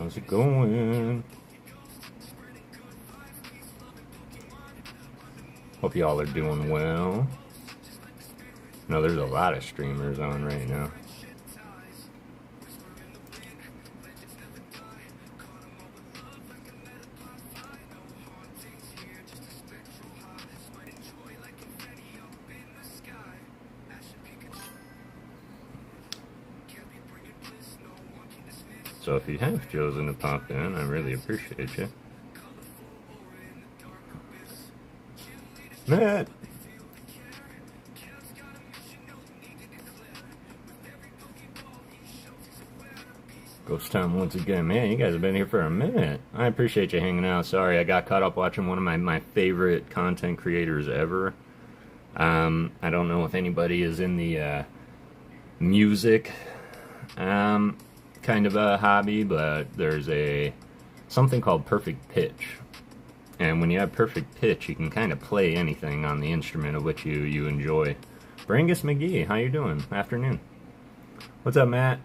How's it going? Hope y'all are doing well. No, there's a lot of streamers on right now. So if you have chosen to pop in, I really appreciate you. Matt! Ghost time once again. Man, you guys have been here for a minute. I appreciate you hanging out. Sorry, I got caught up watching one of my favorite content creators ever. I don't know if anybody is in the music kind of a hobby, but there's something called perfect pitch. And when you have perfect pitch, you can kind of play anything on the instrument of which you enjoy. Brangus McGee, how you doing? Afternoon. What's up, Matt?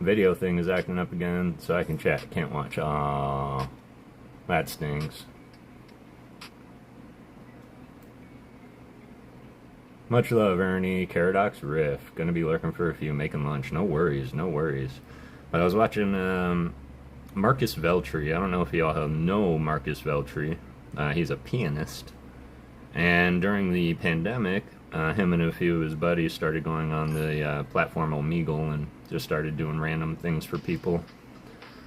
Video thing is acting up again, so I can chat, can't watch. Aww, that stings. Much love, Ernie. Caradox Riff. Gonna be lurking for a few, making lunch. No worries, no worries. But I was watching Marcus Veltri. I don't know if y'all know Marcus Veltri. He's a pianist. And during the pandemic, him and a few of his buddies started going on the platform Omegle and just started doing random things for people.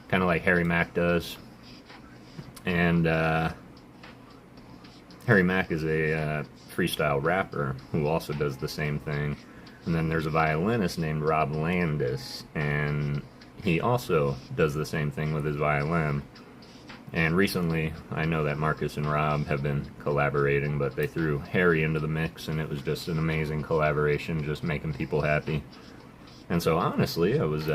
Kind of like Harry Mack does. And Harry Mack is a freestyle rapper who also does the same thing. And then there's a violinist named Rob Landis, and he also does the same thing with his violin. And recently, I know that Marcus and Rob have been collaborating, but they threw Harry into the mix, and it was just an amazing collaboration, just making people happy. And so honestly, I was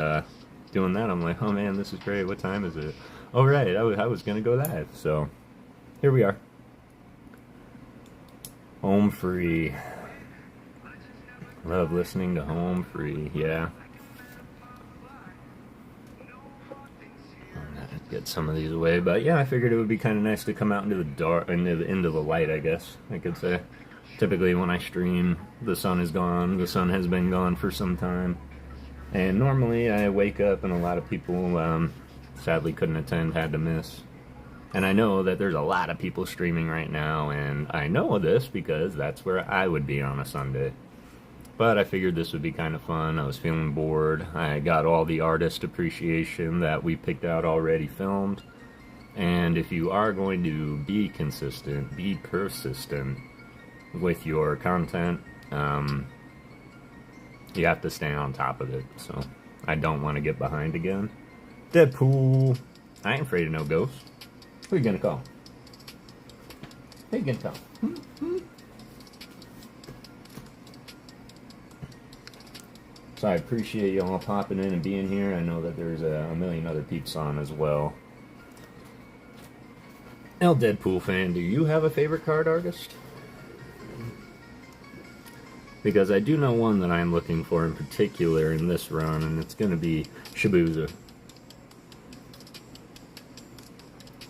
doing that. I'm like, oh man, this is great. What time is it? Oh right, I was going to go live. So here we are. Home Free. Love listening to Home Free, yeah. Get some of these away, but yeah, I figured it would be kind of nice to come out into the dark, into the light, I guess I could say. Typically when I stream, the sun is gone. The sun has been gone for some time. And normally I wake up and a lot of people sadly couldn't attend, had to miss. And I know that there's a lot of people streaming right now, and I know this because that's where I would be on a Sunday. But I figured this would be kind of fun. I was feeling bored. I got all the artist appreciation that we picked out already filmed. And if you are going to be consistent, be persistent with your content, you have to stay on top of it. So I don't want to get behind again. Deadpool. I ain't afraid of no ghosts. Who are you gonna call? Who are you gonna call? So I appreciate y'all popping in and being here. I know that there's a million other peeps on as well. El Deadpool fan, do you have a favorite card artist? Because I do know one that I'm looking for in particular in this run, and it's going to be Shibuya.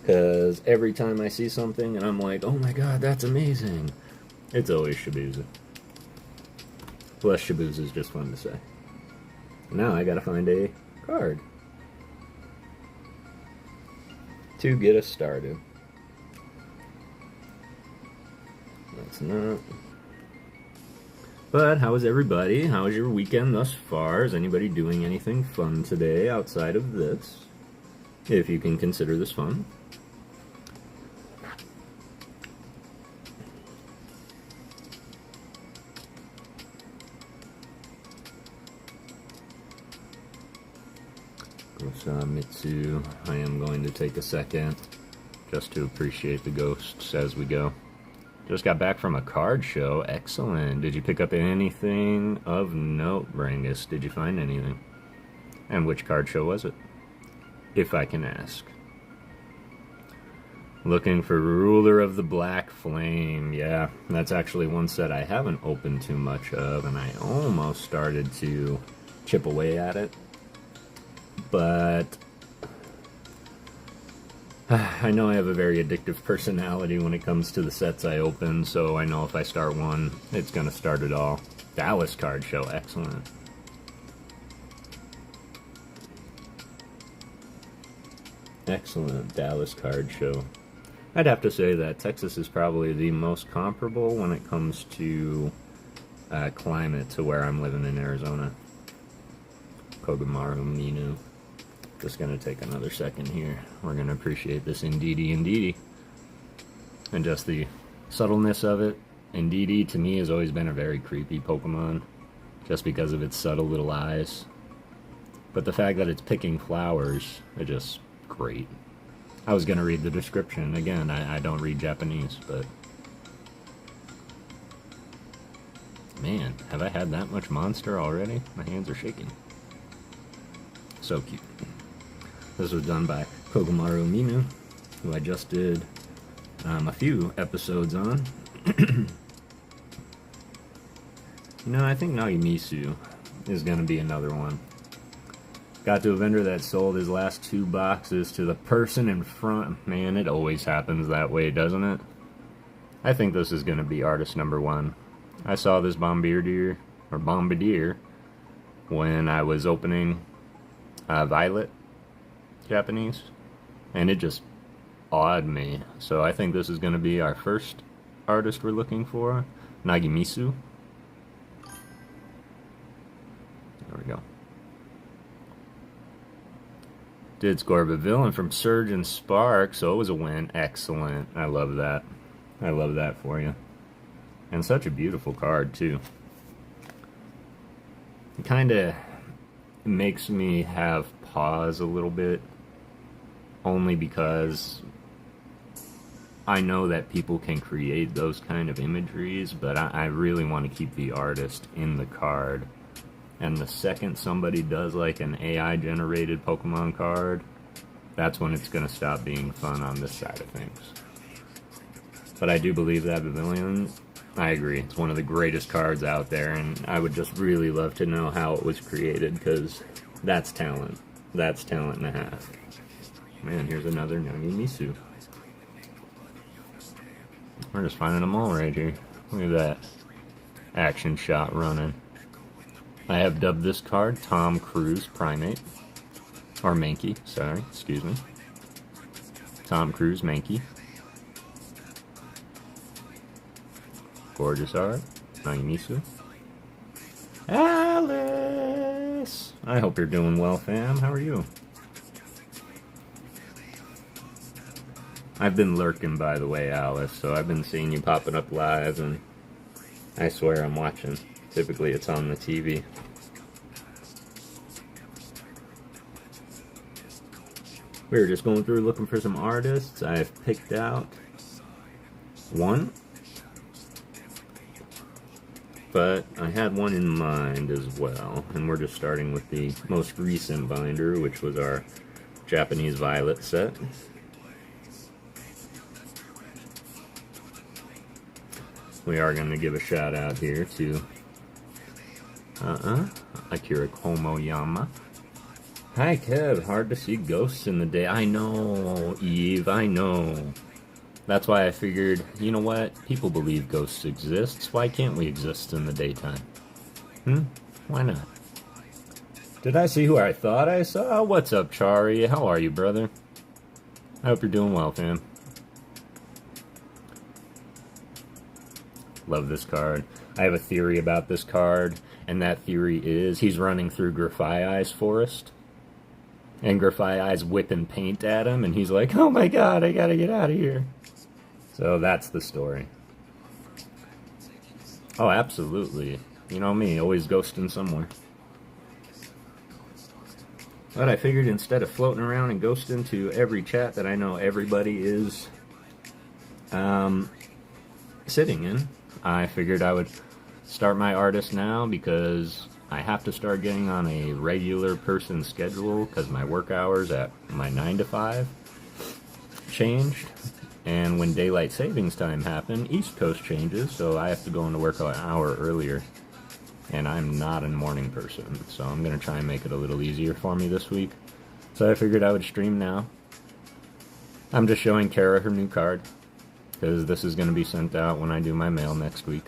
Because every time I see something and I'm like, oh my god, that's amazing, it's always Shibuya. Plus, Shibuya is just fun to say. Now I gotta find a card to get us started. That's not. But how is everybody? How was your weekend thus far? Is anybody doing anything fun today outside of this? If you can consider this fun. Mitsu, I am going to take a second just to appreciate the ghosts as we go. Just got back from a card show. Excellent. Did you pick up anything of note, Brangus? Did you find anything? And which card show was it? If I can ask. Looking for Ruler of the Black Flame. Yeah, that's actually one set I haven't opened too much of, and I almost started to chip away at it. But I know I have a very addictive personality when it comes to the sets I open, so I know if I start one, it's gonna start it all. Dallas card show, excellent. Excellent Dallas card show. I'd have to say that Texas is probably the most comparable when it comes to climate to where I'm living in Arizona. Kogamaru Minu. Just gonna take another second here. We're gonna appreciate this Indeedee. And just the subtleness of it. Indeedee to me has always been a very creepy Pokemon, just because of its subtle little eyes. But the fact that it's picking flowers is just great. I was gonna read the description. Again, I don't read Japanese, but... Man, have I had that much monster already? My hands are shaking. So cute. This was done by Kogamaru Minu, who I just did a few episodes on. You know, I think Nagimisu is going to be another one. Got to a vendor that sold his last 2 boxes to the person in front. Man, it always happens that way, doesn't it? I think this is going to be artist number 1. I saw this Bombardier when I was opening Violet Japanese, and it just awed me. So I think this is going to be our first artist we're looking for, Nagimisu. There we go. Did score a villain from Surge and Spark, so it was a win. Excellent. I love that. I love that for you. And such a beautiful card, too. It kind of makes me have pause a little bit, only because I know that people can create those kind of imageries, but I really want to keep the artist in the card. And the second somebody does like an AI generated Pokemon card, that's when it's going to stop being fun on this side of things. But I do believe that Pavilion, I agree, it's one of the greatest cards out there, and I would just really love to know how it was created, because that's talent. That's talent and a half. Man, here's another Nagimisu. We're just finding them all right here. Look at that action shot running. I have dubbed this card Tom Cruise Primate. Or Mankey, sorry, excuse me. Tom Cruise Mankey. Gorgeous art. Nagimisu. Alice! I hope you're doing well, fam. How are you? I've been lurking, by the way, Alice, so I've been seeing you popping up live, and I swear I'm watching. Typically it's on the TV. We were just going through looking for some artists. I've picked out one, but I had one in mind as well, and we're just starting with the most recent binder, which was our Japanese Violet set. We are going to give a shout out here to Akira Komoyama. Hi Kev, hard to see ghosts in the day. I know, Eve, I know. That's why I figured, you know what? People believe ghosts exist. Why can't we exist in the daytime? Why not? Did I see who I thought I saw? What's up, Chari? How are you, brother? I hope you're doing well, fam. Love this card. I have a theory about this card, and that theory is he's running through Grafaiai's forest, and Grafaiai's whipping paint at him, and he's like, oh my god, I gotta get out of here. So that's the story. Oh, absolutely. You know me, always ghosting somewhere. But I figured instead of floating around and ghosting to every chat that I know everybody is sitting in, I figured I would start my artist now, because I have to start getting on a regular person schedule because my work hours at my 9 to 5 changed. And when daylight savings time happened, East Coast changes, so I have to go into work an hour earlier. And I'm not a morning person, so I'm going to try and make it a little easier for me this week. So I figured I would stream now. I'm just showing Kara her new card, because this is going to be sent out when I do my mail next week.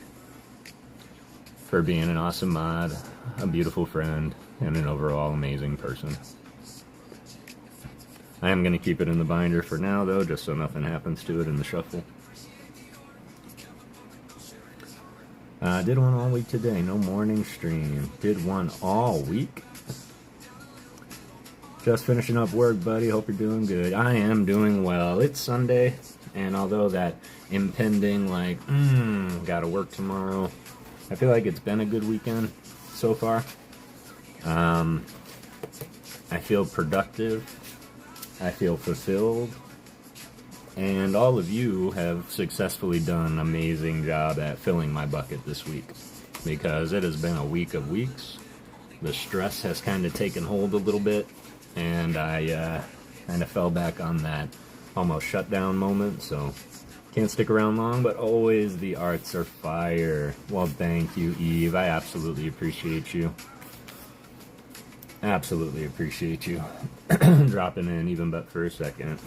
For being an awesome mod, a beautiful friend, and an overall amazing person. I am going to keep it in the binder for now, though, just so nothing happens to it in the shuffle. Did one all week today, no morning stream. Did one all week? Just finishing up work, buddy. Hope you're doing good. I am doing well. It's Sunday, and although that impending, like, gotta work tomorrow, I feel like it's been a good weekend so far. I feel productive. I feel fulfilled. And all of you have successfully done an amazing job at filling my bucket this week. Because it has been a week of weeks. The stress has kind of taken hold a little bit. And I kind of fell back on that almost shutdown moment. So can't stick around long, but always the arts are fire. Well, thank you, Eve. I absolutely appreciate you. Absolutely appreciate you dropping in even but for a second.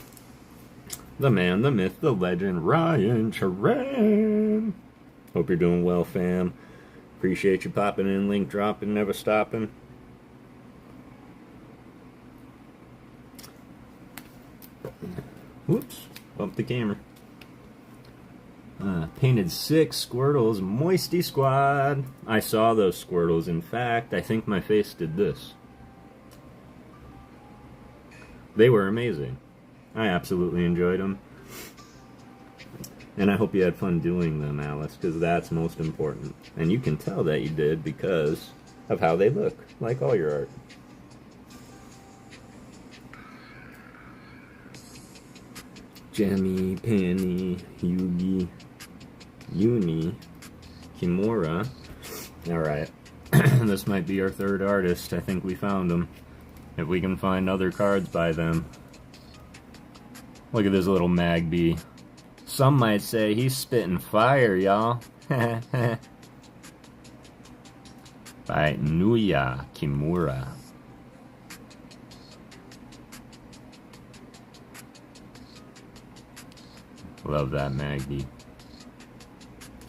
The man, the myth, the legend, Ryan Charan. Hope you're doing well, fam. Appreciate you popping in, link dropping, never stopping. Whoops, bumped the camera. Painted 6 Squirtles, Moisty Squad. I saw those Squirtles. In fact, I think my face did this. They were amazing. I absolutely enjoyed them. And I hope you had fun doing them, Alice, because that's most important. And you can tell that you did because of how they look, like all your art. Jammy, Penny, Yugi, Uni, Kimura. Alright. This might be our third artist. I think we found him. If we can find other cards by them. Look at this little Magby. Some might say he's spitting fire, y'all. By Nuya Kimura. Love that Magby.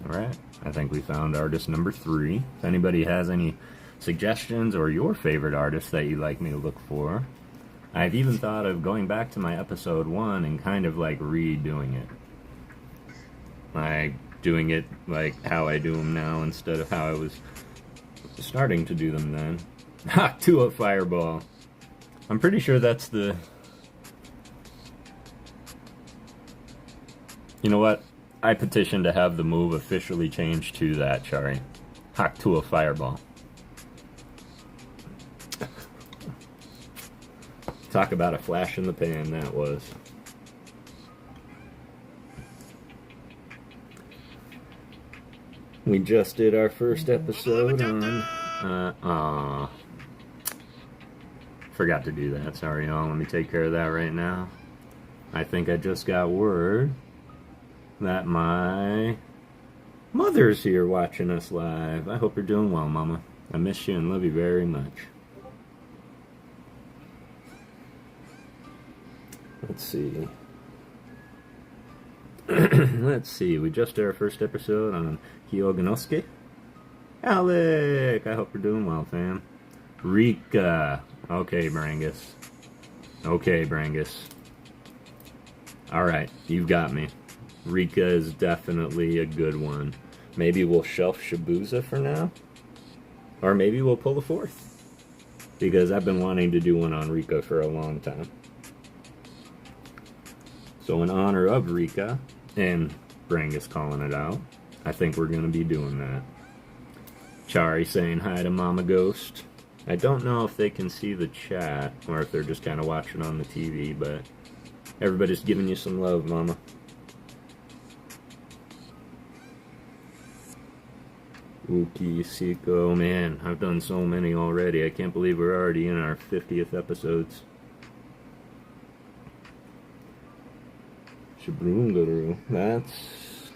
Alright, I think we found artist number 3. If anybody has any suggestions or your favorite artist that you'd like me to look for, I've even thought of going back to my episode 1 and kind of like redoing it. Like doing it like how I do them now instead of how I was starting to do them then. Ha! To a fireball. I'm pretty sure that's the... You know what? I petition to have the move officially changed to that, Chari. Hack to a fireball. Talk about a flash in the pan, that was. We just did our first episode on... Forgot to do that, sorry y'all. Let me take care of that right now. I think I just got word that my mother's here watching us live. I hope you're doing well, Mama. I miss you and love you very much. Let's see. Let's see. We just did our first episode on Hyoganosuke. Alec! I hope you're doing well, fam. Rika. Okay, Brangus. Okay, Brangus. Alright, you've got me. Rika is definitely a good one. Maybe we'll shelf Shibuya for now. Or maybe we'll pull the 4th. Because I've been wanting to do one on Rika for a long time. So in honor of Rika, and Brangus calling it out, I think we're going to be doing that. Chari saying hi to Mama Ghost. I don't know if they can see the chat, or if they're just kind of watching on the TV, but everybody's giving you some love, Mama. Uki, Siko, man, I've done so many already. I can't believe we're already in our 50th episodes. Shibrungaru, that's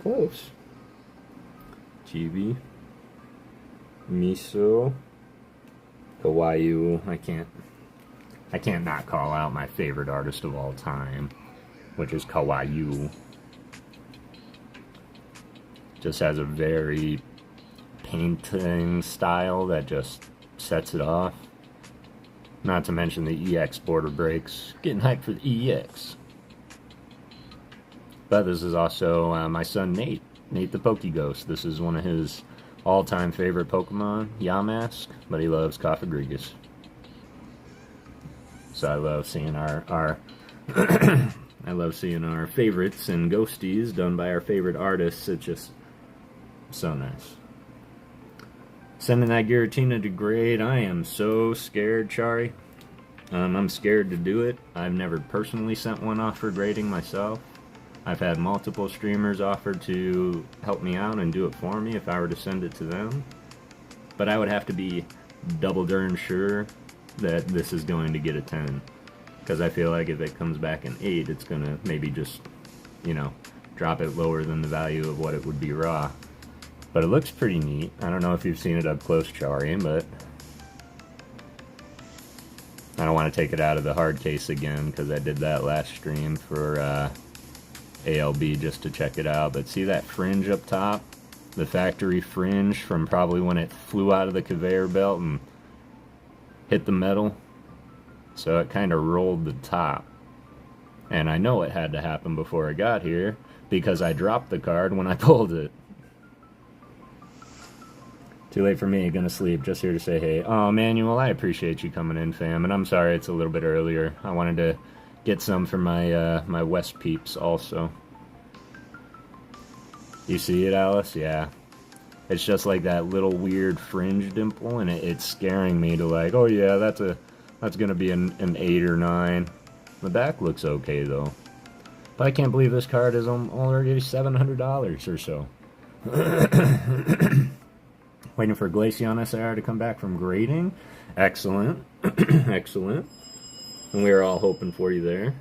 close. Chibi, Miso, Kawaii. I can't not call out my favorite artist of all time. which is kawaii. Just has a very painting style that just sets it off. Not to mention the EX border breaks. Getting hyped for the EX. But this is also my son Nate the PokéGhost. This is one of his all-time favorite Pokemon, Yamask, but he loves Cofagrigus. So I love seeing our I love seeing our favorites and ghosties done by our favorite artists. It's just so nice. Sending that Giratina to grade. I am so scared, Chari. I'm scared to do it. I've never personally sent one off for grading myself. I've had multiple streamers offer to help me out and do it for me if I were to send it to them. But I would have to be double darn sure that this is going to get a 10. Because I feel like if it comes back an 8, it's going to maybe just, you know, drop it lower than the value of what it would be raw. But it looks pretty neat. I don't know if you've seen it up close, Chari, but I don't want to take it out of the hard case again because I did that last stream for ALB just to check it out. But see that fringe up top? The factory fringe from probably when it flew out of the conveyor belt and hit the metal. So it kind of rolled the top. And I know it had to happen before it got here because I dropped the card when I pulled it. Too late for me, gonna sleep, just here to say hey. Oh, Manuel, I appreciate you coming in, fam, and I'm sorry it's a little bit earlier. I wanted to get some for my my West peeps also. You see it, Alice? Yeah. It's just like that little weird fringe dimple, and it's scaring me to like, oh yeah, that's gonna be an 8 or 9. The back looks okay though. But I can't believe this card is already $700 or so. Waiting for Glaceon SIR to come back from grading. Excellent. Excellent. And we were all hoping for you there.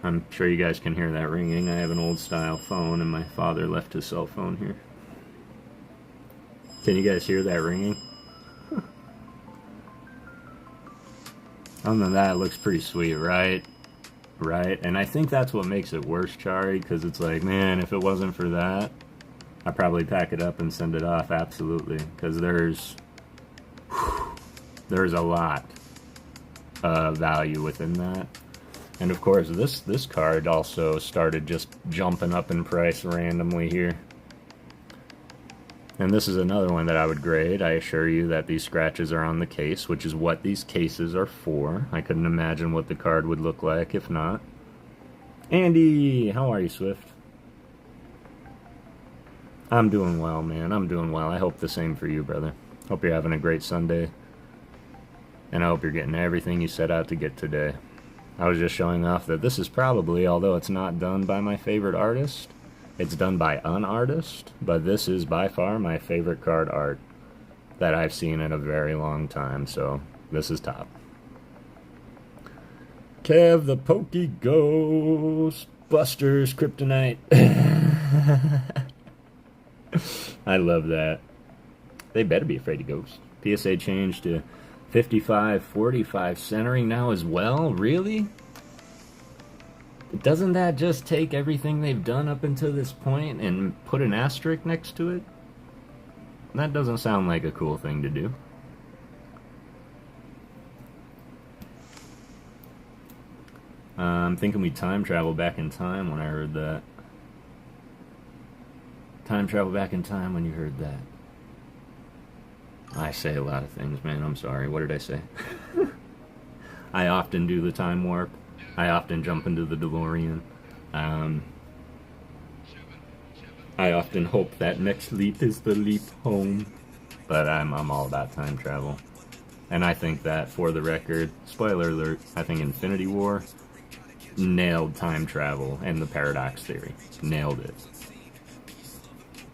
I'm sure you guys can hear that ringing. I have an old style phone and my father left his cell phone here. Can you guys hear that ringing? Other than that, it looks pretty sweet, right? Right? And I think that's what makes it worse, Chari, because it's like, man, if it wasn't for that, I'd probably pack it up and send it off, absolutely, because there's a lot of value within that. And of course, this card also started just jumping up in price randomly here. And this is another one that I would grade. I assure you that these scratches are on the case, which is what these cases are for. I couldn't imagine what the card would look like if not. Andy, how are you, Swift? I'm doing well, man. I'm doing well. I hope the same for you, brother. Hope you're having a great Sunday. And I hope you're getting everything you set out to get today. I was just showing off that this is probably, although it's not done by my favorite artist, it's done by an artist, but this is by far my favorite card art that I've seen in a very long time, so this is top. Kev the PokéGhost, Buster's Kryptonite. I love that. They better be afraid of ghosts. PSA changed to 55-45 centering now as well? Really? Doesn't that just take everything they've done up until this point and put an asterisk next to it? That doesn't sound like a cool thing to do. I'm thinking we time travel back in time when I heard that. Time travel back in time when you heard that. I say a lot of things, man. I'm sorry. What did I say? I often do the time warp. I often jump into the DeLorean. I often hope that next leap is the leap home. But I'm all about time travel. And I think that, for the record, spoiler alert, I think Infinity War nailed time travel and the paradox theory. Nailed it.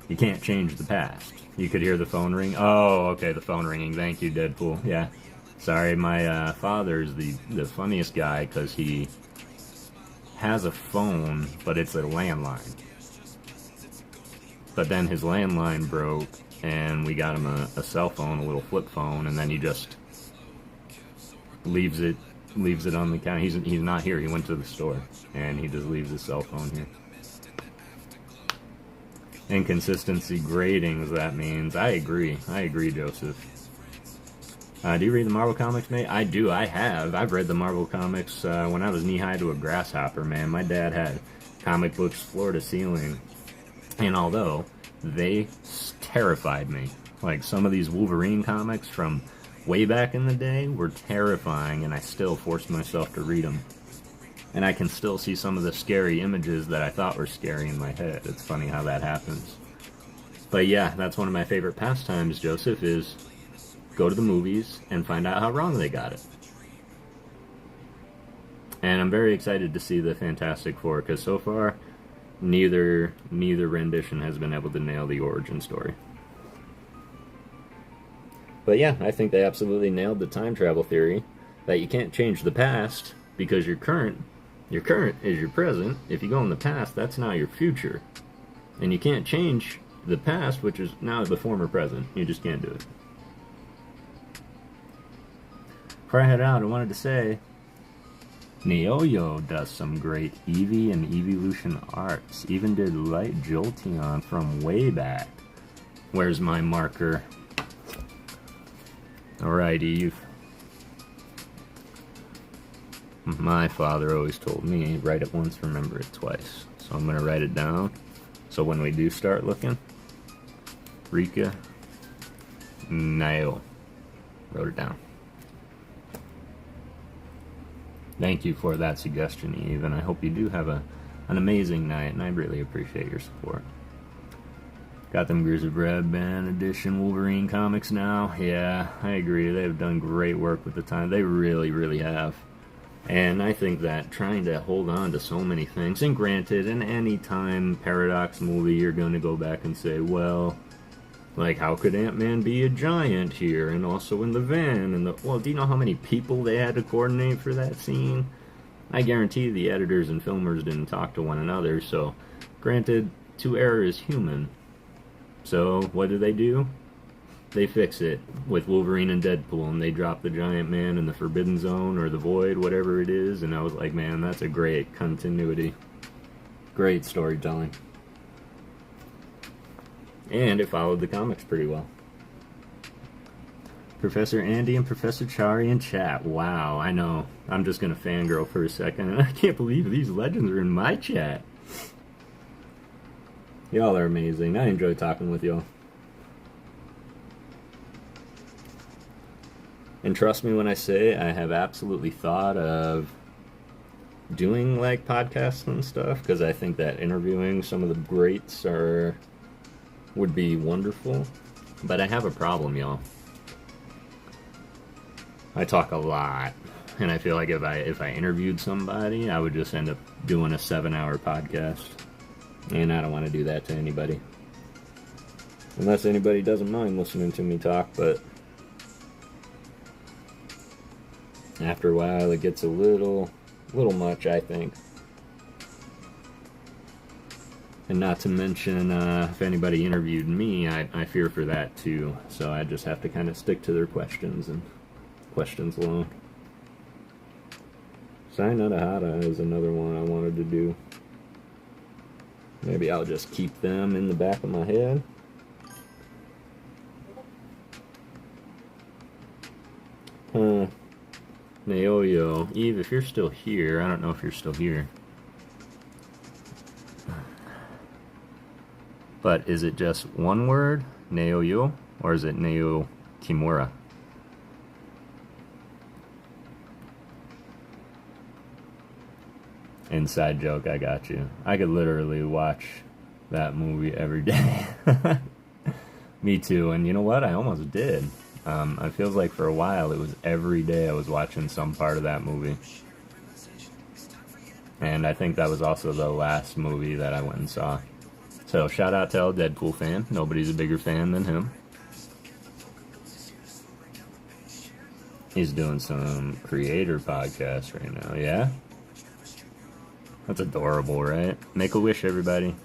You can't change the past. You could hear the phone ring. Oh, okay, the phone ringing. Thank you, Deadpool. Yeah. Sorry, my father's the funniest guy because he has a phone, but it's a landline. But then his landline broke, and we got him a cell phone, a little flip phone, and then he just leaves it leaves it on the counter. He's not here. He went to the store, and he just leaves his cell phone here. Inconsistency gradings, that means. I agree, Joseph. Do you read the Marvel comics, mate? I do, I have. I've read the Marvel comics when I was knee-high to a grasshopper, man. My dad had comic books floor to ceiling. And although they terrified me, like some of these Wolverine comics from way back in the day were terrifying, and I still forced myself to read them. And I can still see some of the scary images that I thought were scary in my head. It's funny how that happens. But yeah, that's one of my favorite pastimes, Joseph, is go to the movies and find out how wrong they got it. And I'm very excited to see the Fantastic Four, because so far, neither rendition has been able to nail the origin story. But yeah, I think they absolutely nailed the time travel theory, that you can't change the past, because your current is your present. If you go in the past, that's now your future. And you can't change the past, which is now the former present. You just can't do it. Before I head out, I wanted to say, Neoyo does some great Eevee and Evolution arts. Even did Light Jolteon from way back. Where's my marker? Alright, Eve. My father always told me, write it once, remember it twice. So I'm going to write it down. So when we do start looking, Rika, Nail. Wrote it down. Thank you for that suggestion, Eve, and I hope you do have an amazing night, and I really appreciate your support. Got them Grizzly Red Band Edition Wolverine comics now. Yeah, I agree. They've done great work with the time. They really, really have. And I think that trying to hold on to so many things, and granted, in any time Paradox movie, you're going to go back and say, well, like, how could Ant-Man be a giant here, and also in the van, and well, do you know how many people they had to coordinate for that scene? I guarantee the editors and filmers didn't talk to one another, so, granted, to err is human. So, what do? They fix it with Wolverine and Deadpool, and they drop the Giant Man in the Forbidden Zone, or the Void, whatever it is, and I was like, man, that's a great continuity. Great storytelling. And it followed the comics pretty well. Professor Andy and Professor Chari in chat. Wow, I know. I'm just gonna fangirl for a second, and I can't believe these legends are in my chat. Y'all are amazing. I enjoy talking with y'all. And trust me when I say I have absolutely thought of doing like podcasts and stuff, because I think that interviewing some of the greats would be wonderful. But I have a problem, y'all. I talk a lot, and I feel like if I interviewed somebody, I would just end up doing a 7-hour podcast, and I don't want to do that to anybody. Unless anybody doesn't mind listening to me talk, but after a while, it gets a little much, I think. And not to mention, if anybody interviewed me, I fear for that too. So I just have to kind of stick to their questions and questions alone. Sainada Hada is another one I wanted to do. Maybe I'll just keep them in the back of my head. Naoyo. Eve, if you're still here, I don't know if you're still here. But is it just one word, Naoyo, or is it Neo Kimura? Inside joke, I got you. I could literally watch that movie every day. Me too, and you know what? I almost did. It feels like for a while it was every day I was watching some part of that movie. And I think that was also the last movie that I went and saw. So shout out to El Deadpool fan. Nobody's a bigger fan than him. He's doing some creator podcast right now, yeah? That's adorable, right? Make a wish, everybody.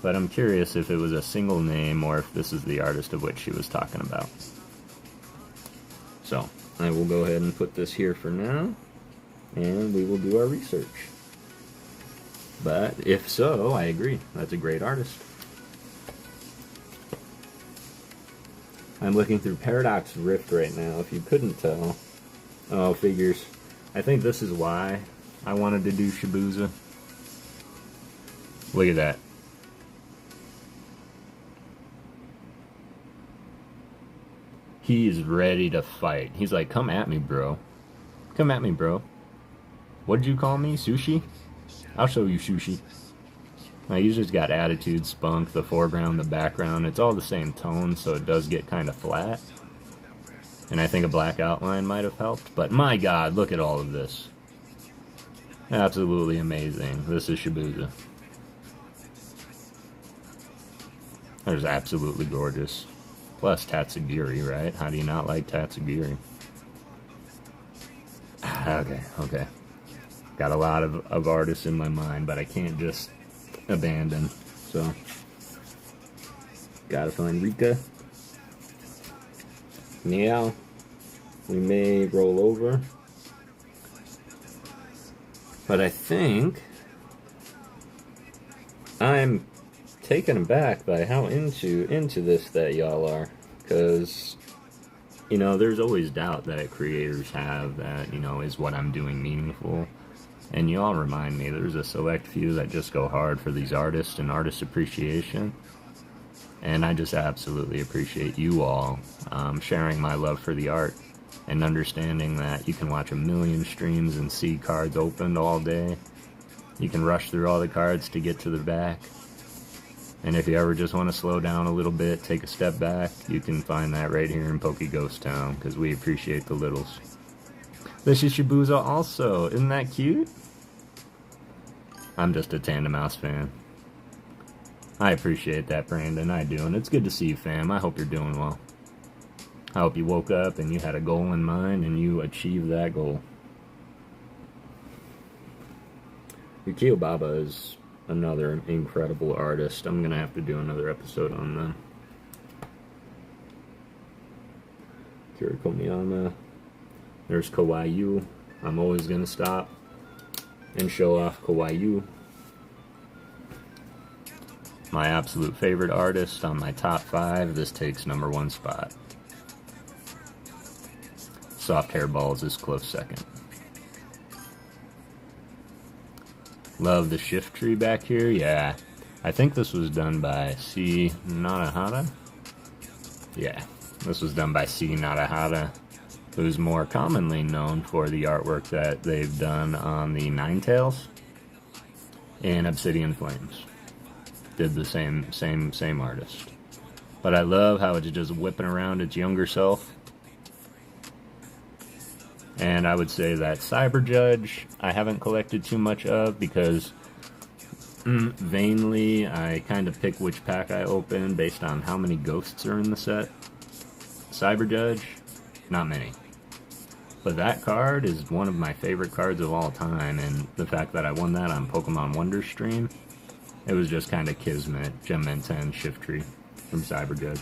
But I'm curious if it was a single name or if this is the artist of which she was talking about. So, I will go ahead and put this here for now. and we will do our research. But if so, I agree. That's a great artist. I'm looking through Paradox Rift right now, if you couldn't tell. Oh, figures. I think this is why I wanted to do Shibuya. Look at that. He is ready to fight. He's like, come at me, bro. Come at me, bro. What'd you call me? Sushi? I'll show you sushi. Now, he's just got attitude, spunk, the foreground, the background. It's all the same tone, so it does get kind of flat. And I think a black outline might have helped. But my god, look at all of this. Absolutely amazing. This is Shibuya. That is absolutely gorgeous. Plus Tatsugiri, right? How do you not like Tatsugiri? Okay. Got a lot of artists in my mind, but I can't just abandon. So, gotta find Rika. Meow. We may roll over. But I think I'm taken aback by how into this that y'all are. Because, you know, there's always doubt that creators have that, you know, is what I'm doing meaningful? And you all remind me, there's a select few that just go hard for these artists and artist appreciation. And I just absolutely appreciate you all sharing my love for the art and understanding that you can watch a million streams and see cards opened all day. You can rush through all the cards to get to the back. And if you ever just want to slow down a little bit, take a step back, you can find that right here in PokéGhost Town, because we appreciate the littles. This is Shibuya also. Isn't that cute? I'm just a Tandem Mouse fan. I appreciate that, Brandon. I do, and it's good to see you, fam. I hope you're doing well. I hope you woke up and you had a goal in mind and you achieved that goal. Yukio Baba is another incredible artist. I'm gonna have to do another episode on them. Kiriko Miyama. There's Kawaii. I'm always gonna stop and show off Kawaii. My absolute favorite artist on my top 5. This takes #1 spot. Soft Hair Balls is close second. Love the shift tree back here. Yeah, I think this was done by C. Narahara. Yeah, this was done by C. Narahara, who's more commonly known for the artwork that they've done on the Ninetales and Obsidian Flames. Did the same artist. But I love how it's just whipping around its younger self. And I would say that Cyber Judge I haven't collected too much of because vainly I kind of pick which pack I open based on how many ghosts are in the set. Cyber Judge, not many. But that card is one of my favorite cards of all time, and the fact that I won that on Pokemon Wonder stream, it was just kind of kismet. Gem Man 10 Shift Tree from Cyber Judge.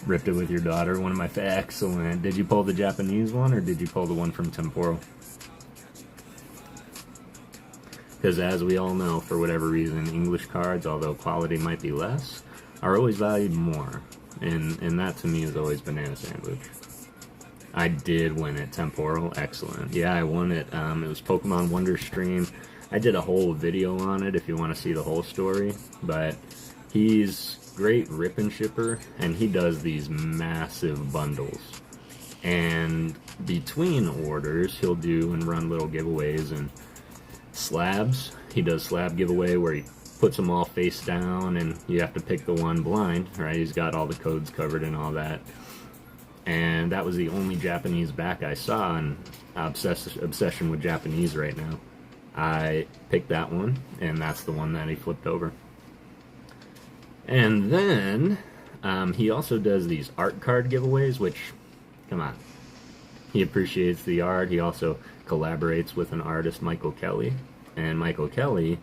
Ripped it with your daughter, one of my excellent. Did you pull the Japanese one, or did you pull the one from Temporal? Because as we all know, for whatever reason, English cards, although quality might be less, are always valued more. And that to me is always Banana Sandwich. I did win it, Temporal, excellent. Yeah, I won it. It was Pokemon Wonder stream. I did a whole video on it if you want to see the whole story, but he's great rip and shipper, and he does these massive bundles. And between orders, he'll do and run little giveaways and slabs. He does slab giveaway where he puts them all face down, and you have to pick the one blind, right? He's got all the codes covered and all that. And that was the only Japanese back I saw, and obsession with Japanese right now. I picked that one, and that's the one that he flipped over. And then, he also does these art card giveaways, which, come on. He appreciates the art. He also collaborates with an artist, Michael Kelly. And Michael Kelly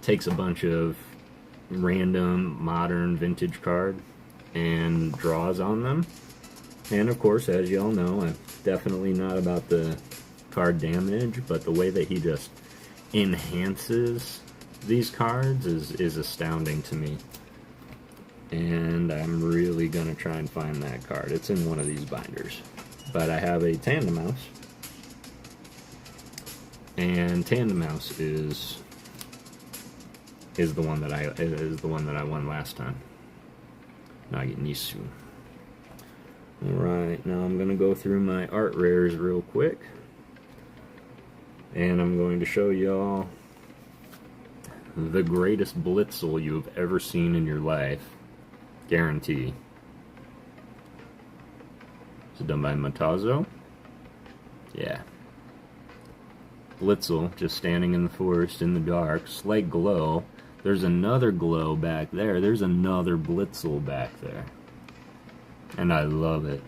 takes a bunch of random, modern, vintage card and draws on them. And of course, as you all know, I'm definitely not about the card damage, but the way that he just enhances these cards is astounding to me. And I'm really going to try and find that card. It's in one of these binders. But I have a Tandem Mouse. And Tandem Mouse is the one that I won last time. Not getting used to. Alright, now I'm going to go through my art rares real quick. And I'm going to show y'all the greatest Blitzel you have ever seen in your life. Guarantee. Is it done by Matazo? Yeah. Blitzel, just standing in the forest in the dark, slight glow. There's another glow back there. There's another Blitzel back there. And I love it.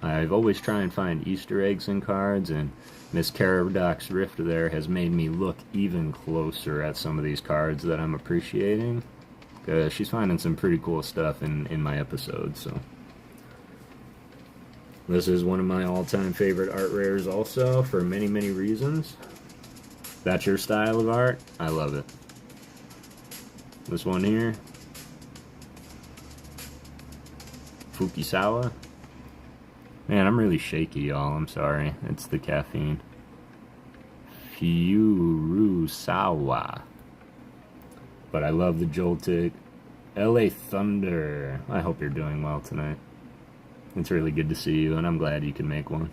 I've always tried and find Easter eggs in cards, and Miss Caradox Rift there has made me look even closer at some of these cards that I'm appreciating. Because she's finding some pretty cool stuff in my episodes, so. This is one of my all-time favorite art rares also, for many, many reasons. That's your style of art? I love it. This one here. Fukisawa. Man, I'm really shaky, y'all. I'm sorry. It's the caffeine. Furusawa. But I love the Joltik. LA Thunder. I hope you're doing well tonight. It's really good to see you, and I'm glad you can make one.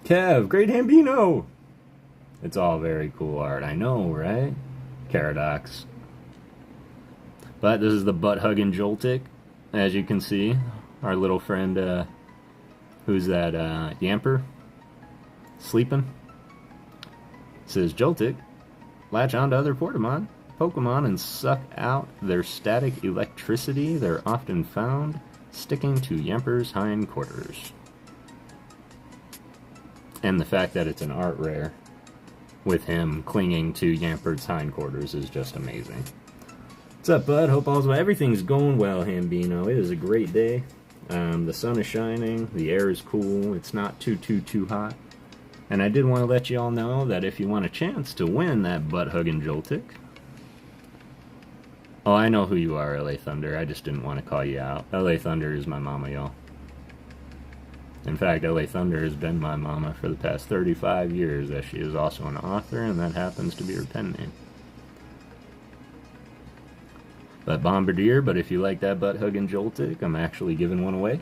Kev, Great Hambino! It's all very cool art. I know, right? Caradox. But this is the butt-hugging Joltik. As you can see, our little friend, who's that, Yamper? Sleeping. Says, Joltik, latch onto other Pokemon and suck out their static electricity. They're often found sticking to Yamper's hindquarters. And the fact that it's an art rare with him clinging to Yamper's hindquarters is just amazing. What's up, bud? Hope all's well. Everything's going well, Hambino. It is a great day. The sun is shining. The air is cool. It's not too hot. And I did want to let you all know that if you want a chance to win that butt-hugging Joltik... Oh, I know who you are, LA Thunder. I just didn't want to call you out. LA Thunder is my mama, y'all. In fact, LA Thunder has been my mama for the past 35 years, as she is also an author, and that happens to be her pen name. But Bombardier, but if you like that butt-hugging Joltik, I'm actually giving one away.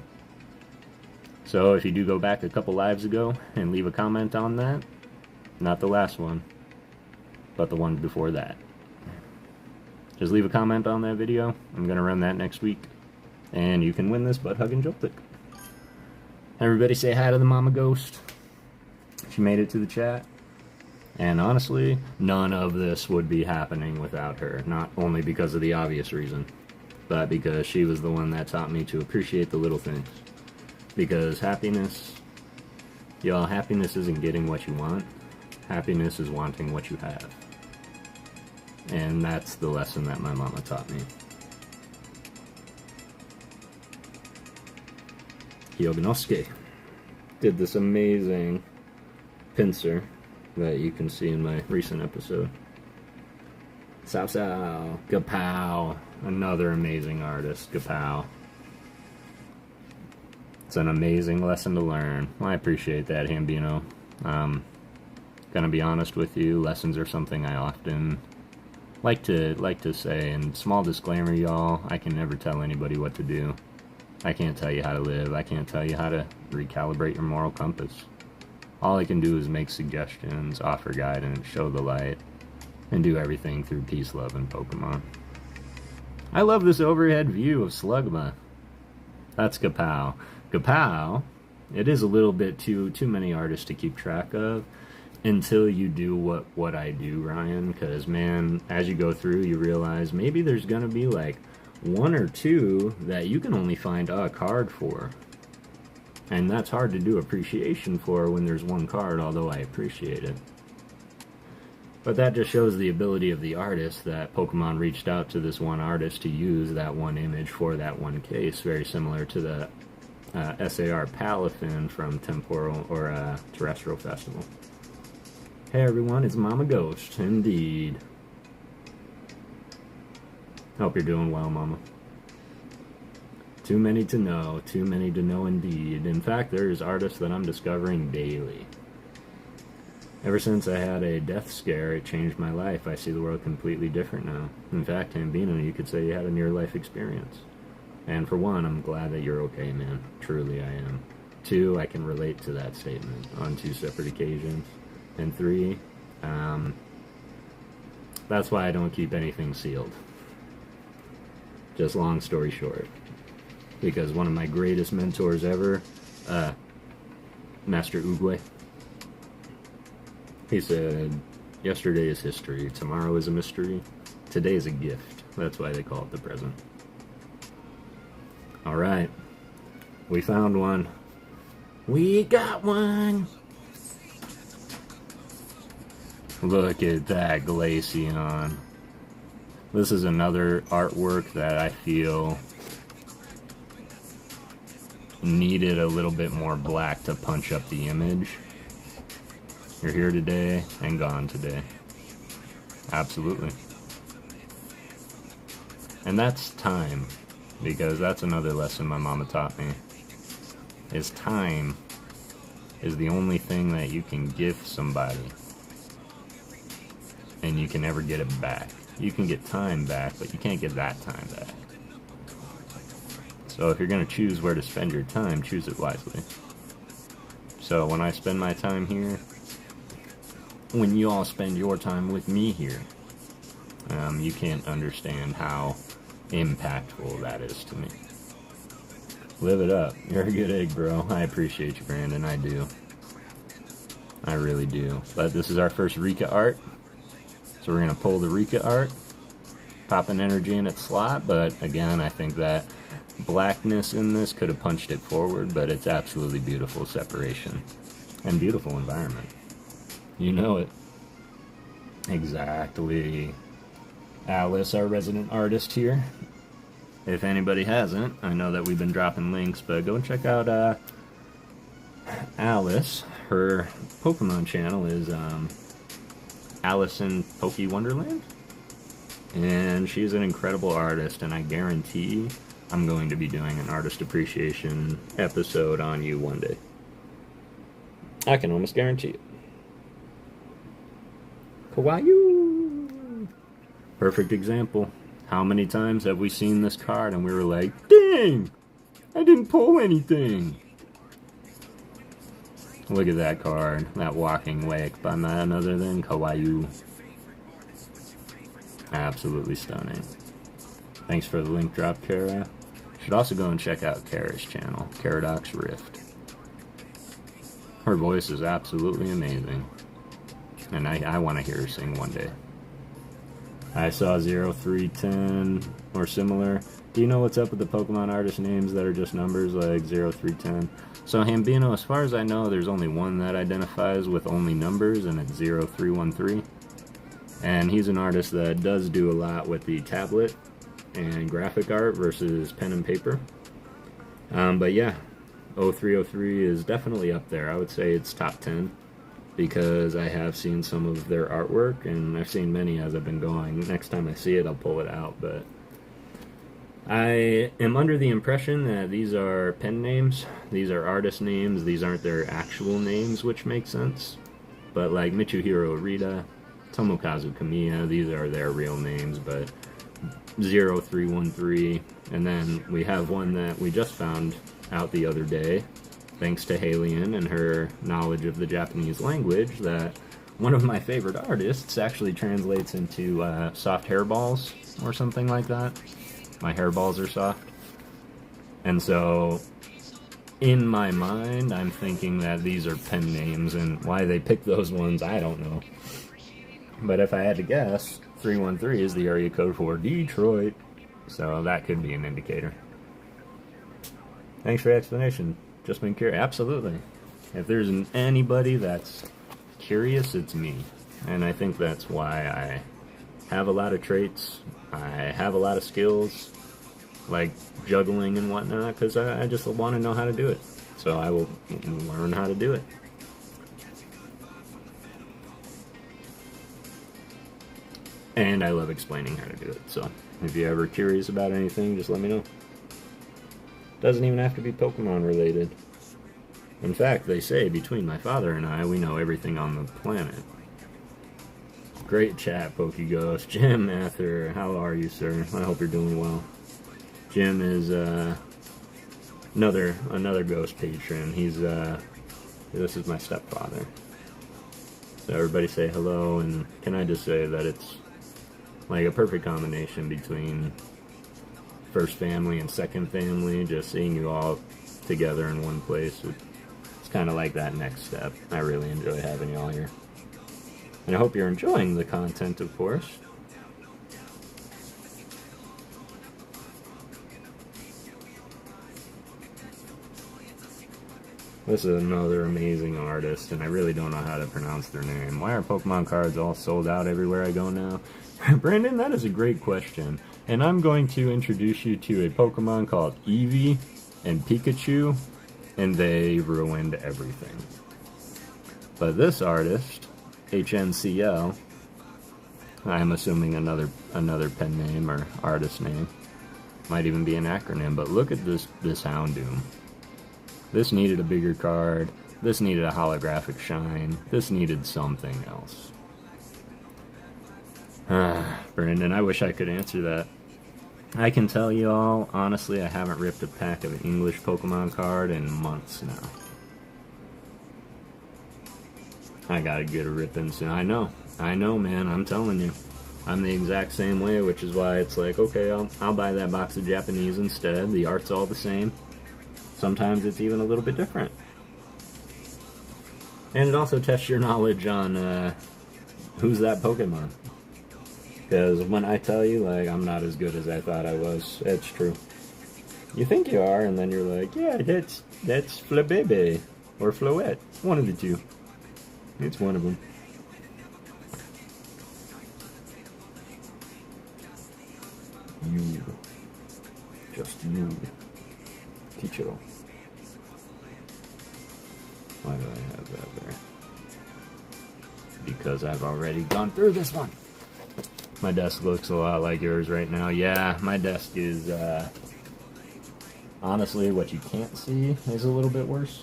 So if you do go back a couple lives ago and leave a comment on that, not the last one, but the one before that. Just leave a comment on that video. I'm going to run that next week. And you can win this butt-hugging Joltik. Everybody say hi to the Mama Ghost. She made it to the chat. And honestly, none of this would be happening without her. Not only because of the obvious reason, but because she was the one that taught me to appreciate the little things. Because happiness, y'all, happiness isn't getting what you want. Happiness is wanting what you have. And that's the lesson that my mama taught me. Hyoganosuke did this amazing pincer that you can see in my recent episode. Sao Gapow, another amazing artist, Gapow. It's an amazing lesson to learn. I appreciate that, Hambino. Gonna be honest with you, lessons are something I often like to say, and small disclaimer, y'all, I can never tell anybody what to do. I can't tell you how to live. I can't tell you how to recalibrate your moral compass. All I can do is make suggestions, offer guidance, show the light, and do everything through peace, love, and Pokemon. I love this overhead view of Slugma. That's Gapow. Gapow, it is a little bit too many artists to keep track of until you do what I do, Ryan, because, man, as you go through, you realize maybe there's going to be, like, one or two that you can only find a card for. And that's hard to do appreciation for when there's one card, although I appreciate it. But that just shows the ability of the artist, that Pokemon reached out to this one artist to use that one image for that one case, very similar to the SAR Palafin from Temporal or Terrestrial Festival. Hey everyone, it's Mama Ghost, indeed. Hope you're doing well, Mama. Too many to know indeed. In fact, there's artists that I'm discovering daily. Ever since I had a death scare, it changed my life. I see the world completely different now. In fact, Hambino, you could say you had a near-life experience. And for one, I'm glad that you're okay, man. Truly, I am. 2, I can relate to that statement on 2 separate occasions. And 3, that's why I don't keep anything sealed. Just long story short. Because one of my greatest mentors ever, Master Oogway, he said, yesterday is history, tomorrow is a mystery, today is a gift. That's why they call it the present. Alright, we found one. We got one! Look at that Glaceon. This is another artwork that I feel needed a little bit more black to punch up the image. You're here today and gone today. Absolutely. And that's time, because that's another lesson my mama taught me. Is time is the only thing that you can give somebody and you can never get it back. You can get time back, but you can't get that time back. So if you're going to choose where to spend your time, choose it wisely. So when I spend my time here, when you all spend your time with me here, you can't understand how impactful that is to me. Live it up. You're a good egg, bro. I appreciate you, Brandon. I do. I really do. But this is our first Rika art. So we're going to pull the Rika art, pop an energy in its slot, but again, I think that blackness in this could have punched it forward, but it's absolutely beautiful separation and beautiful environment. You know it. Exactly. Alice, our resident artist here. If anybody hasn't, I know that we've been dropping links, but go and check out Alice. Her Pokemon channel is Alice in Poke Wonderland. And she's an incredible artist, and I guarantee I'm going to be doing an artist appreciation episode on you one day. I can almost guarantee it. Kawaii! Perfect example. How many times have we seen this card and we were like, dang! I didn't pull anything! Look at that card. That Walking Wake by none other than Kawaii. Absolutely stunning. Thanks for the link drop, Kara. Should also go and check out Kara's channel, Caradox Rift. Her voice is absolutely amazing. And I want to hear her sing one day. I saw 0310 or similar. Do you know what's up with the Pokemon artist names that are just numbers like 0310? So Hambino, as far as I know, there's only one that identifies with only numbers, and it's 0313. And he's an artist that does do a lot with the tablet and graphic art versus pen and paper. But yeah, 0303 is definitely up there. I would say it's top 10. Because I have seen some of their artwork, and I've seen many as I've been going. Next time I see it, I'll pull it out, but I am under the impression that these are pen names, these are artist names, these aren't their actual names, which makes sense. But like Mitsuhiro Rita, Tomokazu Kamiya, these are their real names, but 0313, and then we have one that we just found out the other day, thanks to Halian and her knowledge of the Japanese language, that one of my favorite artists actually translates into soft hairballs or something like that. My hairballs are soft. And so, in my mind, I'm thinking that these are pen names, and why they picked those ones, I don't know. But if I had to guess, 313 is the area code for Detroit, so that could be an indicator. Thanks for the explanation. Just been curious. Absolutely. If there's anybody that's curious, it's me. And I think that's why I have a lot of traits. I have a lot of skills. like juggling and whatnot, because I just want to know how to do it. So I will learn how to do it. And I love explaining how to do it. So if you're ever curious about anything, just let me know. Doesn't even have to be Pokemon related. In fact, they say between my father and I, we know everything on the planet. Great chat, PokéGhost. Jim Mather, how are you, sir? I hope you're doing well. Jim is another ghost patron. He's this is my stepfather. So everybody say hello, and can I just say that it's like a perfect combination between first family and second family, just seeing you all together in one place. It's kind of like that next step. I really enjoy having you all here. And I hope you're enjoying the content, of course. This is another amazing artist, and I really don't know how to pronounce their name. Why are Pokemon cards all sold out everywhere I go now? Brandon, that is a great question. And I'm going to introduce you to a Pokemon called Eevee and Pikachu, and they ruined everything. But this artist, HNCL, I'm assuming another pen name or artist name, might even be an acronym, but look at this Houndoom. This needed a bigger card, this needed a holographic shine, this needed something else. Brandon, I wish I could answer that. I can tell you all, honestly, I haven't ripped a pack of an English Pokemon card in months now. I gotta get a ripping soon. I know, man, I'm telling you. I'm the exact same way, which is why it's like, okay, I'll buy that box of Japanese instead. The art's all the same. Sometimes it's even a little bit different. And it also tests your knowledge on who's that Pokemon. Because when I tell you, like, I'm not as good as I thought I was, it's true. You think you are, and then you're like, yeah, that's Flabébé, or Floette. One of the two. It's one of them. You. Just you. Teachero. Why do I have that there? Because I've already gone through this one. My desk looks a lot like yours right now. Yeah, my desk is, honestly, what you can't see is a little bit worse.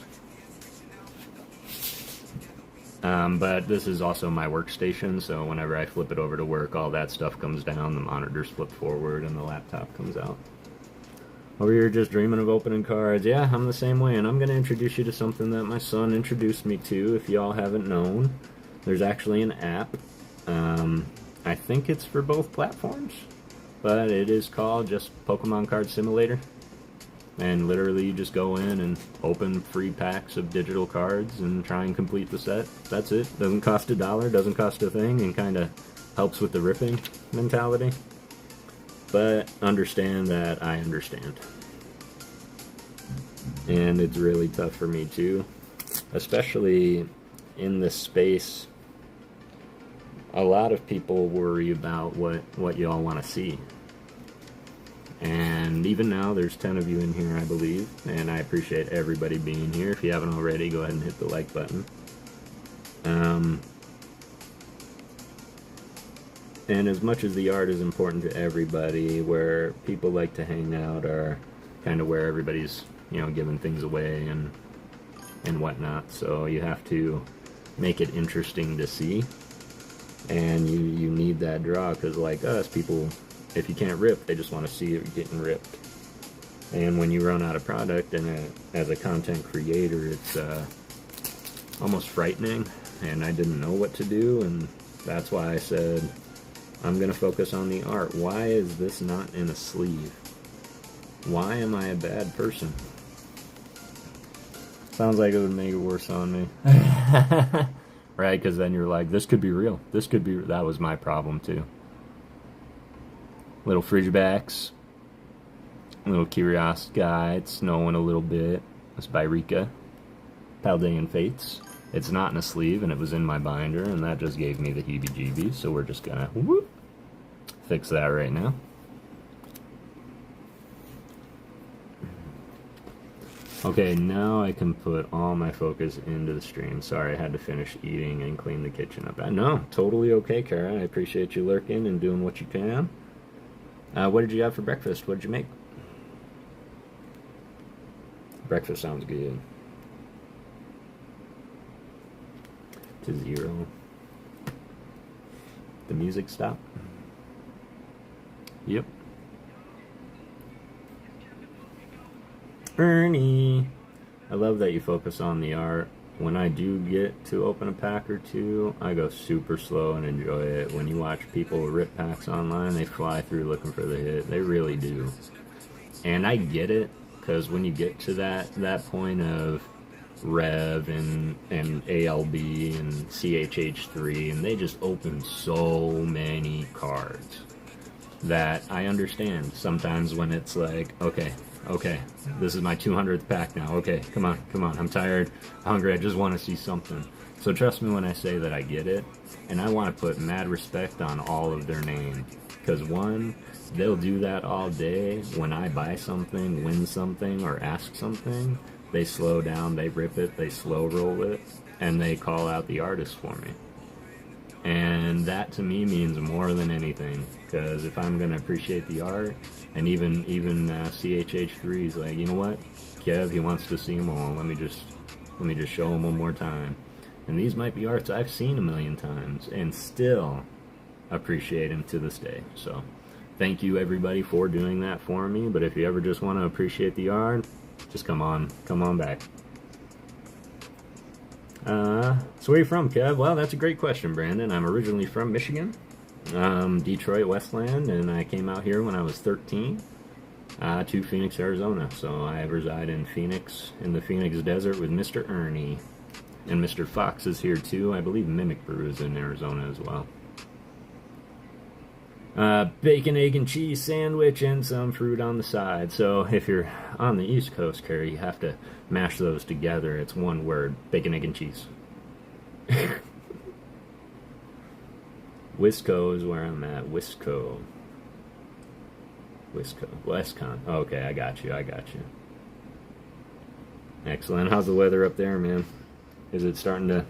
But this is also my workstation, so whenever I flip it over to work, all that stuff comes down, the monitors flip forward, and the laptop comes out. Over here just dreaming of opening cards. Yeah, I'm the same way, and I'm going to introduce you to something that my son introduced me to, if y'all haven't known. There's actually an app. I think it's for both platforms, but it is called just Pokemon Card Simulator. And literally you just go in and open free packs of digital cards and try and complete the set. That's it. Doesn't cost $1, doesn't cost a thing, and kind of helps with the ripping mentality. But understand that I understand. And it's really tough for me too, especially in this space. A lot of people worry about what y'all want to see. And even now, there's 10 of you in here, I believe, and I appreciate everybody being here. If you haven't already, go ahead and hit the like button. And as much as the art is important to everybody, where people like to hang out are kind of where everybody's, giving things away and whatnot. So you have to make it interesting to see. And you need that draw, because like us, people, if you can't rip, they just want to see it getting ripped. And when you run out of product, and as a content creator, it's almost frightening, and I didn't know what to do, and that's why I said, I'm going to focus on the art. Why is this not in a sleeve? Why am I a bad person? Sounds like it would make it worse on me. Right, because then you're like, this could be real. This could be... That was my problem, too. Little Fridgebacks. Little Curious Guy. It's snowing a little bit. It's by Rika. Paldean Fates. It's not in a sleeve, and it was in my binder, and that just gave me the heebie-jeebies, so we're just gonna fix that right now. Okay, now I can put all my focus into the stream. Sorry, I had to finish eating and clean the kitchen up. No, totally okay, Kara. I appreciate you lurking and doing what you can. What did you have for breakfast? What did you make? Breakfast sounds good. To 0. The music stopped. Yep. Ernie, I love that you focus on the art. When I do get to open a pack or two, I go super slow and enjoy it. When you watch people rip packs online, they fly through looking for the hit. They really do. And I get it, because when you get to that point of Rev and ALB and CHH3, and they just open so many cards that I understand sometimes when it's like, okay, this is my 200th pack now. Okay, come on, I'm tired, hungry, I just want to see something. So trust me when I say that I get it, and I want to put mad respect on all of their name, because one, they'll do that all day. When I buy something, win something, or ask something, they slow down, they rip it, they slow roll it, and they call out the artist for me. And that to me means more than anything, because if I'm going to appreciate the art, and even CHH3 is like, you know what, Kev, he wants to see them all, let me just show him one more time. And these might be arts I've seen a million times, and still appreciate him to this day. So thank you everybody for doing that for me, but if you ever just want to appreciate the art, just come on back. So where are you from, Kev? Well, that's a great question, Brandon. I'm originally from Michigan, Detroit, Westland, and I came out here when I was 13 to Phoenix, Arizona. So I reside in Phoenix, in the Phoenix Desert with Mr. Ernie. And Mr. Fox is here too. I believe Mimic Brew is in Arizona as well. Bacon, egg, and cheese sandwich and some fruit on the side. So if you're on the East Coast, Carrie, you have to mash those together. It's one word: bacon, egg, and cheese. Wisco is where I'm at. Wisco. Westcon. Okay, I got you. Excellent. How's the weather up there, man? Is it starting to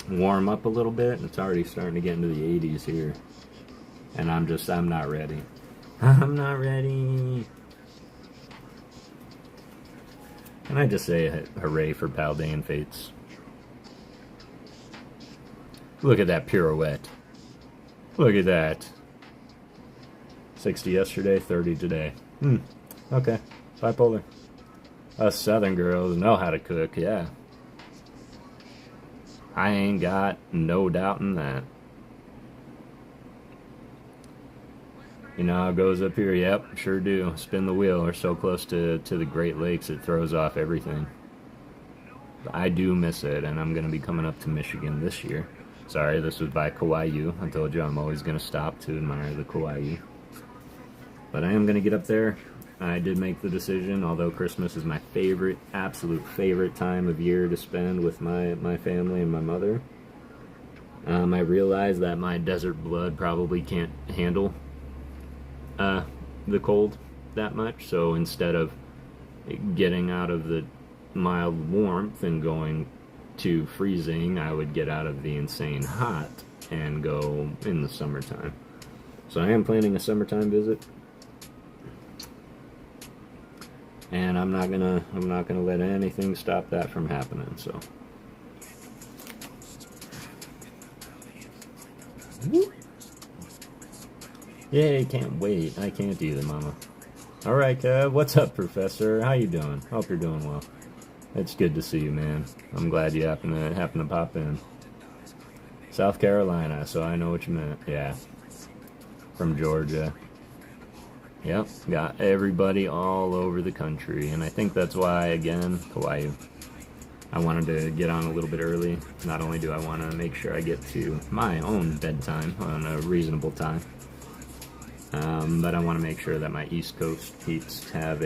warm up a little bit? It's already starting to get into the 80s here. And I'm not ready. I'm not ready. Can I just say hooray for Paldean Fates? Look at that pirouette. Look at that. 60 yesterday, 30 today. Okay. Bipolar. Us Southern girls know how to cook, yeah. I ain't got no doubt in that. You know how it goes up here? Yep, sure do. Spin the wheel. We're so close to the Great Lakes, it throws off everything. But I do miss it, and I'm going to be coming up to Michigan this year. Sorry, this was by Kauai. I told you I'm always going to stop to admire the Kauai. But I am going to get up there. I did make the decision, although Christmas is my favorite, absolute favorite time of year to spend with my family and my mother. I realize that my desert blood probably can't handle the cold that much, so instead of getting out of the mild warmth and going to freezing, I would get out of the insane hot and go in the summertime. So I am planning a summertime visit, and I'm not gonna let anything stop that from happening. So yay, can't wait. I can't either, mama. Alright, Kev, what's up, Professor? How you doing? Hope you're doing well. It's good to see you, man. I'm glad you happen to pop in. South Carolina, so I know what you meant. Yeah. From Georgia. Yep, got everybody all over the country, and I think that's why, again, Kauai. I wanted to get on a little bit early. Not only do I want to make sure I get to my own bedtime on a reasonable time, but I want to make sure that my East Coast peeps have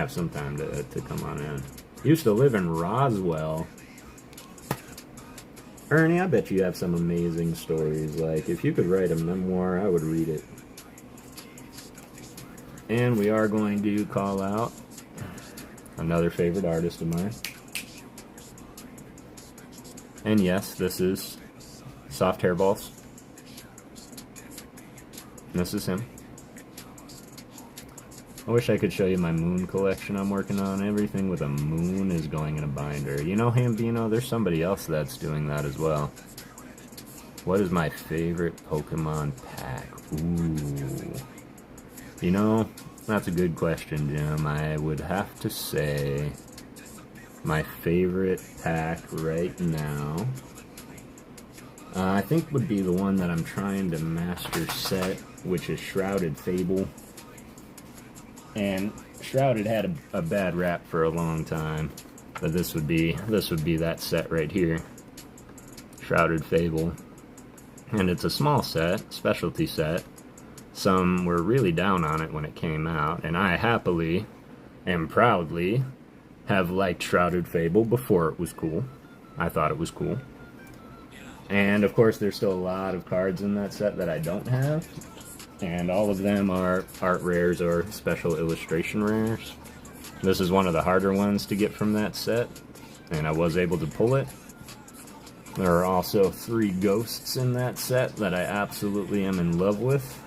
some time to come on in. Used to live in Roswell. Ernie, I bet you have some amazing stories. Like, if you could write a memoir, I would read it. And we are going to call out another favorite artist of mine. And yes, this is Soft Hairballs. This is him. I wish I could show you my moon collection I'm working on. Everything with a moon is going in a binder. You know, Hambino, there's somebody else that's doing that as well. What is my favorite Pokemon pack? Ooh. You know, that's a good question, Jim. I would have to say my favorite pack right now, I think would be the one that I'm trying to master set, which is Shrouded Fable. And Shrouded had a bad rap for a long time, but this would be that set right here, Shrouded Fable. And it's a small set, specialty set. Some were really down on it when it came out, and I happily and proudly have liked Shrouded Fable before it was cool. I thought it was cool. And of course there's still a lot of cards in that set that I don't have. And all of them are art rares or special illustration rares. This is one of the harder ones to get from that set, and I was able to pull it. There are also 3 ghosts in that set that I absolutely am in love with,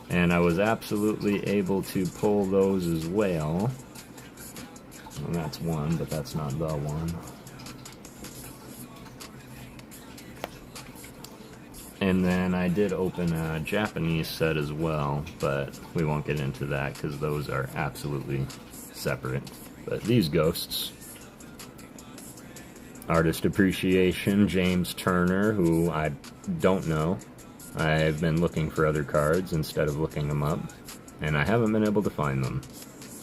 and I was absolutely able to pull those as well. And that's one, but that's not the one. And then I did open a Japanese set as well, but we won't get into that because those are absolutely separate. But these ghosts, Artist Appreciation, James Turner, who I don't know. I've been looking for other cards instead of looking them up, and I haven't been able to find them.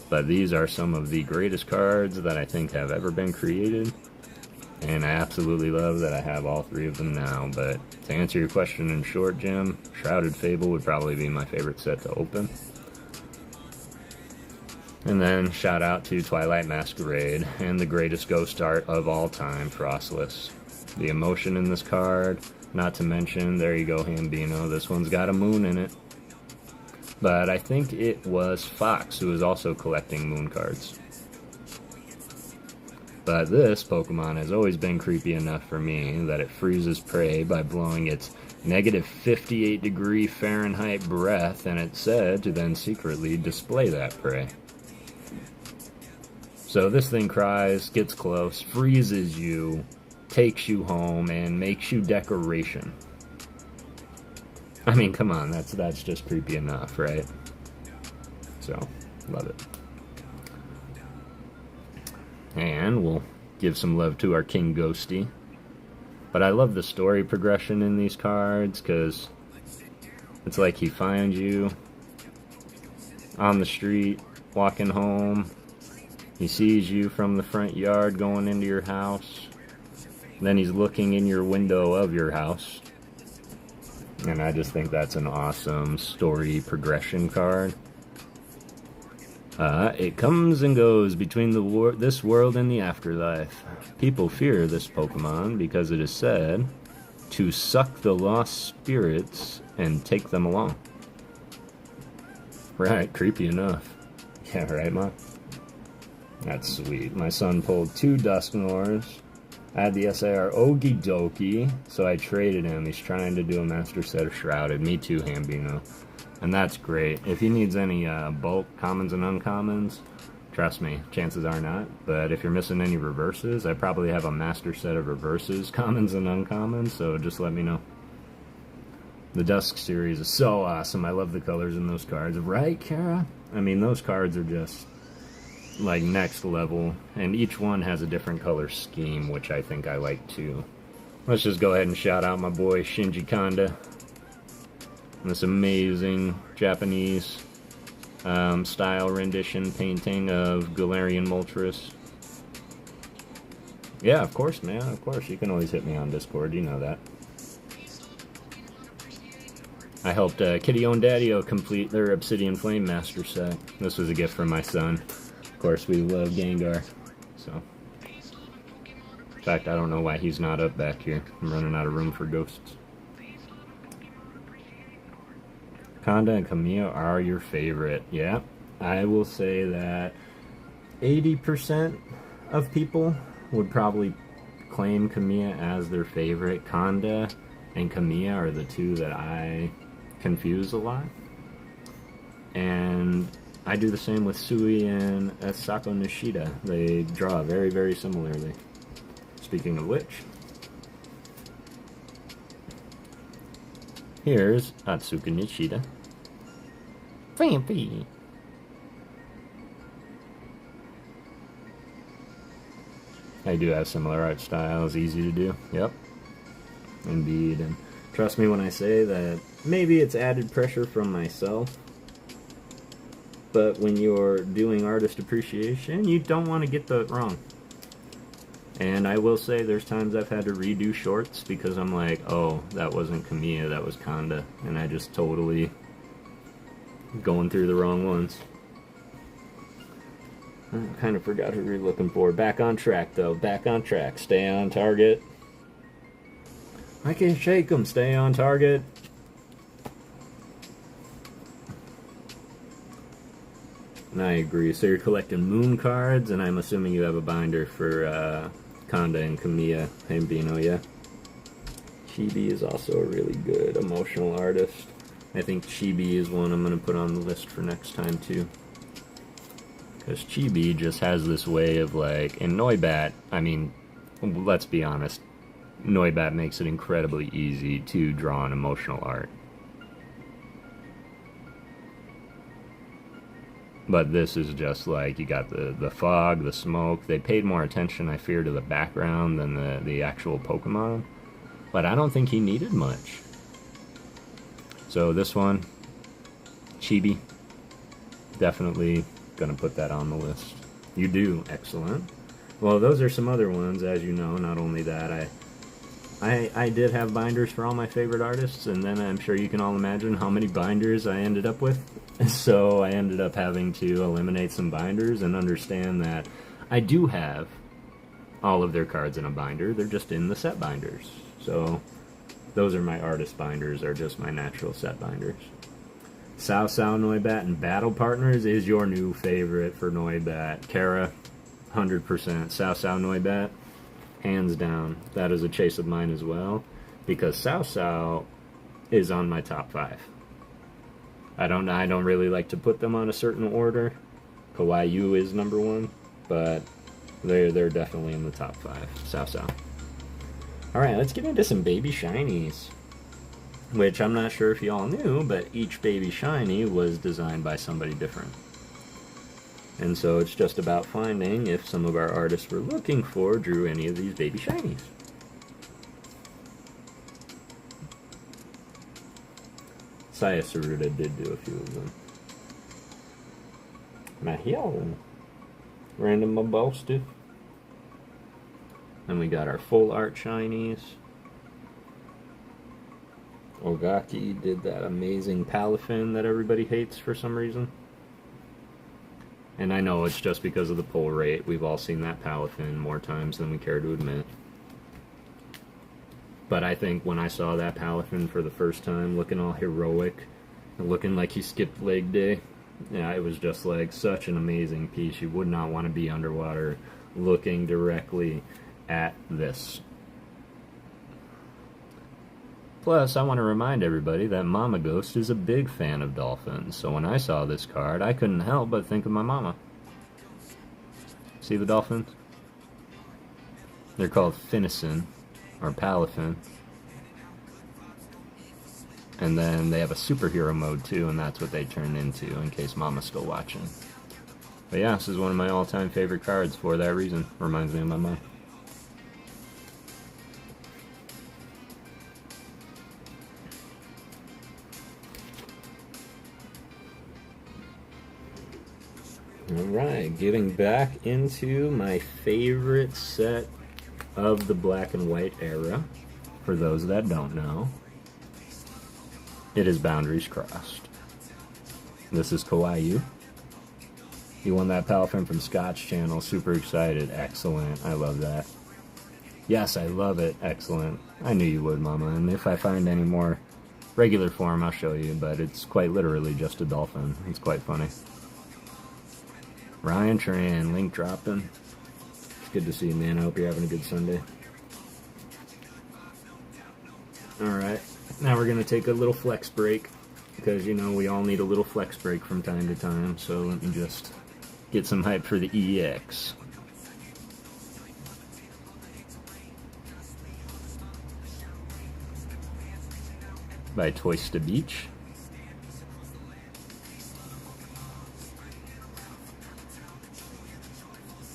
But these are some of the greatest cards that I think have ever been created. And I absolutely love that I have all 3 of them now. But to answer your question in short, Jim, Shrouded Fable would probably be my favorite set to open. And then shout out to Twilight Masquerade and the greatest ghost art of all time, Frostless. The emotion in this card, not to mention, there you go, Hambino, this one's got a moon in it. But I think it was Fox who was also collecting moon cards. But this Pokemon has always been creepy enough for me that it freezes prey by blowing its negative 58-degree Fahrenheit breath, and it's said to then secretly display that prey. So this thing cries, gets close, freezes you, takes you home, and makes you decoration. I mean, come on, that's just creepy enough, right? So, love it. And we'll give some love to our King Ghosty. But I love the story progression in these cards, because it's like he finds you on the street, walking home. He sees you from the front yard going into your house. Then he's looking in your window of your house. And I just think that's an awesome story progression card. It comes and goes between this world and the afterlife. People fear this Pokemon because it is said to suck the lost spirits and take them along. Right, creepy enough. Yeah, right, Ma? That's sweet. My son pulled 2 Dusknors. I had the SAR Okie Dokie, so I traded him. He's trying to do a master set of Shrouded. Me too, Hambino. And that's great. If he needs any bulk commons and uncommons, trust me, chances are not. But if you're missing any reverses, I probably have a master set of reverses, commons and uncommons, so just let me know. The Dusk series is so awesome. I love the colors in those cards. Right, Kara? I mean, those cards are just like next level, and each one has a different color scheme, which I think I like too. Let's just go ahead and shout out my boy Shinji Kanda. This amazing Japanese style rendition painting of Galarian Moltres. Yeah, of course, man, of course. You can always hit me on Discord, you know that. I helped Kitty-O and Daddy-O complete their Obsidian Flame Master set. This was a gift from my son. Of course, we love Gengar, so. In fact, I don't know why he's not up back here. I'm running out of room for ghosts. Kanda and Kamiya are your favorite. Yeah, I will say that 80% of people would probably claim Kamiya as their favorite. Kanda and Kamiya are the two that I confuse a lot. And I do the same with Sui and Asako Nishida. They draw very, very similarly. Speaking of which, here's Atsuka Nishida. Vampy. I do have similar art styles, easy to do. Yep. Indeed. And trust me when I say that maybe it's added pressure from myself, but when you're doing artist appreciation, you don't want to get that wrong. And I will say there's times I've had to redo shorts because I'm like, oh, that wasn't Kamiya, that was Kanda. And I just totally going through the wrong ones. I kind of forgot who we were looking for. Back on track, though. Back on track. Stay on target. I can shake them. Stay on target. And I agree. So you're collecting moon cards, and I'm assuming you have a binder for Kanda and Kamiya Hambino, yeah? Chibi is also a really good emotional artist. I think Chibi is one I'm going to put on the list for next time, too. Because Chibi just has this way of, like, and Noibat, I mean, let's be honest, Noibat makes it incredibly easy to draw an emotional art. But this is just like, you got the fog, the smoke. They paid more attention, I fear, to the background than the actual Pokemon. But I don't think he needed much. So this one, Chibi, definitely gonna put that on the list. You do, excellent. Well, those are some other ones, as you know. Not only that, I did have binders for all my favorite artists, and then I'm sure you can all imagine how many binders I ended up with. So I ended up having to eliminate some binders and understand that I do have all of their cards in a binder. They're just in the set binders. So those are my artist binders, are just my natural set binders. Sao Sao Noibat and Battle Partners is your new favorite for Noibat. Kara, 100%. Sao Sao Noibat, hands down. That is a chase of mine as well, because Sao Sao is on my top 5. I don't really like to put them on a certain order. Kawaii is number 1, but they're definitely in the top 5. Sao Sao. Alright, let's get into some baby shinies, which I'm not sure if you all knew, but each baby shiny was designed by somebody different. And so it's just about finding if some of our artists we're looking for drew any of these baby shinies. Saya Saruda did do a few of them. Mahio. Random Mabostif. And we got our full art shinies. Ogaki did that amazing Palafin that everybody hates for some reason. And I know it's just because of the pull rate. We've all seen that Palafin more times than we care to admit. But I think when I saw that Palafin for the first time, looking all heroic, and looking like he skipped leg day, yeah, it was just like such an amazing piece. You would not want to be underwater looking directly at this. Plus, I want to remind everybody that Mama Ghost is a big fan of dolphins, so when I saw this card, I couldn't help but think of my mama. See the dolphins? They're called Finison, or Palafin. And then they have a superhero mode too, and that's what they turn into, in case Mama's still watching. But yeah, this is one of my all-time favorite cards for that reason. Reminds me of my mom. Alright, getting back into my favorite set of the black and white era. For those that don't know, it is Boundaries Crossed. This is Kawaii. You won that Palafin from Scott's channel. Super excited. Excellent. I love that. Yes, I love it. Excellent. I knew you would, Mama. And if I find any more regular form, I'll show you. But it's quite literally just a dolphin. It's quite funny. Ryan Tran, link dropping. It's good to see you, man. I hope you're having a good Sunday. Alright, now we're going to take a little flex break. Because, you know, we all need a little flex break from time to time. So let me just get some hype for the EX. By Toysta Beach.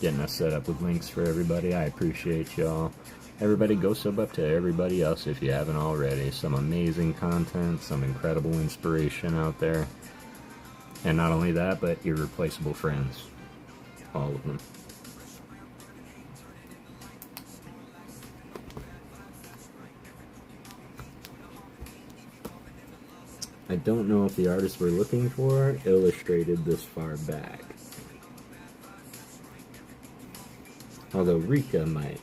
Getting us set up with links for everybody. I appreciate y'all. Everybody go sub up to everybody else if you haven't already. Some amazing content, some incredible inspiration out there. And not only that, but irreplaceable friends. All of them. I don't know if the artist we're looking for illustrated this far back. Although Rika might.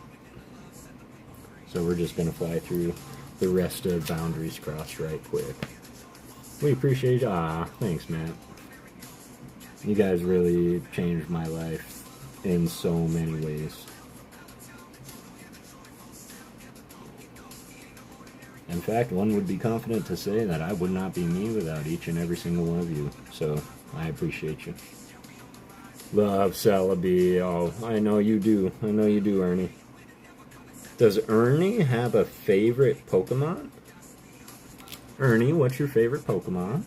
So we're just going to fly through the rest of Boundaries Crossed right quick. We appreciate you. Thanks, Matt. You guys really changed my life in so many ways. In fact, one would be confident to say that I would not be me without each and every single one of you. So, I appreciate you. Love Celebi. Oh, I know you do. I know you do, Ernie. Does Ernie have a favorite Pokemon? Ernie, what's your favorite Pokemon?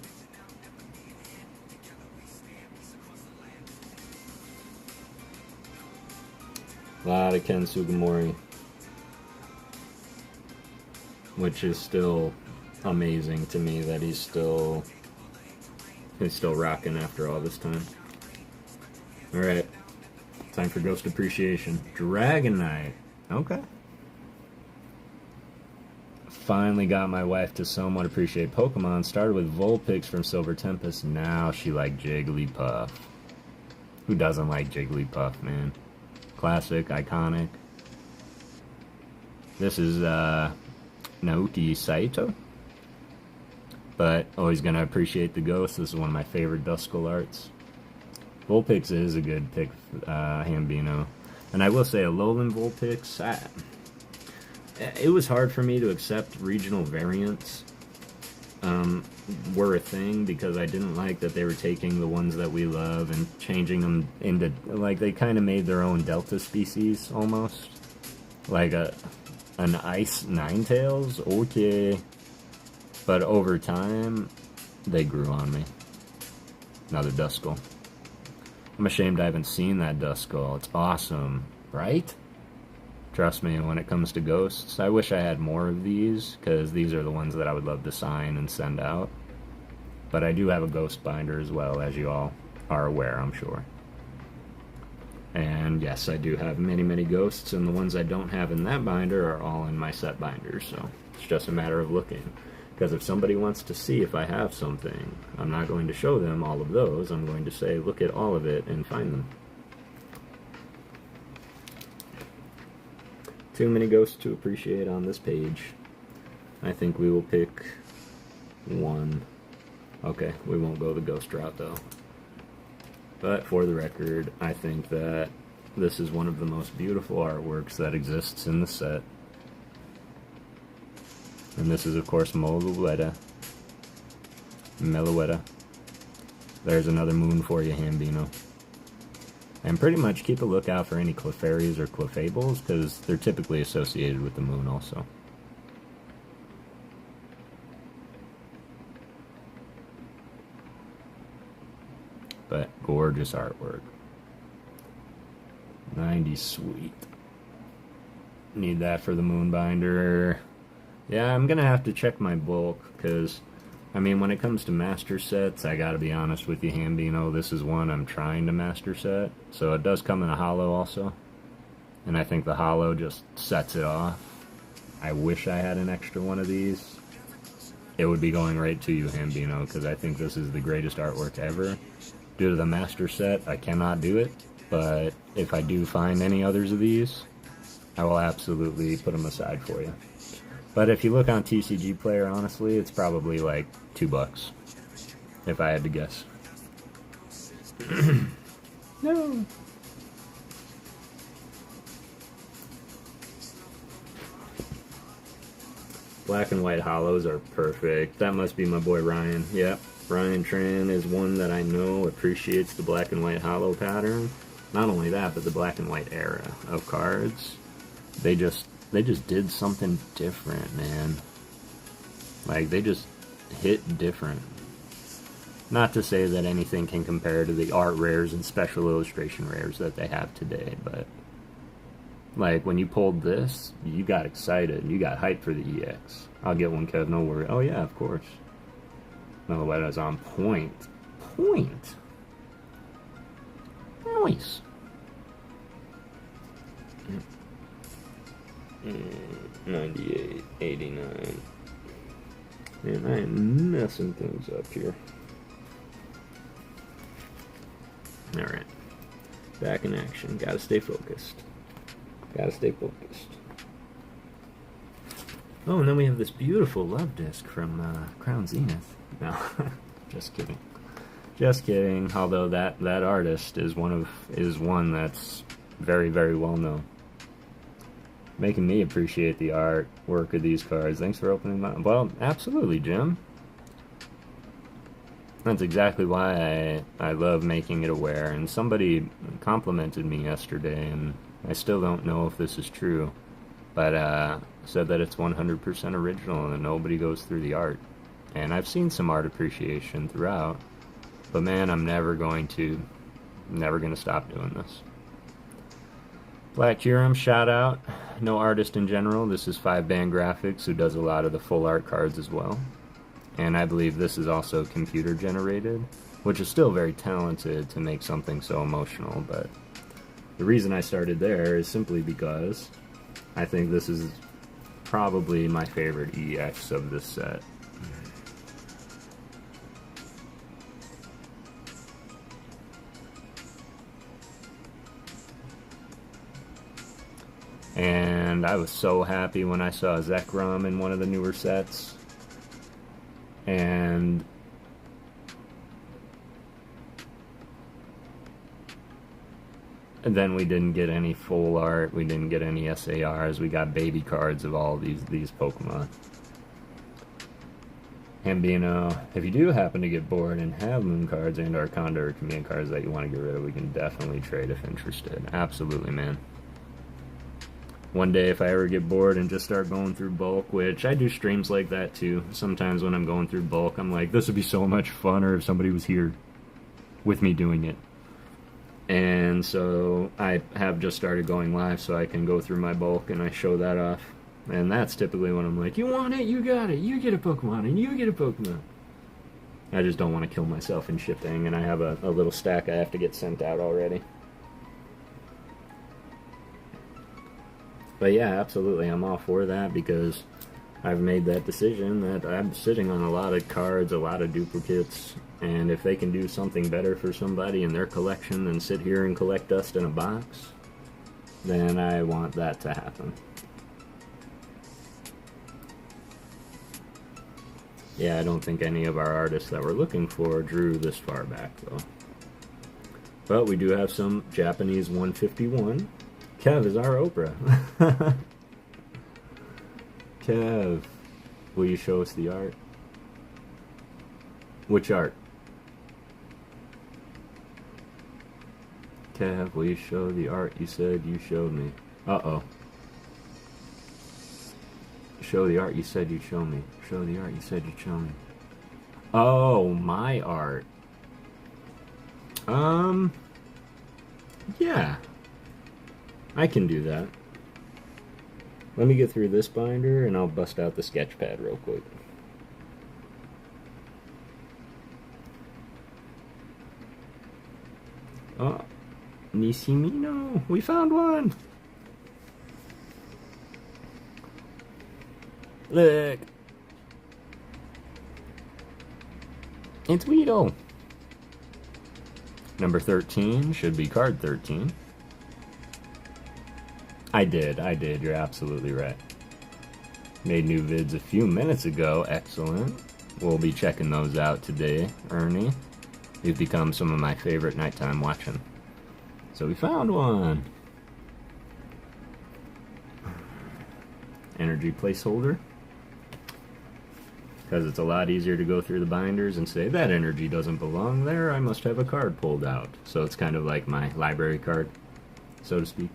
A lot of Ken Sugimori. Which is still amazing to me that he's still rocking after all this time. Alright. Time for Ghost Appreciation. Dragonite. Okay. Finally got my wife to somewhat appreciate Pokemon. Started with Vulpix from Silver Tempest. Now she liked Jigglypuff. Who doesn't like Jigglypuff, man? Classic, iconic. This is, Naoki Saito, but always gonna appreciate the Ghost. This is one of my favorite Duskull arts. Vulpix is a good pick, Hambino, and I will say Alolan Vulpix. It was hard for me to accept regional variants were a thing because I didn't like that they were taking the ones that we love and changing them into, like, they kind of made their own Delta species almost, like an Ice Ninetales, okay. But over time, they grew on me. Another Duskull. I'm ashamed I haven't seen that Duskull. It's awesome, right? Trust me, when it comes to ghosts, I wish I had more of these, because these are the ones that I would love to sign and send out. But I do have a ghost binder as well, as you all are aware, I'm sure. And yes, I do have many, many ghosts, and the ones I don't have in that binder are all in my set binder, so it's just a matter of looking. Because if somebody wants to see if I have something, I'm not going to show them all of those. I'm going to say, look at all of it and find them. Too many ghosts to appreciate on this page. I think we will pick one. Okay, we won't go the ghost route though. But for the record, I think that this is one of the most beautiful artworks that exists in the set. And this is, of course, Meloetta. There's another moon for you, Hambino. And pretty much keep a lookout for any Clefairies or Clefables, because they're typically associated with the moon also. But gorgeous artwork. 90 sweet. Need that for the moon binder. Yeah, I'm gonna have to check my bulk, because I mean, when it comes to master sets, I gotta be honest with you, Hambino, this is one I'm trying to master set. So it does come in a holo also, and I think the holo just sets it off. I wish I had an extra one of these. It would be going right to you, Hambino, because I think this is the greatest artwork ever. Due to the master set, I cannot do it, but if I do find any others of these, I will absolutely put them aside for you. But if you look on TCG Player, honestly, it's probably like $2, if I had to guess. No. Black and white hollows are perfect. That must be my boy Ryan. Yep. Ryan Tran is one that I know appreciates the black and white hollow pattern. Not only that, but the black and white era of cards. They just did something different, man. Like, they just hit different. Not to say that anything can compare to the art rares and special illustration rares that they have today, but like, when you pulled this, you got excited. You got hyped for the EX. I'll get one, Kev, no worry. Oh yeah, of course. Meloetta's on point. Point. Nice. 98, 89. Man, I am messing things up here. Alright. Back in action. Gotta stay focused. Gotta stay focused. Oh, and then we have this beautiful love disc from Crown Zenith. No, just kidding. Just kidding. Although that artist is one that's very, very well known. Making me appreciate the artwork of these cards. Thanks for opening my... Well, absolutely, Jim. That's exactly why I love making it aware. And somebody complimented me yesterday, and I still don't know if this is true, but said that it's 100% original and nobody goes through the art. And I've seen some art appreciation throughout, but man, I'm never going to stop doing this. Black Huron, shout out. No artist in general. This is 5-Band Graphics, who does a lot of the full art cards as well. And I believe this is also computer generated, which is still very talented to make something so emotional. But the reason I started there is simply because I think this is probably my favorite EX of this set. And I was so happy when I saw Zekrom in one of the newer sets. And then we didn't get any full art, we didn't get any SARs, we got baby cards of all these Pokemon. Hambino, if you do happen to get bored and have Moon cards and or Condor or Command cards that you want to get rid of, we can definitely trade if interested. Absolutely, man. One day, if I ever get bored and just start going through bulk, which I do streams like that too. Sometimes when I'm going through bulk, I'm like, this would be so much funner if somebody was here with me doing it. And so I have just started going live so I can go through my bulk and I show that off. And that's typically when I'm like, you want it, you got it, you get a Pokemon, and you get a Pokemon. I just don't want to kill myself in shipping, and I have a little stack I have to get sent out already. But yeah, absolutely, I'm all for that because I've made that decision that I'm sitting on a lot of cards, a lot of duplicates, and if they can do something better for somebody in their collection than sit here and collect dust in a box, then I want that to happen. Yeah, I don't think any of our artists that we're looking for drew this far back, though. But we do have some Japanese 151. Kev is our Oprah. Kev, will you show us the art? Which art? Kev, will you show the art you said you showed me? Uh-oh. Show the art you said you'd show me. Show the art you said you'd show me. Oh, my art. Yeah. I can do that. Let me get through this binder and I'll bust out the sketch pad real quick. Oh, Nishimino, we found one! Look! It's Weedle! Number 13 should be card 13. I did, you're absolutely right. Made new vids a few minutes ago, excellent. We'll be checking those out today, Ernie. You've become some of my favorite nighttime watching. So we found one. Energy placeholder. Because it's a lot easier to go through the binders and say, that energy doesn't belong there, I must have a card pulled out. So it's kind of like my library card, so to speak.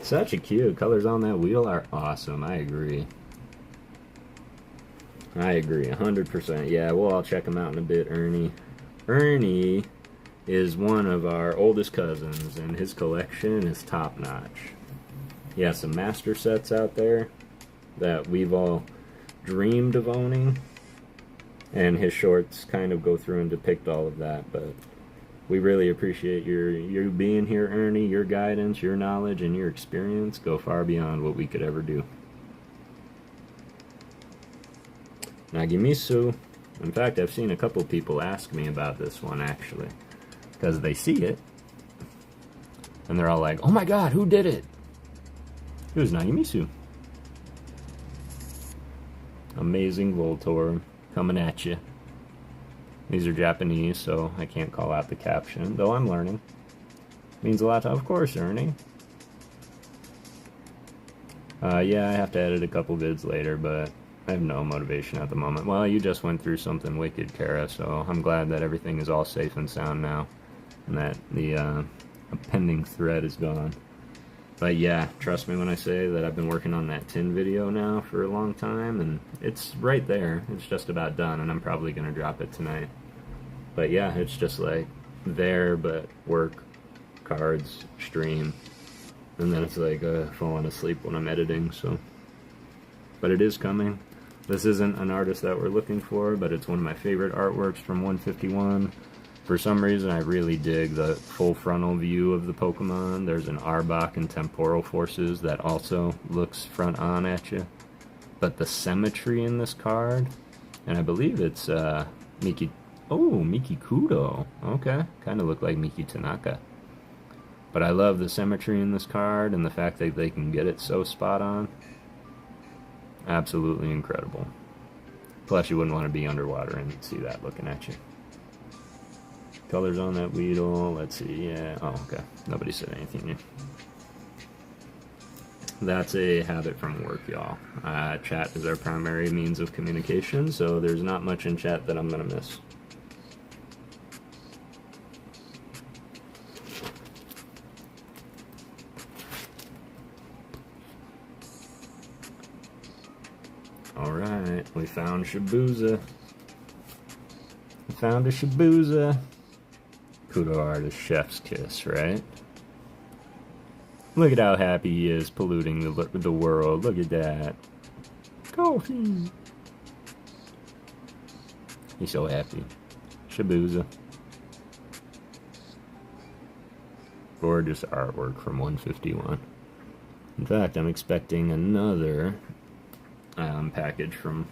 Such a cute. Colors on that wheel are awesome. I agree. I agree, 100%. Yeah, we'll all check him out in a bit, Ernie. Ernie is one of our oldest cousins, and his collection is top-notch. He has some master sets out there that we've all dreamed of owning, and his shorts kind of go through and depict all of that, but we really appreciate you being here, Ernie. Your guidance, your knowledge, and your experience go far beyond what we could ever do. Nagimisu. In fact, I've seen a couple people ask me about this one, actually, because they see it, and they're all like, oh my god, who did it? It was Nagimisu. Amazing Voltorb coming at you. These are Japanese, so I can't call out the caption, though I'm learning. Means a lot to, of course, Ernie. Yeah, I have to edit a couple vids later, but I have no motivation at the moment. Well, you just went through something wicked, Kara, so I'm glad that everything is all safe and sound now, and that the pending thread is gone. But yeah, trust me when I say that I've been working on that tin video now for a long time, and it's right there. It's just about done, and I'm probably going to drop it tonight. But yeah, it's just like there, but work, cards, stream, and then it's like falling asleep when I'm editing, so. But it is coming. This isn't an artist that we're looking for, but it's one of my favorite artworks from 151. For some reason, I really dig the full frontal view of the Pokemon. There's an Arbok and Temporal Forces that also looks front on at you. But the symmetry in this card, and I believe it's Miki Kudo. Okay, kind of look like Miki Tanaka. But I love the symmetry in this card and the fact that they can get it so spot on. Absolutely incredible. Plus, you wouldn't want to be underwater and see that looking at you. Colors on that Weedle, let's see, yeah, oh, okay, nobody said anything new. That's a habit from work, y'all. Chat is our primary means of communication, so there's not much in chat that I'm gonna miss. Alright, we found Shibuya. We found a Shibuya. Kudo artist, chef's kiss, right? Look at how happy he is polluting the world. Look at that. Coffee. He's so happy. Shibuya. Gorgeous artwork from 151. In fact, I'm expecting another package from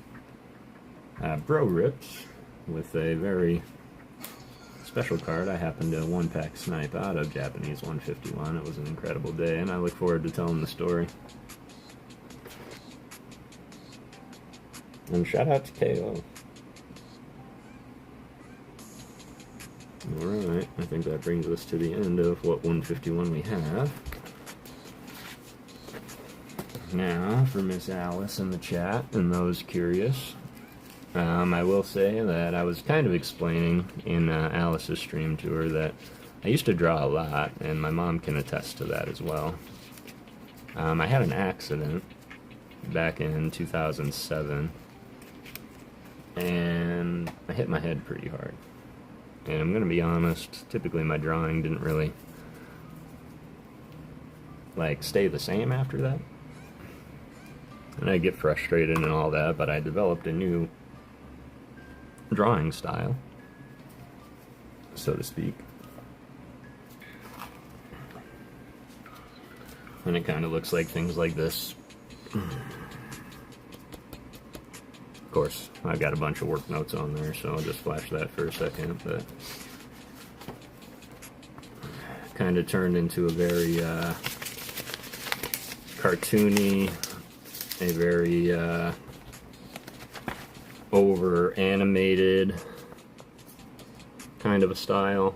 Bro Rips with a very special card. I happened to one-pack snipe out of Japanese 151. It was an incredible day, and I look forward to telling the story. And shout out to KO. Alright, I think that brings us to the end of what 151 we have. Now, for Miss Alice in the chat, and those curious, I will say that I was kind of explaining in Alice's stream to her that I used to draw a lot, and my mom can attest to that as well. I had an accident back in 2007, and I hit my head pretty hard. And I'm going to be honest, typically my drawing didn't really, stay the same after that. And I get frustrated and all that, but I developed a new drawing style, so to speak. And it kind of looks like things like this. Of course, I've got a bunch of work notes on there, so I'll just flash that for a second, but kind of turned into a very cartoony, a very over animated kind of a style.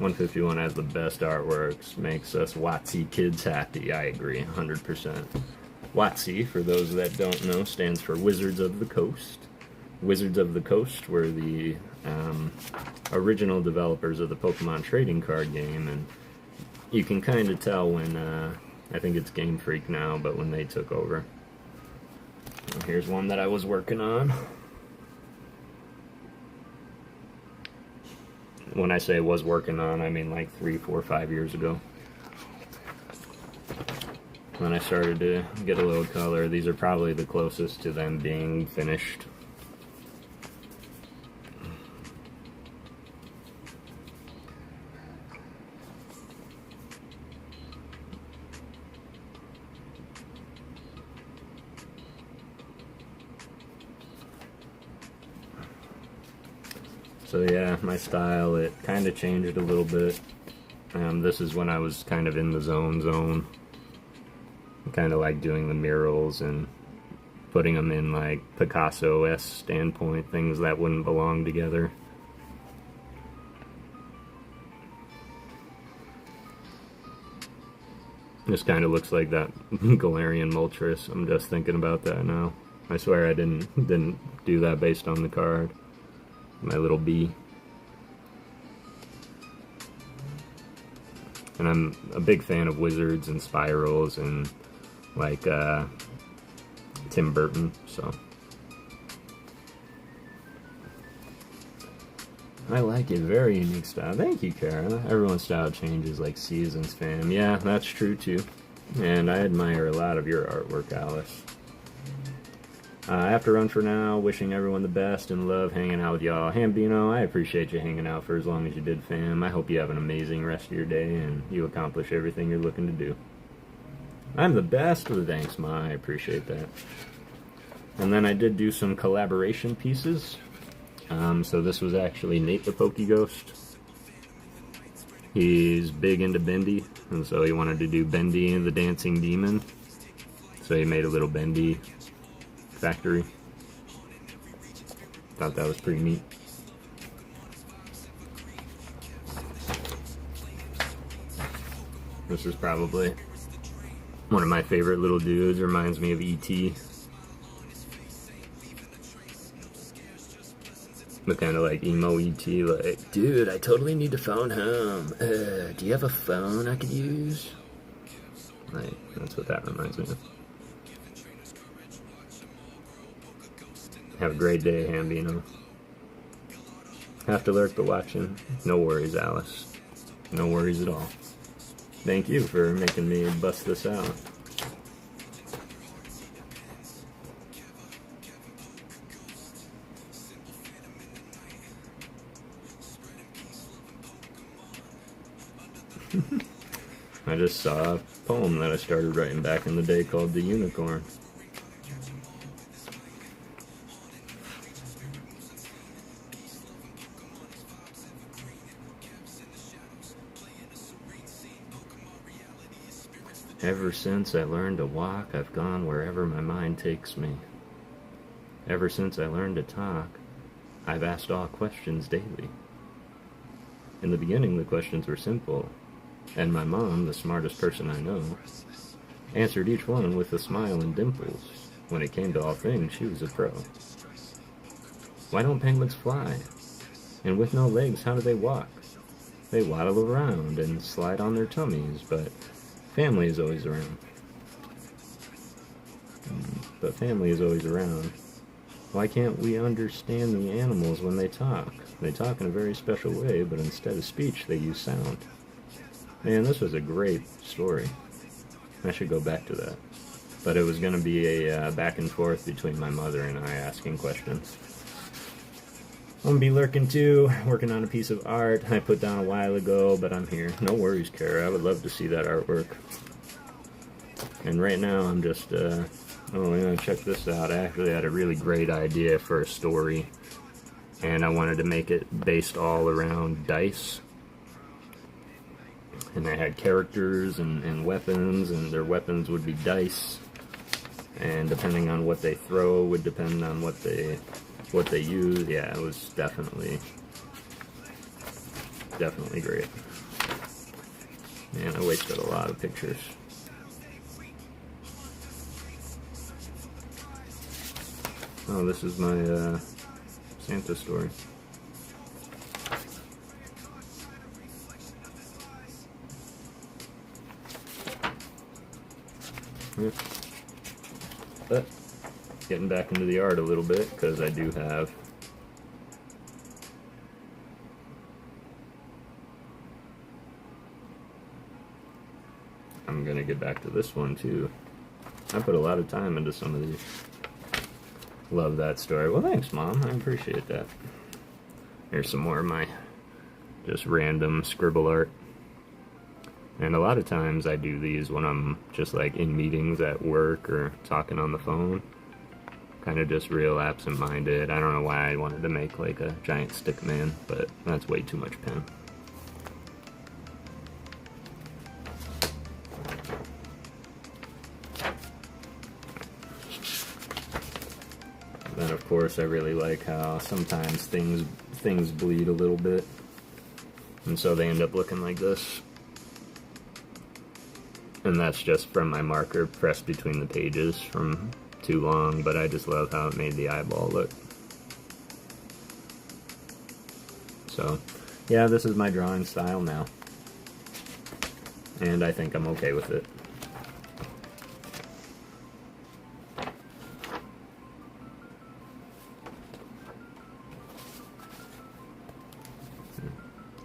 151 has the best artworks, makes us WotC kids happy. I agree, 100%. WotC, for those that don't know, stands for Wizards of the Coast. Wizards of the Coast were the original developers of the Pokemon trading card game, and you can kind of tell when, I think it's Game Freak now, but when they took over. Well, here's one that I was working on. When I say was working on, I mean like 3, 4, 5 years ago. When I started to get a little color, these are probably the closest to them being finished. So yeah, my style, it kind of changed a little bit. This is when I was kind of in the zone. Kind of like doing the murals and putting them in like Picasso-esque standpoint, things that wouldn't belong together. This kind of looks like that Galarian Moltres. I'm just thinking about that now. I swear I didn't do that based on the card. My little bee. And I'm a big fan of wizards and spirals and like Tim Burton, so I like it. Very unique style. Thank you, Kara. Everyone's style changes like seasons, fam. Yeah, that's true too. And I admire a lot of your artwork, Alice. I have to run for now. Wishing everyone the best and love hanging out with y'all. Hambino, I appreciate you hanging out for as long as you did, fam. I hope you have an amazing rest of your day and you accomplish everything you're looking to do. I'm the best. Well, thanks, Ma. I appreciate that. And then I did do some collaboration pieces. So this was actually Nate the PokéGhost. He's big into Bendy, and so he wanted to do Bendy and the Dancing Demon. So he made a little Bendy factory. Thought that was pretty neat. This is probably one of my favorite little dudes. Reminds me of E.T. But kind of like emo E.T. Like, dude, I totally need to phone home. Do you have a phone I could use? Like, that's what that reminds me of. Have a great day, Hambino. Have to lurk but watching. No worries, Alice. No worries at all. Thank you for making me bust this out. I just saw a poem that I started writing back in the day called The Unicorn. Ever since I learned to walk, I've gone wherever my mind takes me. Ever since I learned to talk, I've asked all questions daily. In the beginning, the questions were simple, and my mom, the smartest person I know, answered each one with a smile and dimples. When it came to all things, she was a pro. Why don't penguins fly? And with no legs, how do they walk? They waddle around and slide on their tummies, but family is always around. But family is always around. Why can't we understand the animals when they talk? They talk in a very special way, but instead of speech, they use sound. Man, this was a great story. I should go back to that. But it was going to be a back and forth between my mother and I asking questions. I'm going to be lurking too, working on a piece of art I put down a while ago, but I'm here. No worries, Kara. I would love to see that artwork. And right now I'm just, oh yeah, check this out. I actually had a really great idea for a story, and I wanted to make it based all around dice. And I had characters and weapons, and their weapons would be dice. And depending on what they throw would depend on what they use. Yeah, it was definitely great. Man, I wasted a lot of pictures. Oh, this is my Santa story. Yeah. But getting back into the art a little bit, because I do have I'm gonna get back to this one too. I put a lot of time into some of these. Love that story. Well, thanks, Mom. I appreciate that. Here's some more of my just random scribble art. And a lot of times I do these when I'm just like in meetings at work or talking on the phone. Kind of just real absent-minded. I don't know why I wanted to make like a giant stick man, but that's way too much pen. Then of course I really like how sometimes things bleed a little bit, and so they end up looking like this. And that's just from my marker pressed between the pages from too long, but I just love how it made the eyeball look. So yeah, this is my drawing style now, and I think I'm okay with it.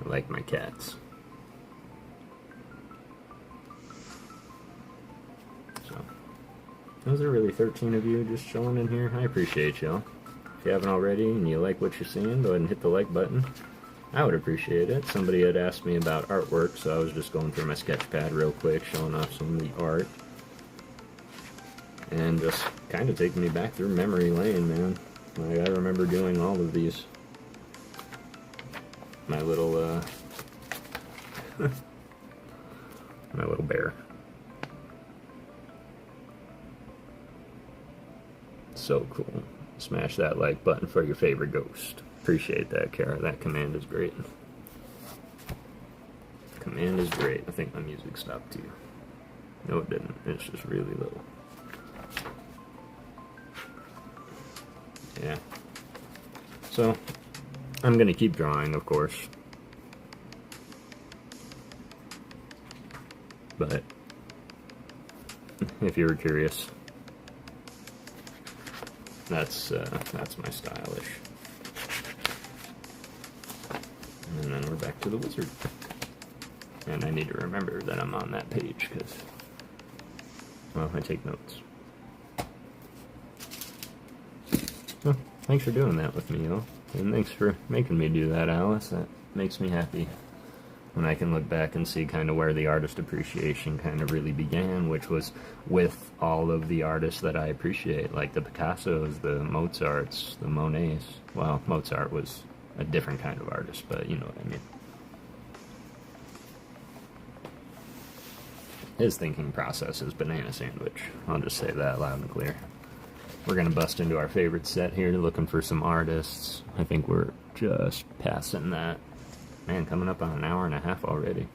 I like my cats. So, those are really 13 of you just chilling in here. I appreciate y'all. If you haven't already and you like what you're seeing, go ahead and hit the like button. I would appreciate it. Somebody had asked me about artwork, so I was just going through my sketch pad real quick, showing off some of the art. And just kind of taking me back through memory lane, man. Like, I remember doing all of these. My little, my little bear. So cool. Smash that like button for your favorite ghost. Appreciate that, Kara. That command is great. Command is great. I think my music stopped too. No, it didn't. It's just really low. Yeah. So, I'm gonna keep drawing, of course. But, if you were curious, that's my stylish. And then we're back to the wizard. And I need to remember that I'm on that page, because, well, I take notes. Well, thanks for doing that with me, y'all. And thanks for making me do that, Alice. That makes me happy when I can look back and see kind of where the artist appreciation kind of really began, which was with all of the artists that I appreciate, like the Picassos, the Mozarts, the Monets. Well, Mozart was a different kind of artist, but you know what I mean. His thinking process is banana sandwich. I'll just say that loud and clear. We're going to bust into our favorite set here, looking for some artists. I think we're just passing that. Man, coming up on an hour and a half already.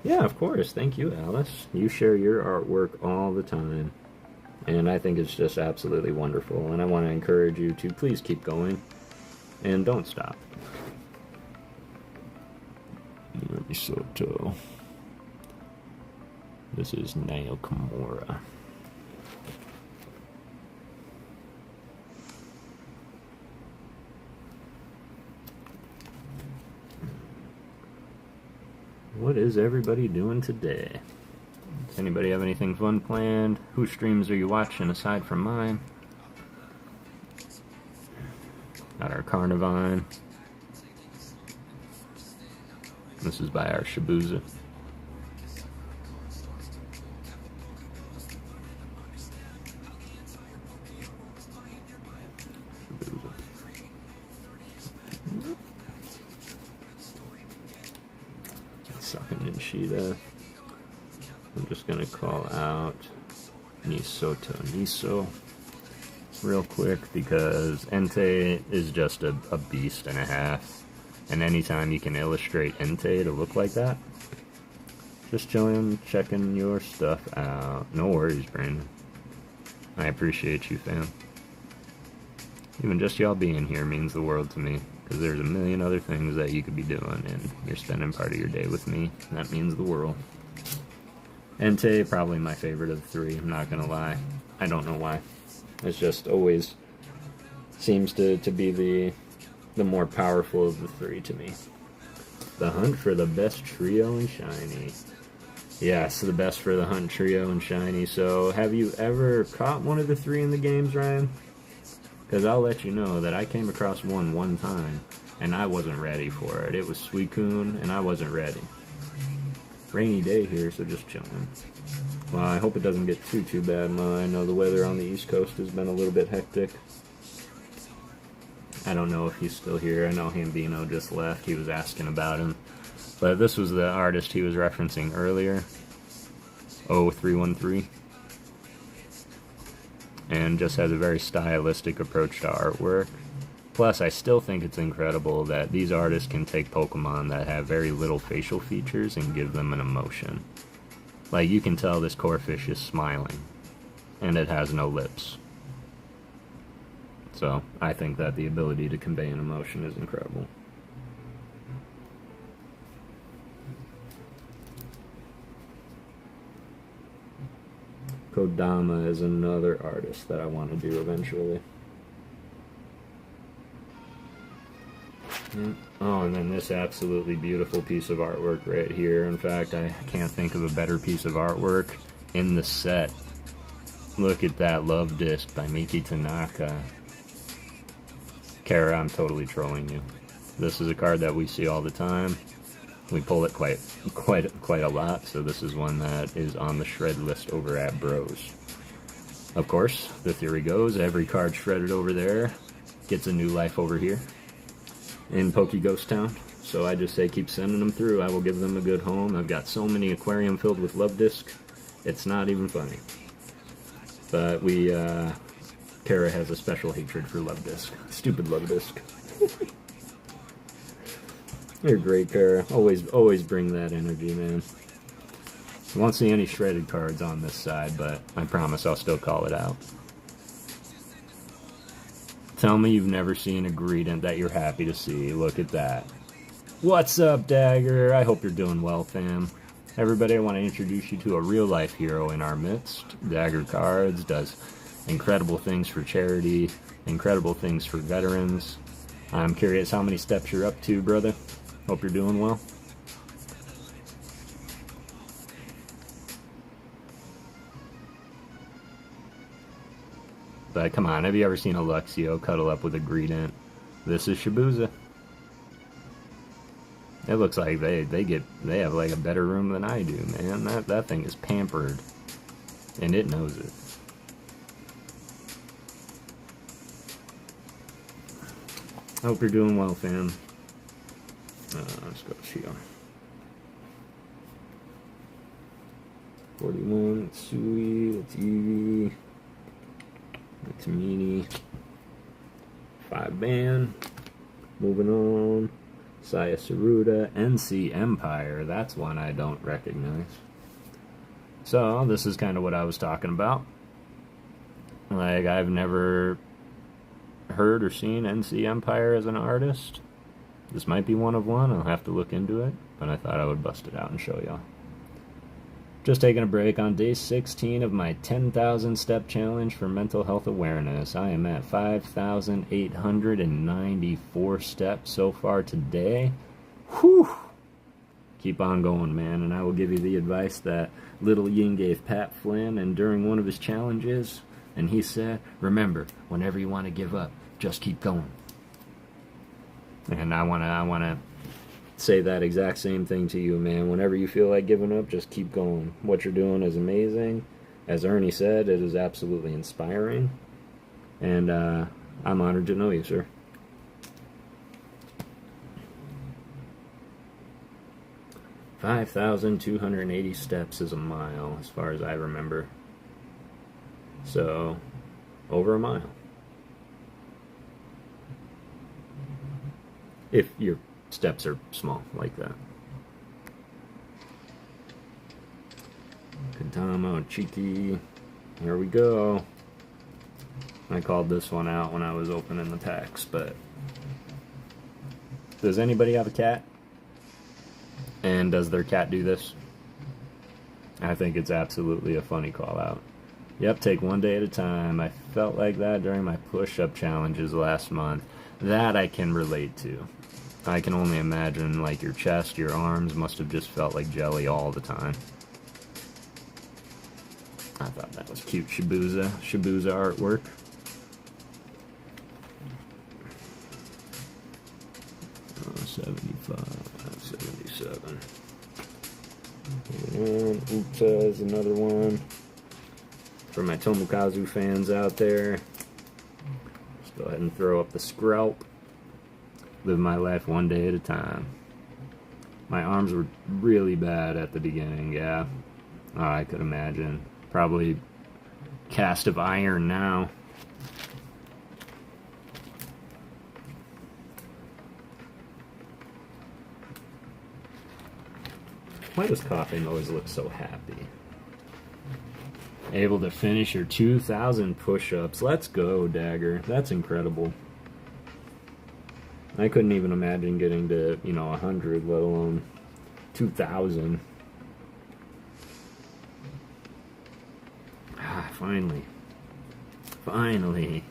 Yeah, of course. Thank you, Alice. You share your artwork all the time. And I think it's just absolutely wonderful. And I want to encourage you to please keep going. And don't stop. Soto. This is Nail Kimura. What is everybody doing today? Does anybody have anything fun planned? Whose streams are you watching aside from mine? Got our Carnivine. This is by our Shibuza. Nishida. I'm just gonna call out Niso real quick because Entei is just a beast and a half, and anytime you can illustrate Entei to look like that, Just chilling, checking your stuff out. No worries, Brandon. I appreciate you, fam. Even just y'all being here means the world to me, because there's a million other things that you could be doing, and you're spending part of your day with me. And that means the world. Entei, probably my favorite of the three, I'm not gonna lie. I don't know why. It's just always seems to be the more powerful of the three to me. The hunt for the best trio and shiny. Yes, the best for the hunt, trio, and shiny. So, have you ever caught one of the three in the games, Ryan? Because I'll let you know that I came across one time, and I wasn't ready for it. It was Suicune, and I wasn't ready. Rainy day here, so just chilling. Well, I hope it doesn't get too bad. I know the weather on the East Coast has been a little bit hectic. I don't know if he's still here. I know Hambino just left. He was asking about him. But this was the artist he was referencing earlier. 0313. And just has a very stylistic approach to artwork. Plus, I still think it's incredible that these artists can take Pokemon that have very little facial features and give them an emotion. Like, you can tell this Corphish is smiling. And it has no lips. So, I think that the ability to convey an emotion is incredible. Kodama is another artist that I want to do eventually. Oh, and then this absolutely beautiful piece of artwork right here. In fact, I can't think of a better piece of artwork in the set. Look at that Love Disc by Miki Tanaka. Kara, I'm totally trolling you. This is a card that we see all the time. We pull it quite a lot, so this is one that is on the shred list over at Bros. Of course, the theory goes, every card shredded over there gets a new life over here in PokéGhost Town. So I just say keep sending them through. I will give them a good home. I've got so many aquarium filled with Love Disc, it's not even funny. But Kara has a special hatred for Love Disc. Stupid Love Disc. You're great, Kara. Always bring that energy, man. You won't see any shredded cards on this side, but I promise I'll still call it out. Tell me you've never seen a Greedent that you're happy to see. Look at that. What's up, Dagger? I hope you're doing well, fam. Everybody, I want to introduce you to a real-life hero in our midst. Dagger Cards does incredible things for charity, incredible things for veterans. I'm curious how many steps you're up to, brother. Hope you're doing well. But come on, have you ever seen a Luxio cuddle up with a Greedent? This is Shibuya. It looks like they have like a better room than I do, man. That thing is pampered, and it knows it. I hope you're doing well, fam. Let's go here. 41, that's Sui, that's Eevee, that's Mini. 5 ban. Moving on. Saya Saruda, NC Empire. That's one I don't recognize. So, this is kind of what I was talking about. Like, I've never heard or seen NC Empire as an artist. This might be one of one. I'll have to look into it. But I thought I would bust it out and show y'all. Just taking a break on day 16 of my 10,000 step challenge for mental health awareness. I am at 5,894 steps so far today. Whew! Keep on going, man, and I will give you the advice that Little Yin gave Pat Flynn and during one of his challenges, and he said, remember, whenever you want to give up, just keep going. And I wanna say that exact same thing to you, man. Whenever you feel like giving up, just keep going. What you're doing is amazing. As Ernie said, it is absolutely inspiring. And I'm honored to know you, sir. $5,280 steps is a mile, as far as I remember. So, over a mile. If your steps are small like that. Kadama, Cheeky. Here we go. I called this one out when I was opening the packs, but does anybody have a cat? And does their cat do this? I think it's absolutely a funny call out. Yep, take one day at a time. I felt like that during my push-up challenges last month. That I can relate to. I can only imagine, like, your chest, your arms must have just felt like jelly all the time. I thought that was cute. Shibuya artwork. Oh, 75, 77. And Uta is another one. For my Tomokazu fans out there, let's go ahead and throw up the scralp. Live my life one day at a time. My arms were really bad at the beginning, yeah. Oh, I could imagine. Probably cast of iron now. Why does coughing always look so happy? Able to finish your 2,000 push-ups. Let's go, Dagger. That's incredible. I couldn't even imagine getting to, 100, let alone 2,000. Ah, finally. Finally.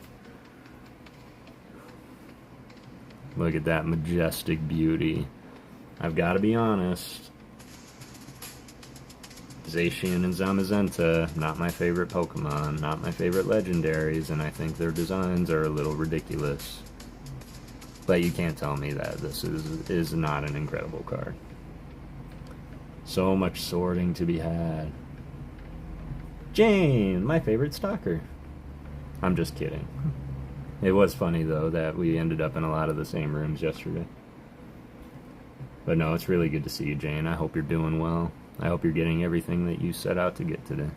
Look at that majestic beauty. I've got to be honest. Zacian and Zamazenta, not my favorite Pokemon, not my favorite legendaries, and I think their designs are a little ridiculous. But you can't tell me that this is not an incredible card. So much sorting to be had. Jane, my favorite stalker. I'm just kidding. It was funny, though, that we ended up in a lot of the same rooms yesterday. But no, it's really good to see you, Jane. I hope you're doing well. I hope you're getting everything that you set out to get today.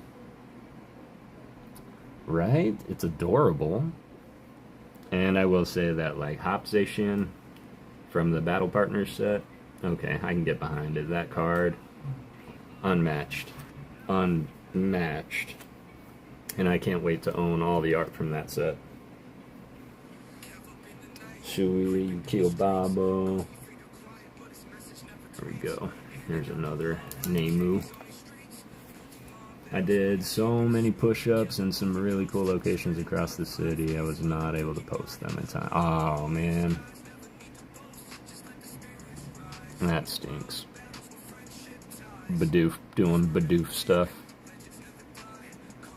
Right? It's adorable. And I will say that, like, Hop Zacian from the Battle Partners set, okay, I can get behind it. That card, unmatched. Unmatched. And I can't wait to own all the art from that set. Shui, Kyobabo. There we go. Here's another Nemu. I did so many push-ups in some really cool locations across the city. I was not able to post them in time. Oh, man. That stinks. Bidoof doing Bidoof stuff.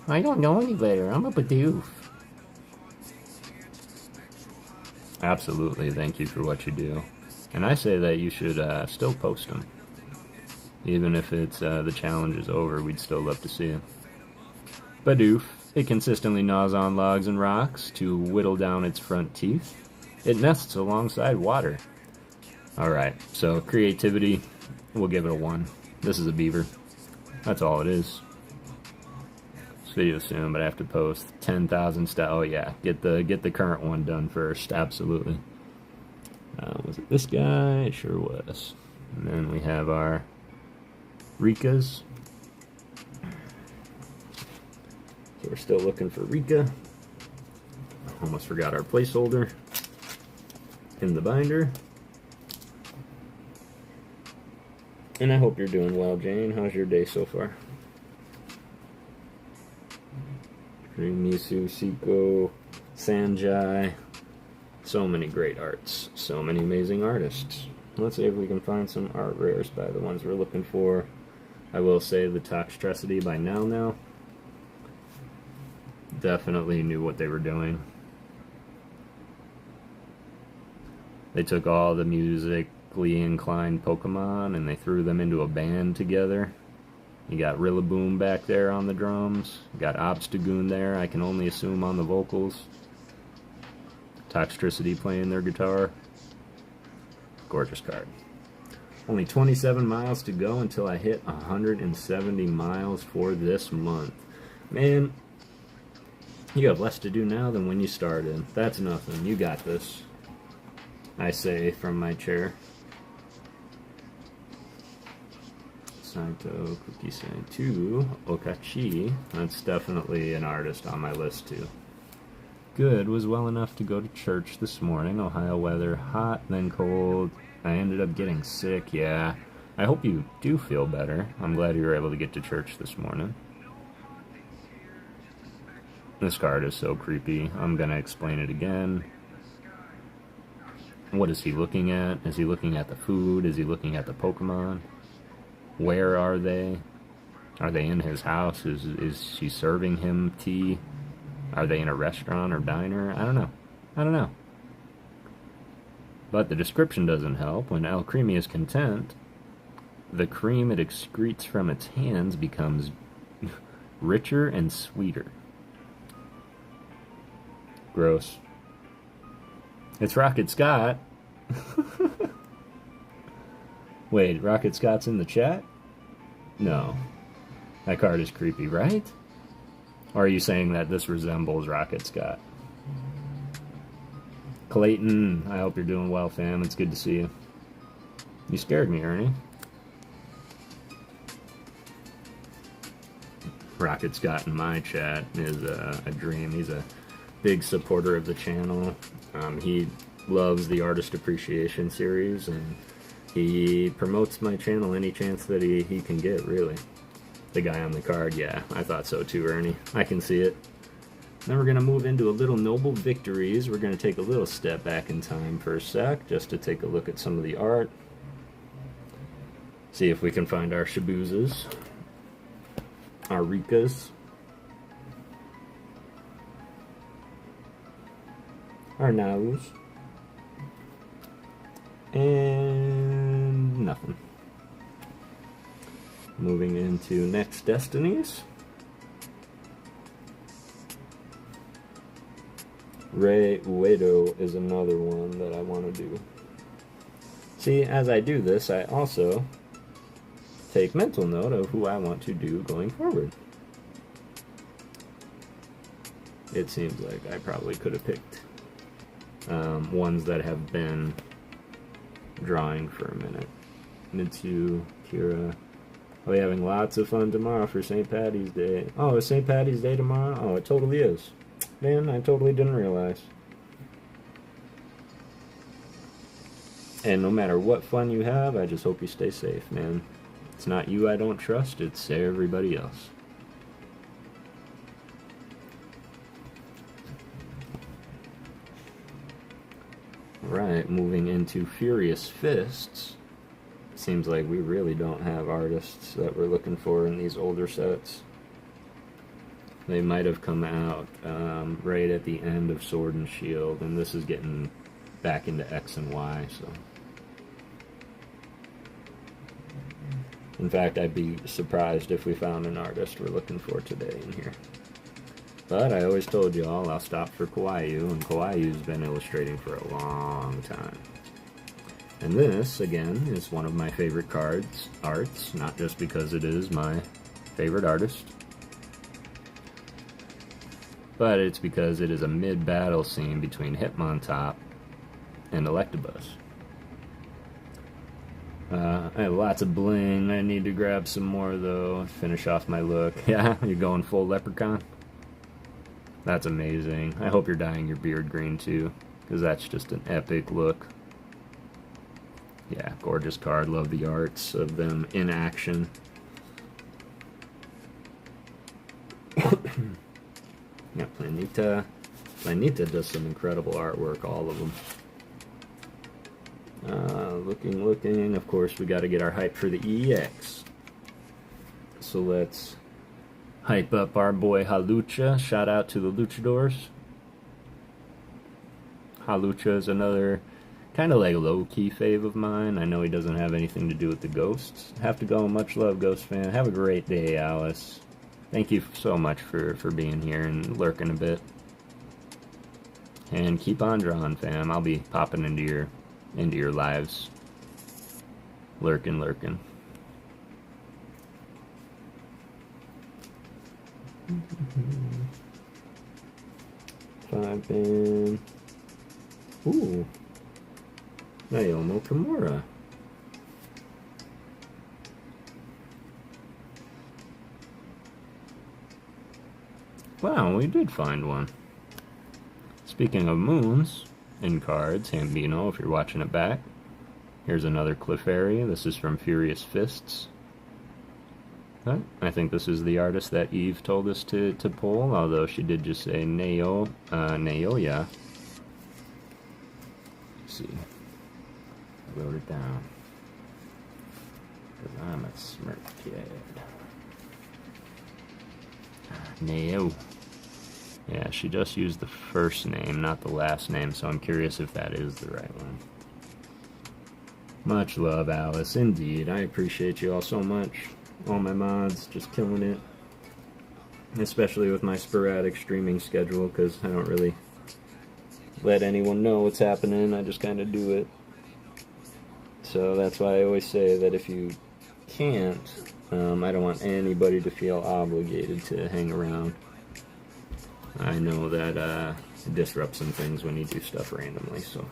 I don't know any better. I'm a Bidoof. Absolutely. Thank you for what you do. And I say that you should still post them. Even if it's the challenge is over, we'd still love to see it. Bidoof. It consistently gnaws on logs and rocks to whittle down its front teeth. It nests alongside water. Alright, so creativity, we'll give it a 1. This is a beaver. That's all it is. This video soon, but I have to post 10,000 Oh yeah, get the current one done first, absolutely. Was it this guy? It sure was. And then we have our Rikas. So we're still looking for Rika. Almost forgot our placeholder in the binder. And I hope you're doing well, Jane. How's your day so far? Misu, Siko, Sanjai. So many great arts. So many amazing artists. Let's see if we can find some art rares by the ones we're looking for. I will say the Toxtricity by Now definitely knew what they were doing. They took all the musically inclined Pokemon and they threw them into a band together. You got Rillaboom back there on the drums. You got Obstagoon there, I can only assume on the vocals. Toxtricity playing their guitar. Gorgeous card. Only 27 miles to go until I hit 170 miles for this month. Man, you have less to do now than when you started. That's nothing. You got this. I say from my chair. Saito, Kuki-san 2, Okachi. That's definitely an artist on my list too. Good, was well enough to go to church this morning. Ohio weather, hot, then cold. I ended up getting sick, yeah. I hope you do feel better. I'm glad you were able to get to church this morning. This card is so creepy. I'm gonna explain it again. What is he looking at? Is he looking at the food? Is he looking at the Pokemon? Where are they? Are they in his house? Is she serving him tea? Are they in a restaurant or diner? I don't know. I don't know. But the description doesn't help. When Alcremie is content, the cream it excretes from its hands becomes richer and sweeter. Gross. It's Rocket Scott. Wait, Rocket Scott's in the chat? No. That card is creepy, right? Or are you saying that this resembles Rocket Scott? Clayton, I hope you're doing well, fam. It's good to see you. You scared me, Ernie. Rocket Scott in my chat is a dream. He's a big supporter of the channel. He loves the Artist Appreciation series, and he promotes my channel any chance that he can get, really. The guy on the card, yeah, I thought so too, Ernie. I can see it. Then we're going to move into a little Noble Victories. We're going to take a little step back in time for a sec, just to take a look at some of the art. See if we can find our Shibuzas. Our Rikas. Our Naus. And nothing. Moving into next Destinies. Rei Uedo is another one that I want to do. See, as I do this, I also take mental note of who I want to do going forward. It seems like I probably could have picked ones that have been drawing for a minute. Mitsu, Kira. Are we having lots of fun tomorrow for St. Paddy's Day? Oh, it's St. Paddy's Day tomorrow? Oh, it totally is. Man, I totally didn't realize. And no matter what fun you have, I just hope you stay safe, man. It's not you I don't trust, it's everybody else. Right, moving into Furious Fists. Seems like we really don't have artists that we're looking for in these older sets. They might have come out right at the end of Sword and Shield, and this is getting back into X and Y, so. In fact, I'd be surprised if we found an artist we're looking for today in here. But I always told y'all I'll stop for Kawaiu, and Kawaiu's been illustrating for a long time. And this, again, is one of my favorite arts, not just because it is my favorite artist, but it's because it is a mid-battle scene between Hitmontop and Electabuzz. I have lots of bling. I need to grab some more, though, to finish off my look. Yeah, you're going full leprechaun? That's amazing. I hope you're dyeing your beard green, too, because that's just an epic look. Yeah, gorgeous card. Love the arts of them in action. Yeah, Planeta. Planeta does some incredible artwork, all of them. Looking. Of course, we got to get our hype for the EX. So let's hype up our boy Halucha. Shout out to the Luchadors. Halucha is another kind of like low-key fave of mine. I know he doesn't have anything to do with the ghosts. Have to go. Much love, Ghost fan. Have a great day, Alice. Thank you so much for being here and lurking a bit. And keep on drawing, fam. I'll be popping into your lives. Lurking. Five band. Ooh. Naomo Kimura. Wow, we did find one. Speaking of moons in cards, Hambino, if you're watching it back, here's another Clefairy. This is from Furious Fists. But I think this is the artist that Eve told us to pull, although she did just say Naoya. Let's see. I wrote it down. Because I'm a smart kid. Nao. Yeah, she just used the first name, not the last name, so I'm curious if that is the right one. Much love, Alice. Indeed, I appreciate you all so much. All my mods, just killing it. Especially with my sporadic streaming schedule, because I don't really let anyone know what's happening, I just kind of do it. So that's why I always say that if you can't, I don't want anybody to feel obligated to hang around. I know that it disrupts some things when you do stuff randomly, so.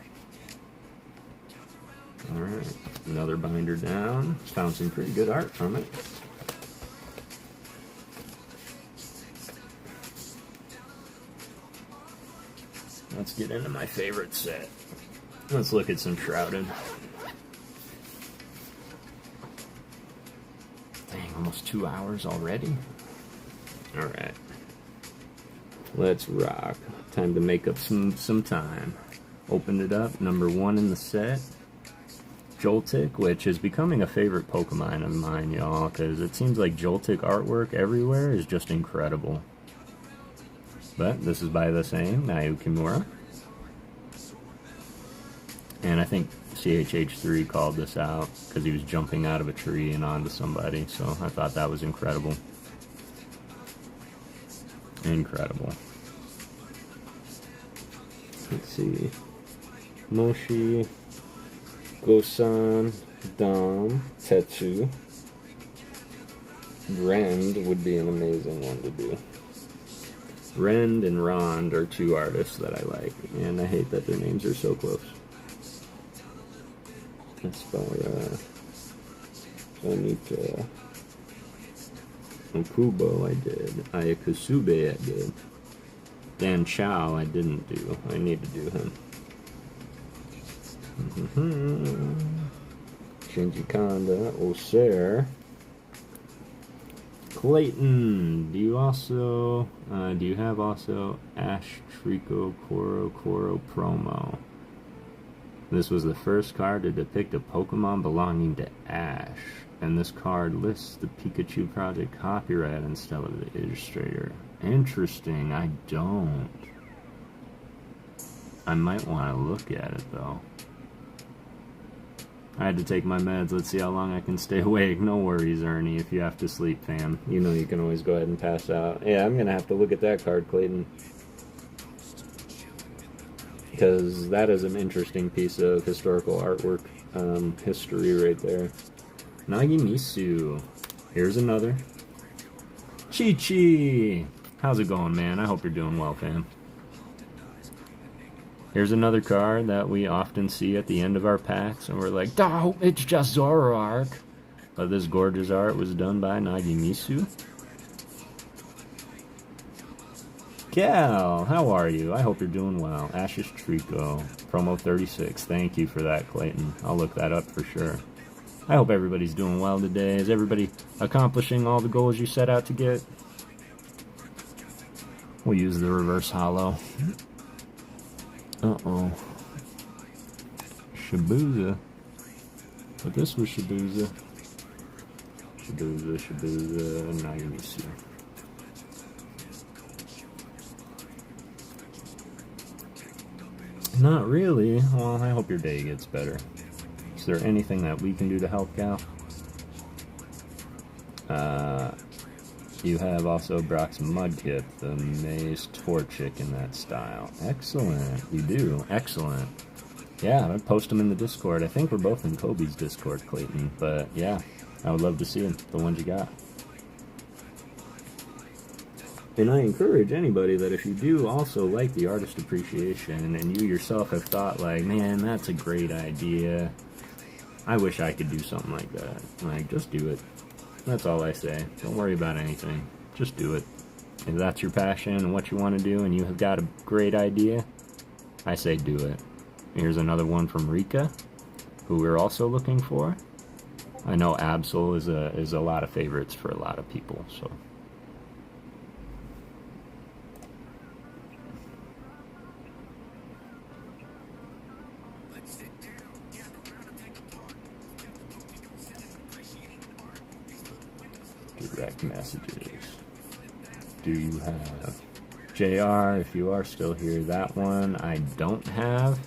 Alright, another binder down. Found some pretty good art from it. Let's get into my favorite set. Let's look at some Shrouded. Dang, almost 2 hours already? Alright. Let's rock. Time to make up some time. Opened it up, number 1 in the set. Joltik, which is becoming a favorite Pokemon of mine, y'all, because it seems like Joltik artwork everywhere is just incredible. But this is by the same, Nayu Kimura. And I think CHH3 called this out because he was jumping out of a tree and onto somebody, so I thought that was incredible. Incredible. Let's see. Moshi, Gosan, Dom, Tetsu. Rend would be an amazing one to do. Rend and Rond are 2 artists that I like, and I hate that their names are so close. Aspara, Anita, Okubo I did, Ayakusube I did. Dan Chow I didn't do, I need to do him. Shinji Kanda, Oser. Clayton, do you have also Ash Trico Koro promo? This was the first card to depict a Pokemon belonging to Ash, and this card lists the Pikachu Project copyright instead of the illustrator. Interesting, I don't. I might want to look at it though. I had to take my meds. Let's see how long I can stay awake. No worries, Ernie, if you have to sleep, fam. You know you can always go ahead and pass out. Yeah, I'm going to have to look at that card, Clayton. Because that is an interesting piece of historical artwork history right there. Nagimisu. Here's another. Chi-Chi! How's it going, man? I hope you're doing well, fam. Here's another card that we often see at the end of our packs, and we're like, oh, it's just Zoroark. But this gorgeous art was done by Nagimisu. Cal, how are you? I hope you're doing well. Ashes Trico, promo 36. Thank you for that, Clayton. I'll look that up for sure. I hope everybody's doing well today. Is everybody accomplishing all the goals you set out to get? We'll use the reverse holo. Uh-oh. Shibuya. But this was Shibuya. Shibuya, Nagimisu. Not really. Well, I hope your day gets better. Is there anything that we can do to help, Gal? You have also Brock's Mudkip, the Maze Torchic in that style. Excellent. You do. Excellent. Yeah, I'd post them in the Discord. I think we're both in Kobe's Discord, Clayton. But yeah, I would love to see them, the ones you got. And I encourage anybody that if you do also like the artist appreciation and you yourself have thought like, man, that's a great idea. I wish I could do something like that. Like, just do it. That's all I say. Don't worry about anything. Just do it. If that's your passion and what you want to do and you have got a great idea, I say do it. Here's another one from Rika, who we're also looking for. I know Absol is a lot of favorites for a lot of people, so. Direct messages. Do you have JR? If you are still here, that one I don't have.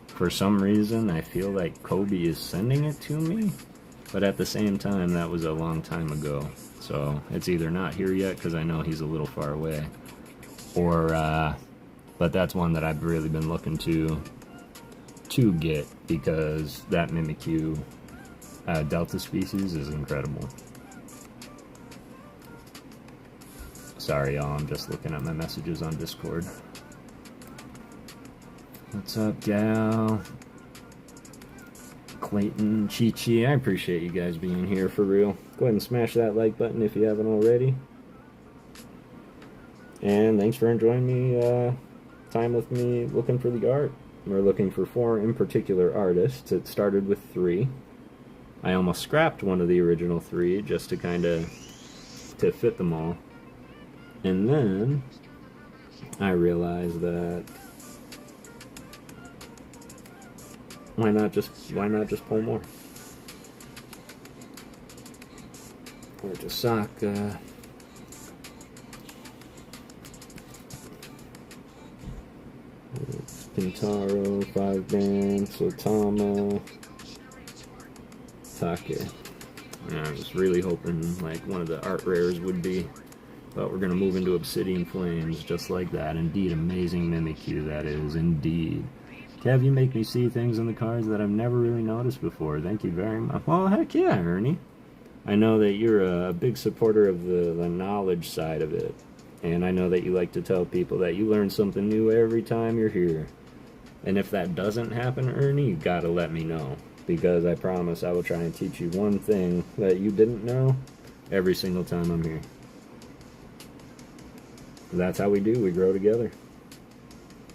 For some reason, I feel like Kobe is sending it to me, but at the same time, that was a long time ago. So it's either not here yet because I know he's a little far away, or but that's one that I've really been looking to get because that Mimikyu Delta species is incredible. Sorry, y'all, I'm just looking at my messages on Discord. What's up, Gal? Clayton, Chi-Chi, I appreciate you guys being here for real. Go ahead and smash that like button if you haven't already. And thanks for enjoying me, time with me looking for the art. We're looking for 4 in particular artists. It started with 3. I almost scrapped one of the original 3 just to kind of fit them all. And then I realized that why not just pull more? Or just Sokka. Kintaro, 5 band, Sotama, Take. I was really hoping like one of the art rares would be. But we're going to move into Obsidian Flames just like that. Indeed, amazing Mimikyu, that is, indeed. Kev, you make me see things in the cards that I've never really noticed before. Thank you very much. Well, heck yeah, Ernie. I know that you're a big supporter of the knowledge side of it. And I know that you like to tell people that you learn something new every time you're here. And if that doesn't happen, Ernie, you gotta let me know. Because I promise I will try and teach you one thing that you didn't know every single time I'm here. That's how we do. We grow together.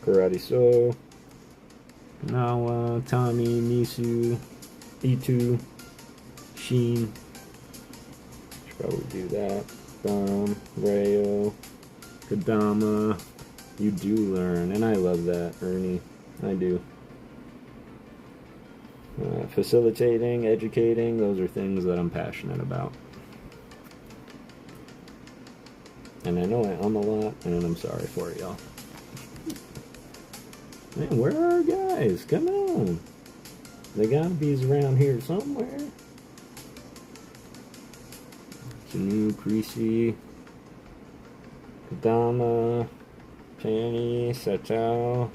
Karate So, Nawa, Tommy, Misu, E2, Sheen. Should probably do that. Rayo, Kadama. You do learn, and I love that, Ernie. I do. Facilitating, educating, those are things that I'm passionate about. And I know I a lot, and I'm sorry for it, y'all. Man, where are our guys? Come on. They gotta be around here somewhere. Sanu, Creasy, Kadama, Penny, Satao.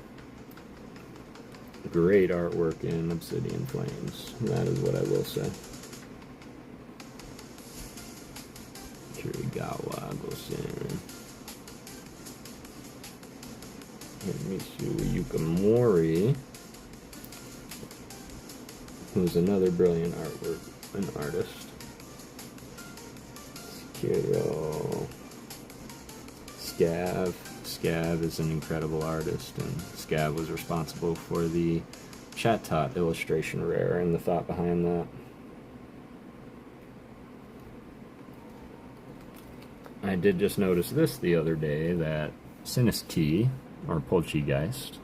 Great artwork in Obsidian Flames. That is what I will say. Kirigawa, Gosen, Misu Yukamori, who's another brilliant an artist. Sekiro, Scav. Scav is an incredible artist, and Scav was responsible for the Chat-Tot illustration rare and the thought behind that. I did just notice this the other day, that Sinistee, or Poltergeist,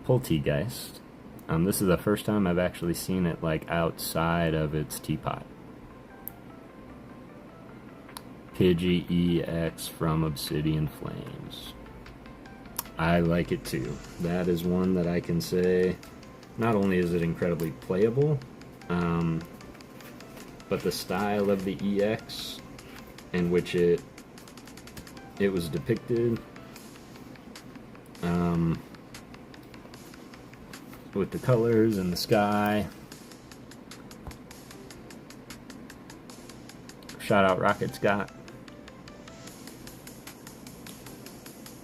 this is the first time I've actually seen it like outside of its teapot. Pidgey EX from Obsidian Flames. I like it too. That is one that I can say, not only is it incredibly playable, but the style of the EX in which it was depicted, with the colors and the sky. Shout out Rocket Scott.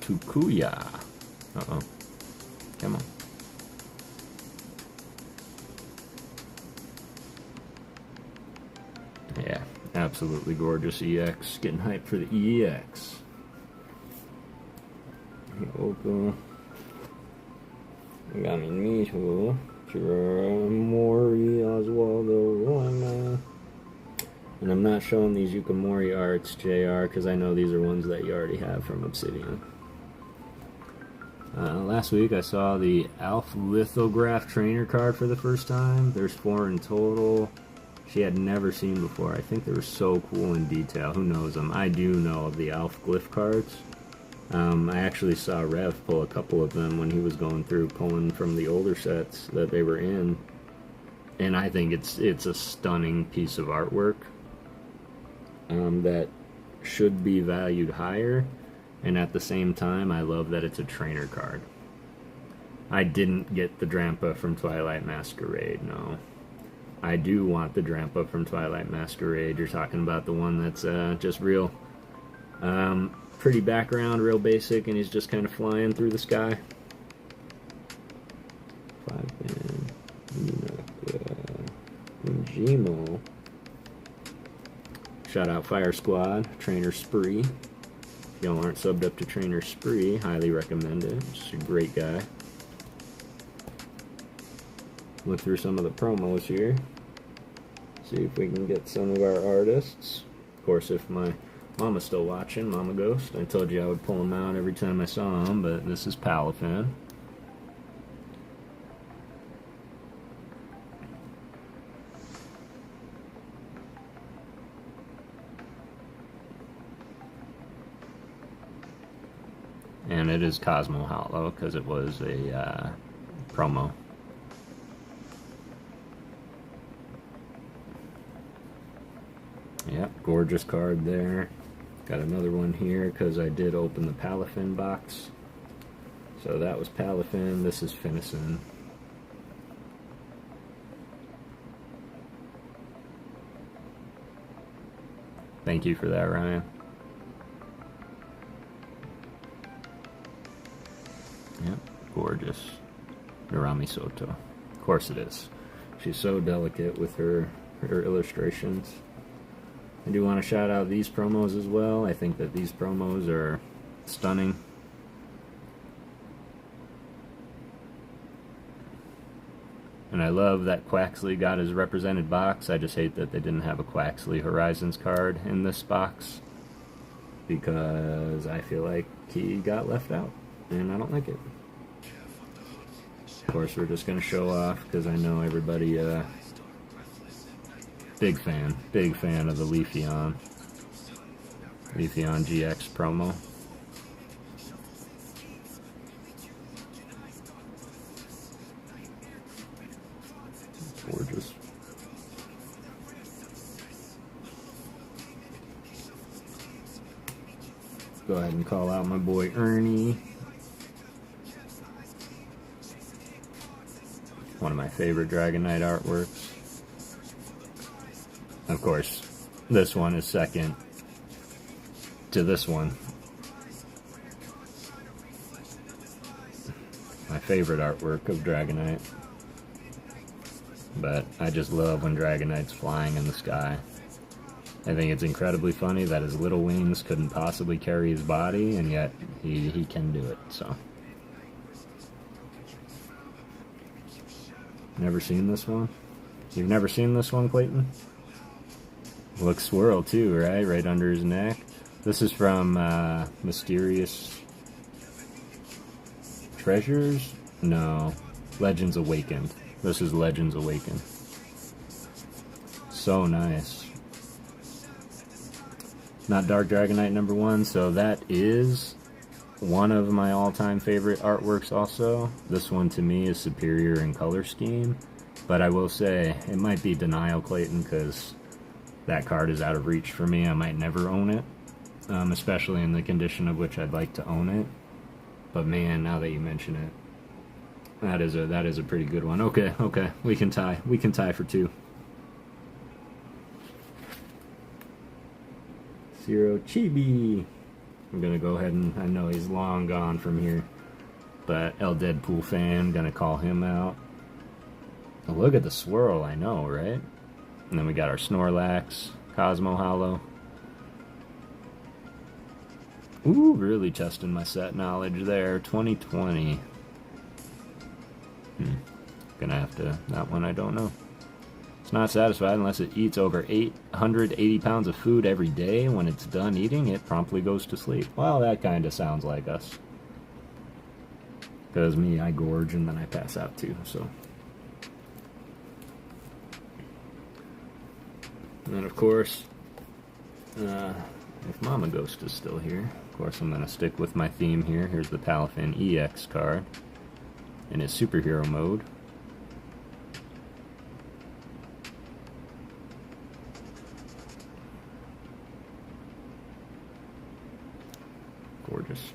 Tukuya. Uh-oh. Come on. Yeah, absolutely gorgeous EX. Getting hyped for the EX. Poco. Gami Miho. Mori, Oswaldo, Roma. And I'm not showing these Yukimori arts, JR, because I know these are ones that you already have from Obsidian. Last week I saw the Alf Lithograph trainer card for the first time. There's 4 in total. She had never seen before. I think they were so cool in detail. Who knows them? I do know of the Alf Glyph cards. I actually saw Rev pull a couple of them when he was going through pulling from the older sets that they were in. And I think it's a stunning piece of artwork that should be valued higher. And at the same time, I love that it's a trainer card. I didn't get the Drampa from Twilight Masquerade, no. I do want the Drampa from Twilight Masquerade. You're talking about the one that's just real pretty background, real basic, and he's just kind of flying through the sky. 5-man, Njimo. Shout out Fire Squad, Trainer Spree. If y'all aren't subbed up to Trainer Spree, highly recommend it. He's a great guy. Look through some of the promos here. See if we can get some of our artists. Of course, if my Mama's still watching, Mama Ghost. I told you I would pull him out every time I saw him, but this is Palafin. And it is Cosmo Hollow, because it was a promo. Yep, gorgeous card there. Got another one here, because I did open the Palafin box. So that was Palafin, this is Finnison. Thank you for that, Ryan. Yep, gorgeous. Narami Soto. Of course it is. She's so delicate with her illustrations. I do want to shout out these promos as well. I think that these promos are stunning. And I love that Quaxley got his represented box. I just hate that they didn't have a Quaxley Horizons card in this box, because I feel like he got left out, and I don't like it. Of course, we're just going to show off, because I know everybody, big fan of the Leafeon GX promo. Gorgeous. Go ahead and call out my boy Ernie. One of my favorite Dragon Knight artworks. Of course, this one is second to this one. My favorite artwork of Dragonite. But I just love when Dragonite's flying in the sky. I think it's incredibly funny that his little wings couldn't possibly carry his body, and yet he can do it, so. Never seen this one? You've never seen this one, Clayton? Looks swirl too, right? Right under his neck. This is from Mysterious Treasures? No. Legends Awakened. This is Legends Awakened. So nice. Not Dark Dragonite number 1, so that is one of my all-time favorite artworks also. This one to me is superior in color scheme, but I will say it might be Denial, Clayton, because that card is out of reach for me. I might never own it, especially in the condition of which I'd like to own it. But man, now that you mention it, that is a pretty good one. Okay, we can tie for 2. Zero Chibi. I'm gonna go ahead and, I know he's long gone from here, but El Deadpool fan, gonna call him out. Oh, look at the swirl, I know, right? And then we got our Snorlax, Cosmo Hollow. Ooh, really testing my set knowledge there. 2020. Gonna have to... That one I don't know. It's not satisfied unless it eats over 880 pounds of food every day. When it's done eating, it promptly goes to sleep. Well, that kind of sounds like us. Because me, I gorge and then I pass out too, so... And then, of course, if Mama Ghost is still here, of course I'm going to stick with my theme here. Here's the Palafin EX card in his superhero mode. Gorgeous.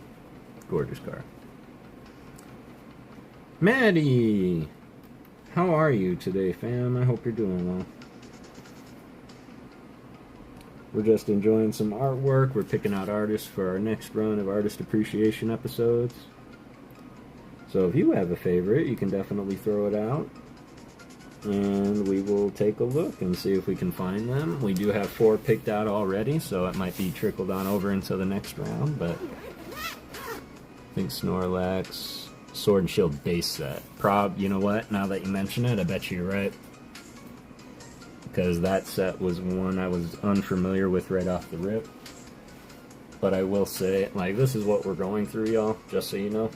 Gorgeous card. Maddie! How are you today, fam? I hope you're doing well. We're just enjoying some artwork. We're picking out artists for our next run of artist appreciation episodes. So if you have a favorite, you can definitely throw it out. And we will take a look and see if we can find them. We do have 4 picked out already, so it might be trickled on over into the next round. But I think Snorlax, Sword and Shield base set. You know what? Now that you mention it, I bet you're right. Because that set was one I was unfamiliar with right off the rip. But I will say, like, this is what we're going through, y'all, just so you know.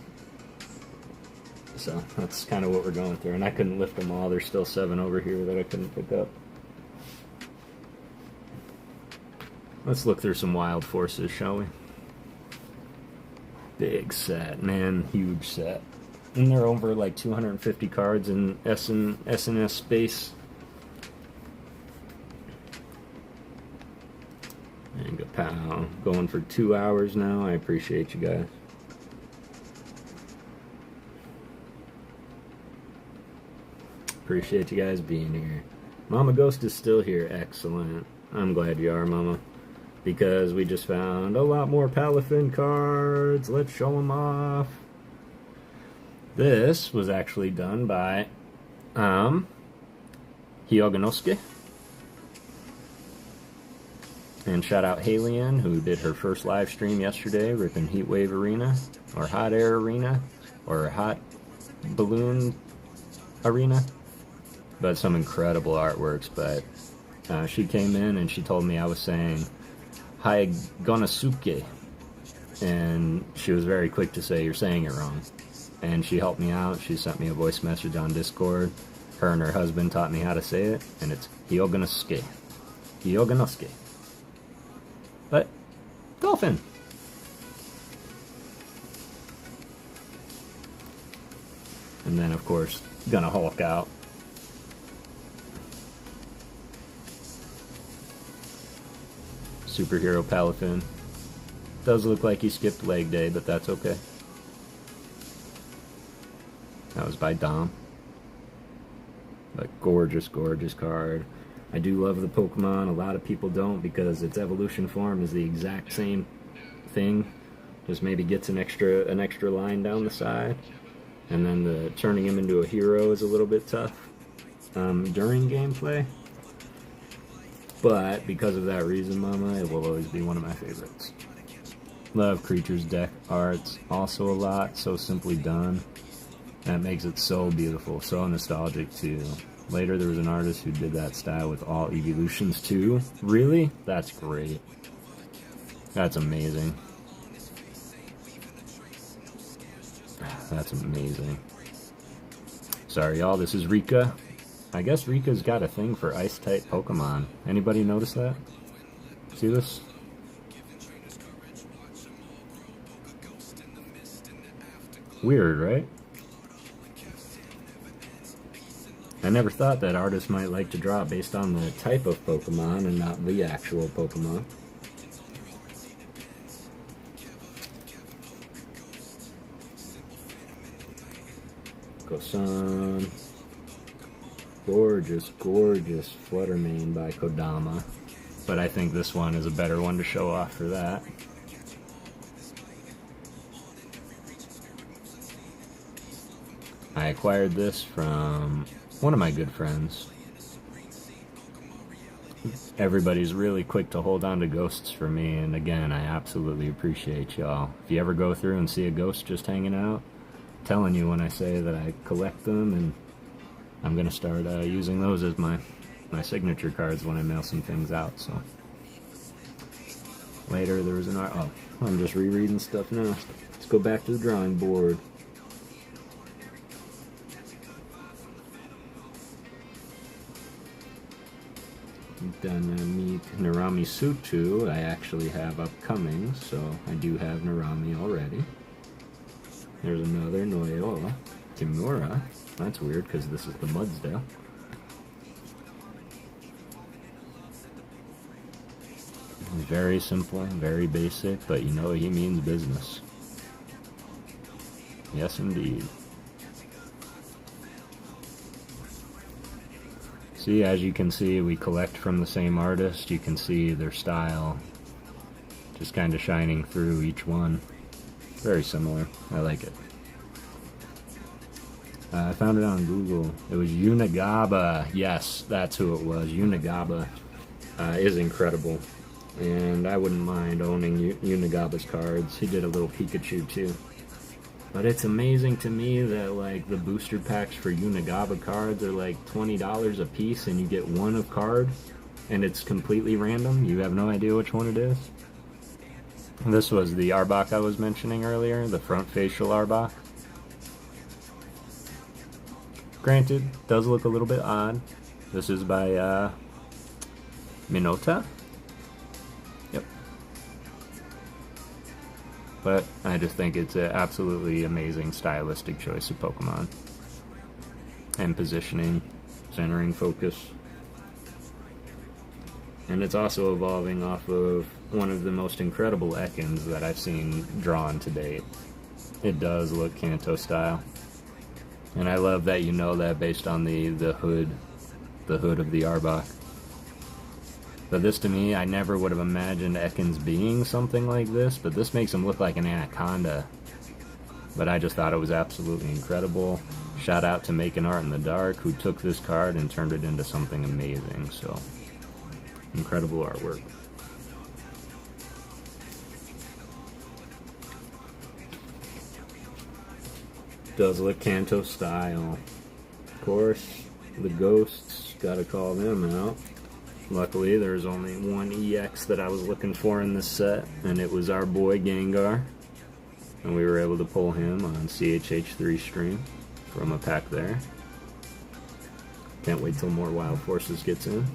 So, that's kind of what we're going through. And I couldn't lift them all. There's still 7 over here that I couldn't pick up. Let's look through some wild forces, shall we? Big set, man. Huge set. And they're over, like, 250 cards in SNS space. And Gapow, going for 2 hours now. I appreciate you guys. Appreciate you guys being here. Mama Ghost is still here. Excellent. I'm glad you are, Mama. Because we just found a lot more Palafin cards. Let's show them off. This was actually done by Hyoganosuke. And shout out Halian, who did her first live stream yesterday, ripping Heatwave Arena, or Hot Air Arena, or Hot Balloon Arena. But some incredible artworks. But she came in and she told me I was saying Hyoganosuke, and she was very quick to say, you're saying it wrong. And she helped me out. She sent me a voice message on Discord. Her and her husband taught me how to say it, and it's Hyoganosuke. Hyoganosuke. But, Dolphin. And then, of course, gonna Hulk out. Superhero Palafin. Does look like he skipped leg day, but that's okay. That was by Dom. But gorgeous, gorgeous card. I do love the Pokemon. A lot of people don't because its evolution form is the exact same thing. Just maybe gets an extra line down the side. And then the turning him into a hero is a little bit tough during gameplay. But because of that reason, Mama, it will always be one of my favorites. Love Creatures deck arts. Also a lot. So simply done. That makes it so beautiful. So nostalgic too. Later there was an artist who did that style with all evolutions too. Really? That's great. That's amazing. That's amazing. Sorry y'all, this is Rika. I guess Rika's got a thing for ice-type Pokemon. Anybody notice that? See this? Weird, right? I never thought that artists might like to draw based on the type of Pokemon and not the actual Pokemon. Kosan. Gorgeous, gorgeous Fluttermane by Kodama. But I think this one is a better one to show off for that. I acquired this from one of my good friends. everybody's really quick to hold on to ghosts for me, and again, I absolutely appreciate y'all. If you ever go through and see a ghost just hanging out, I'm telling you when I say that I collect them, and I'm gonna start using those as my signature cards when I mail some things out. So later there was an art. Oh, I'm just rereading stuff now. Let's go back to the drawing board. Dynamic Narami Sutu I actually have upcoming, so I do have Narami already. There's another Noyola Kimura. That's weird because this is the Mudsdale. Very simple, very basic, but you know he means business. Yes, indeed. See, as you can see, we collect from the same artist. You can see their style just kind of shining through each one. Very similar. I like it. I found it on Google. It was Unagaba. Yes, that's who it was. Unagaba is incredible. And I wouldn't mind owning Unagaba's cards. He did a little Pikachu too. But it's amazing to me that like the booster packs for Unagaba cards are like $20 a piece, and you get one of card, and it's completely random. You have no idea which one it is. This was the Arbok I was mentioning earlier, the front facial Arbok. Granted, does look a little bit odd. This is by Minota. Yep. But I just think it's an absolutely amazing stylistic choice of Pokemon. And positioning, centering, focus. And it's also evolving off of one of the most incredible Ekans that I've seen drawn to date. It does look Kanto style. And I love that you know that based on the hood of the Arbok. But this to me, I never would have imagined Ekans being something like this, but this makes him look like an anaconda. But I just thought it was absolutely incredible. Shout out to Making Art in the Dark, who took this card and turned it into something amazing, so incredible artwork. Does look Kanto style. Of course, the ghosts, gotta call them out. Luckily, there's only one EX that I was looking for in this set, and it was our boy Gengar. And we were able to pull him on CHH3 stream from a pack there. Can't wait till more Wild Forces gets in.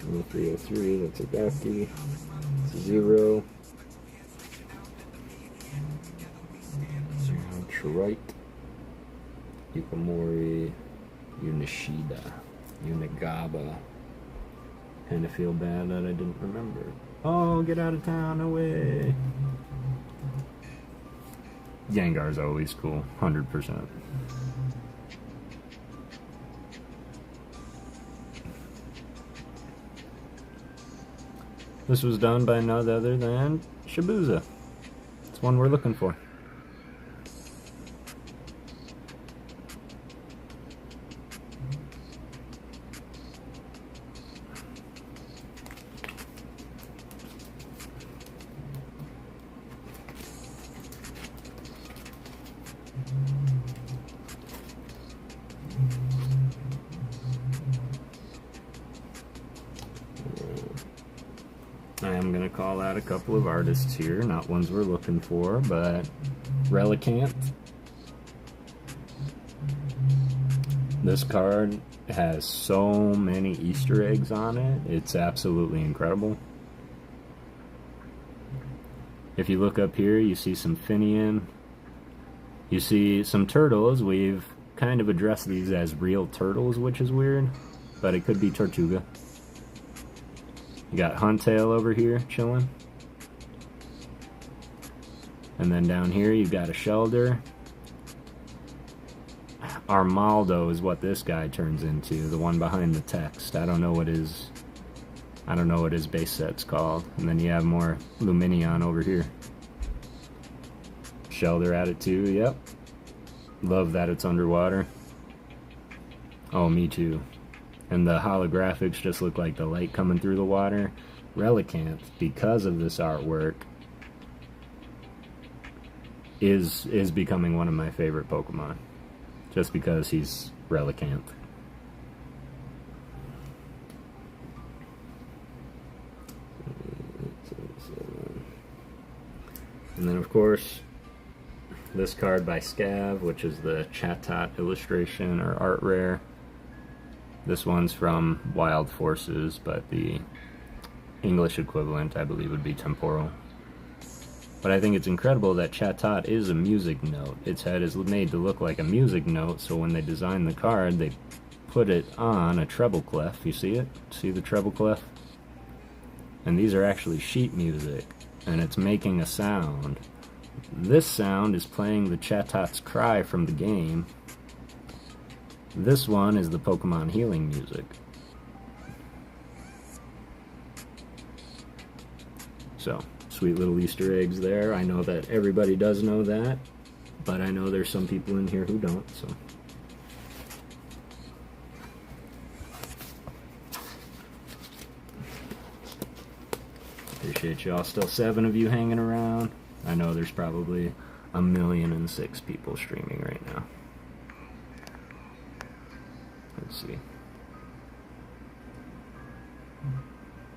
303, that's a Gaki. It's a 0. Trite, Yukamori, Unishida, Unagaba. Kinda feel bad that I didn't remember. Oh, get out of town, away! Gengar's always cool, 100%. This was done by none other than Shibuya. It's one we're looking for. I am going to call out a couple of artists here, not ones we're looking for, but Relicanth. This card has so many Easter eggs on it, it's absolutely incredible. If you look up here, you see some Finian, you see some turtles. We've kind of addressed these as real turtles, which is weird, but it could be Tortuga. You got Huntail over here chilling. And then down here you've got a Shelder. Armaldo is what this guy turns into, the one behind the text. I don't know what his base set's called. And then you have more Luminion over here. Shelder at it too, yep. Love that it's underwater. Oh, me too. And the holographics just look like the light coming through the water. Relicanth, because of this artwork, is becoming one of my favorite Pokemon. Just because he's Relicanth. And then, of course, this card by Scav, which is the Chatot illustration or art rare. This one's from Wild Forces, but the English equivalent, I believe, would be Temporal. But I think it's incredible that Chatot is a music note. Its head is made to look like a music note, so when they designed the card, they put it on a treble clef. You see it? See the treble clef? And these are actually sheet music, and it's making a sound. This sound is playing the Chatot's cry from the game. This one is the Pokemon healing music. So, sweet little Easter eggs there. I know that everybody does know that, but I know there's some people in here who don't, so. Appreciate y'all. Still 7 of you hanging around. I know there's probably 1,000,006 people streaming right now. Let's see.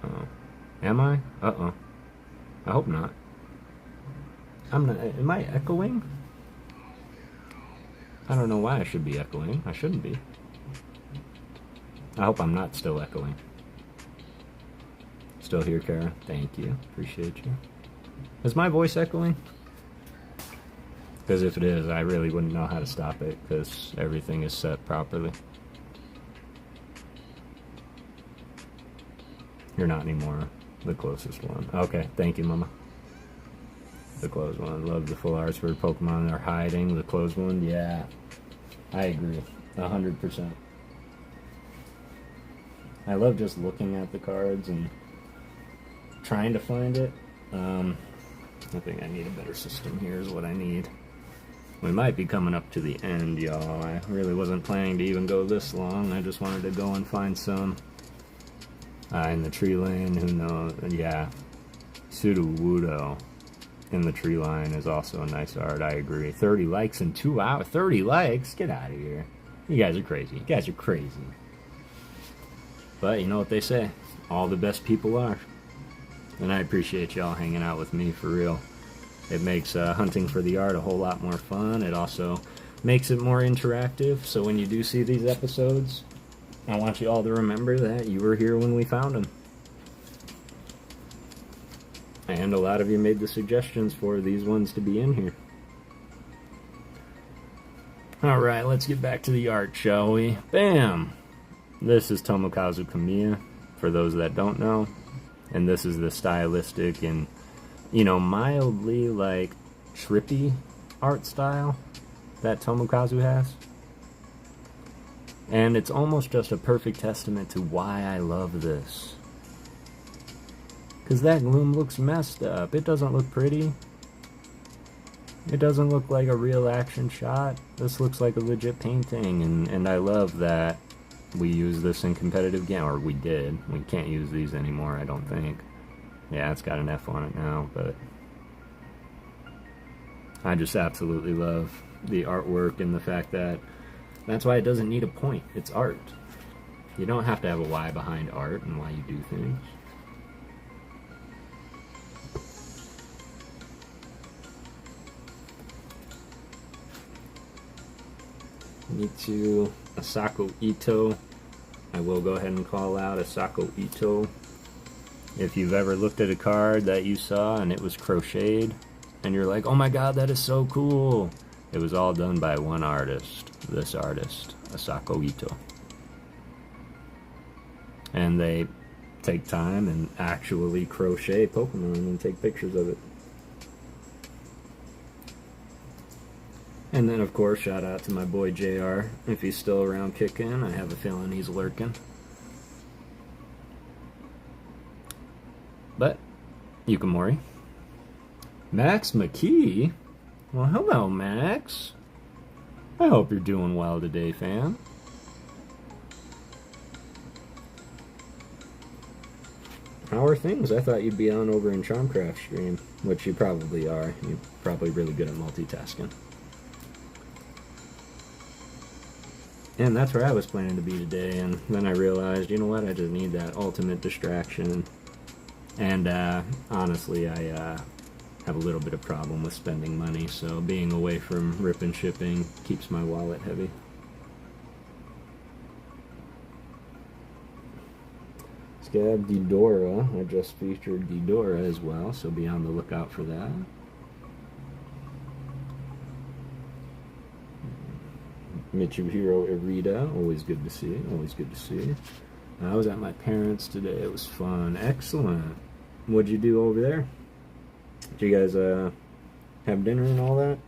Oh. Am I? Uh-oh. I hope not. I'm not. Am I echoing? I don't know why I should be echoing. I shouldn't be. I hope I'm not still echoing. Still here, Kara? Thank you. Appreciate you. Is my voice echoing? Because if it is, I really wouldn't know how to stop it, because everything is set properly. You're not anymore. The closest one. Okay, thank you, Mama. The closed one. Love the full arts where Pokemon are hiding. The closed one, yeah. I agree. 100%. I love just looking at the cards and trying to find it. I think I need a better system here is what I need. We might be coming up to the end, y'all. I really wasn't planning to even go this long. I just wanted to go and find some. In the tree lane, who knows? Yeah. Sudowoodo in the tree line is also a nice art, I agree. 30 likes in 2 hours. 30 likes? Get out of here. You guys are crazy. You guys are crazy. But you know what they say. All the best people are. And I appreciate y'all hanging out with me, for real. It makes hunting for the art a whole lot more fun. It also makes it more interactive. So when you do see these episodes, I want you all to remember that you were here when we found them. And a lot of you made the suggestions for these ones to be in here. Alright, let's get back to the art, shall we? Bam! This is Tomokazu Kamiya, for those that don't know. And this is the stylistic and, you know, mildly, like, trippy art style that Tomokazu has. And it's almost just a perfect testament to why I love this. Because that gloom looks messed up. It doesn't look pretty. It doesn't look like a real action shot. This looks like a legit painting. And I love that we use this in competitive game. Or we did. We can't use these anymore, I don't think. Yeah, it's got an F on it now, but I just absolutely love the artwork and the fact that that's why it doesn't need a point. It's art. You don't have to have a why behind art and why you do things. Mitsu Asako Ito. I will go ahead and call out Asako Ito. If you've ever looked at a card that you saw and it was crocheted, and you're like, oh my god, that is so cool. It was all done by one artist. This artist, Asako Ito. And they take time and actually crochet Pokemon and take pictures of it. And then, of course, shout out to my boy JR. If he's still around kicking, I have a feeling he's lurking. But, Yukimori. Max McKee? Well, hello, Max. I hope you're doing well today, fam. How are things? I thought you'd be on over in Charmcraft stream, which you probably are. You're probably really good at multitasking. And that's where I was planning to be today, and then I realized, you know what, I just need that ultimate distraction. And honestly, I have a little bit of problem with spending money, so being away from rip and shipping keeps my wallet heavy. Scab Didora, I just featured Didora as well, so be on the lookout for that. Mitsuhiro Irida, always good to see, always good to see. I was at my parents' today, it was fun, excellent. What'd you do over there? Did you guys have dinner and all that?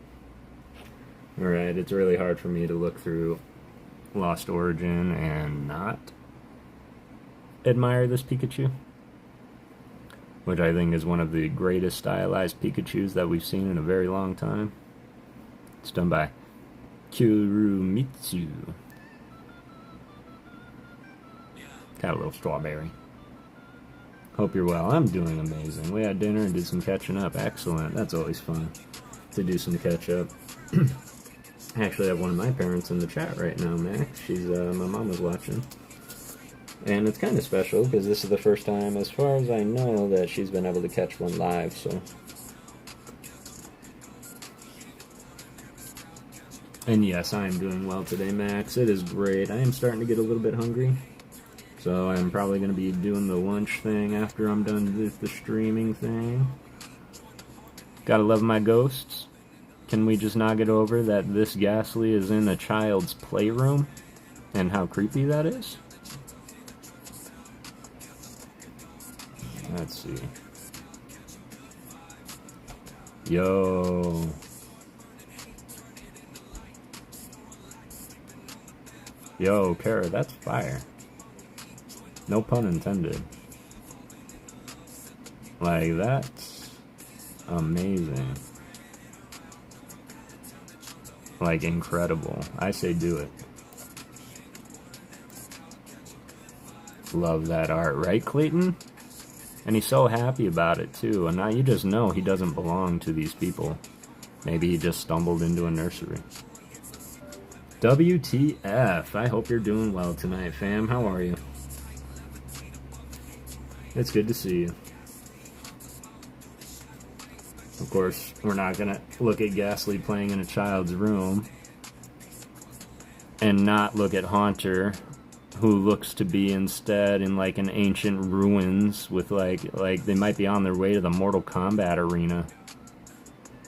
Alright, it's really hard for me to look through Lost Origin and not admire this Pikachu, which I think is one of the greatest stylized Pikachus that we've seen in a very long time. It's done by Kurumitsu. Got a little strawberry. Hope you're well. I'm doing amazing. We had dinner and did some catching up. Excellent. That's always fun to do some catch up. I actually have one of my parents in the chat right now, Max. She's my mom was watching. And it's kind of special because this is the first time, as far as I know, that she's been able to catch one live, so. And yes, I am doing well today, Max. It is great. I am starting to get a little bit hungry. So I'm probably going to be doing the lunch thing after I'm done with the streaming thing. Gotta love my ghosts. Can we just not get over that this Ghastly is in a child's playroom? And how creepy that is? Let's see. Yo. Yo, Kara, that's fire. No pun intended. Like, that's amazing. Like, incredible. I say do it. Love that art, right, Clayton? And he's so happy about it, too. And now you just know he doesn't belong to these people. Maybe he just stumbled into a nursery. WTF. I hope you're doing well tonight, fam. How are you? It's good to see you. Of course, we're not going to look at Ghastly playing in a child's room and not look at Haunter, who looks to be instead in like an ancient ruins with like they might be on their way to the Mortal Kombat arena.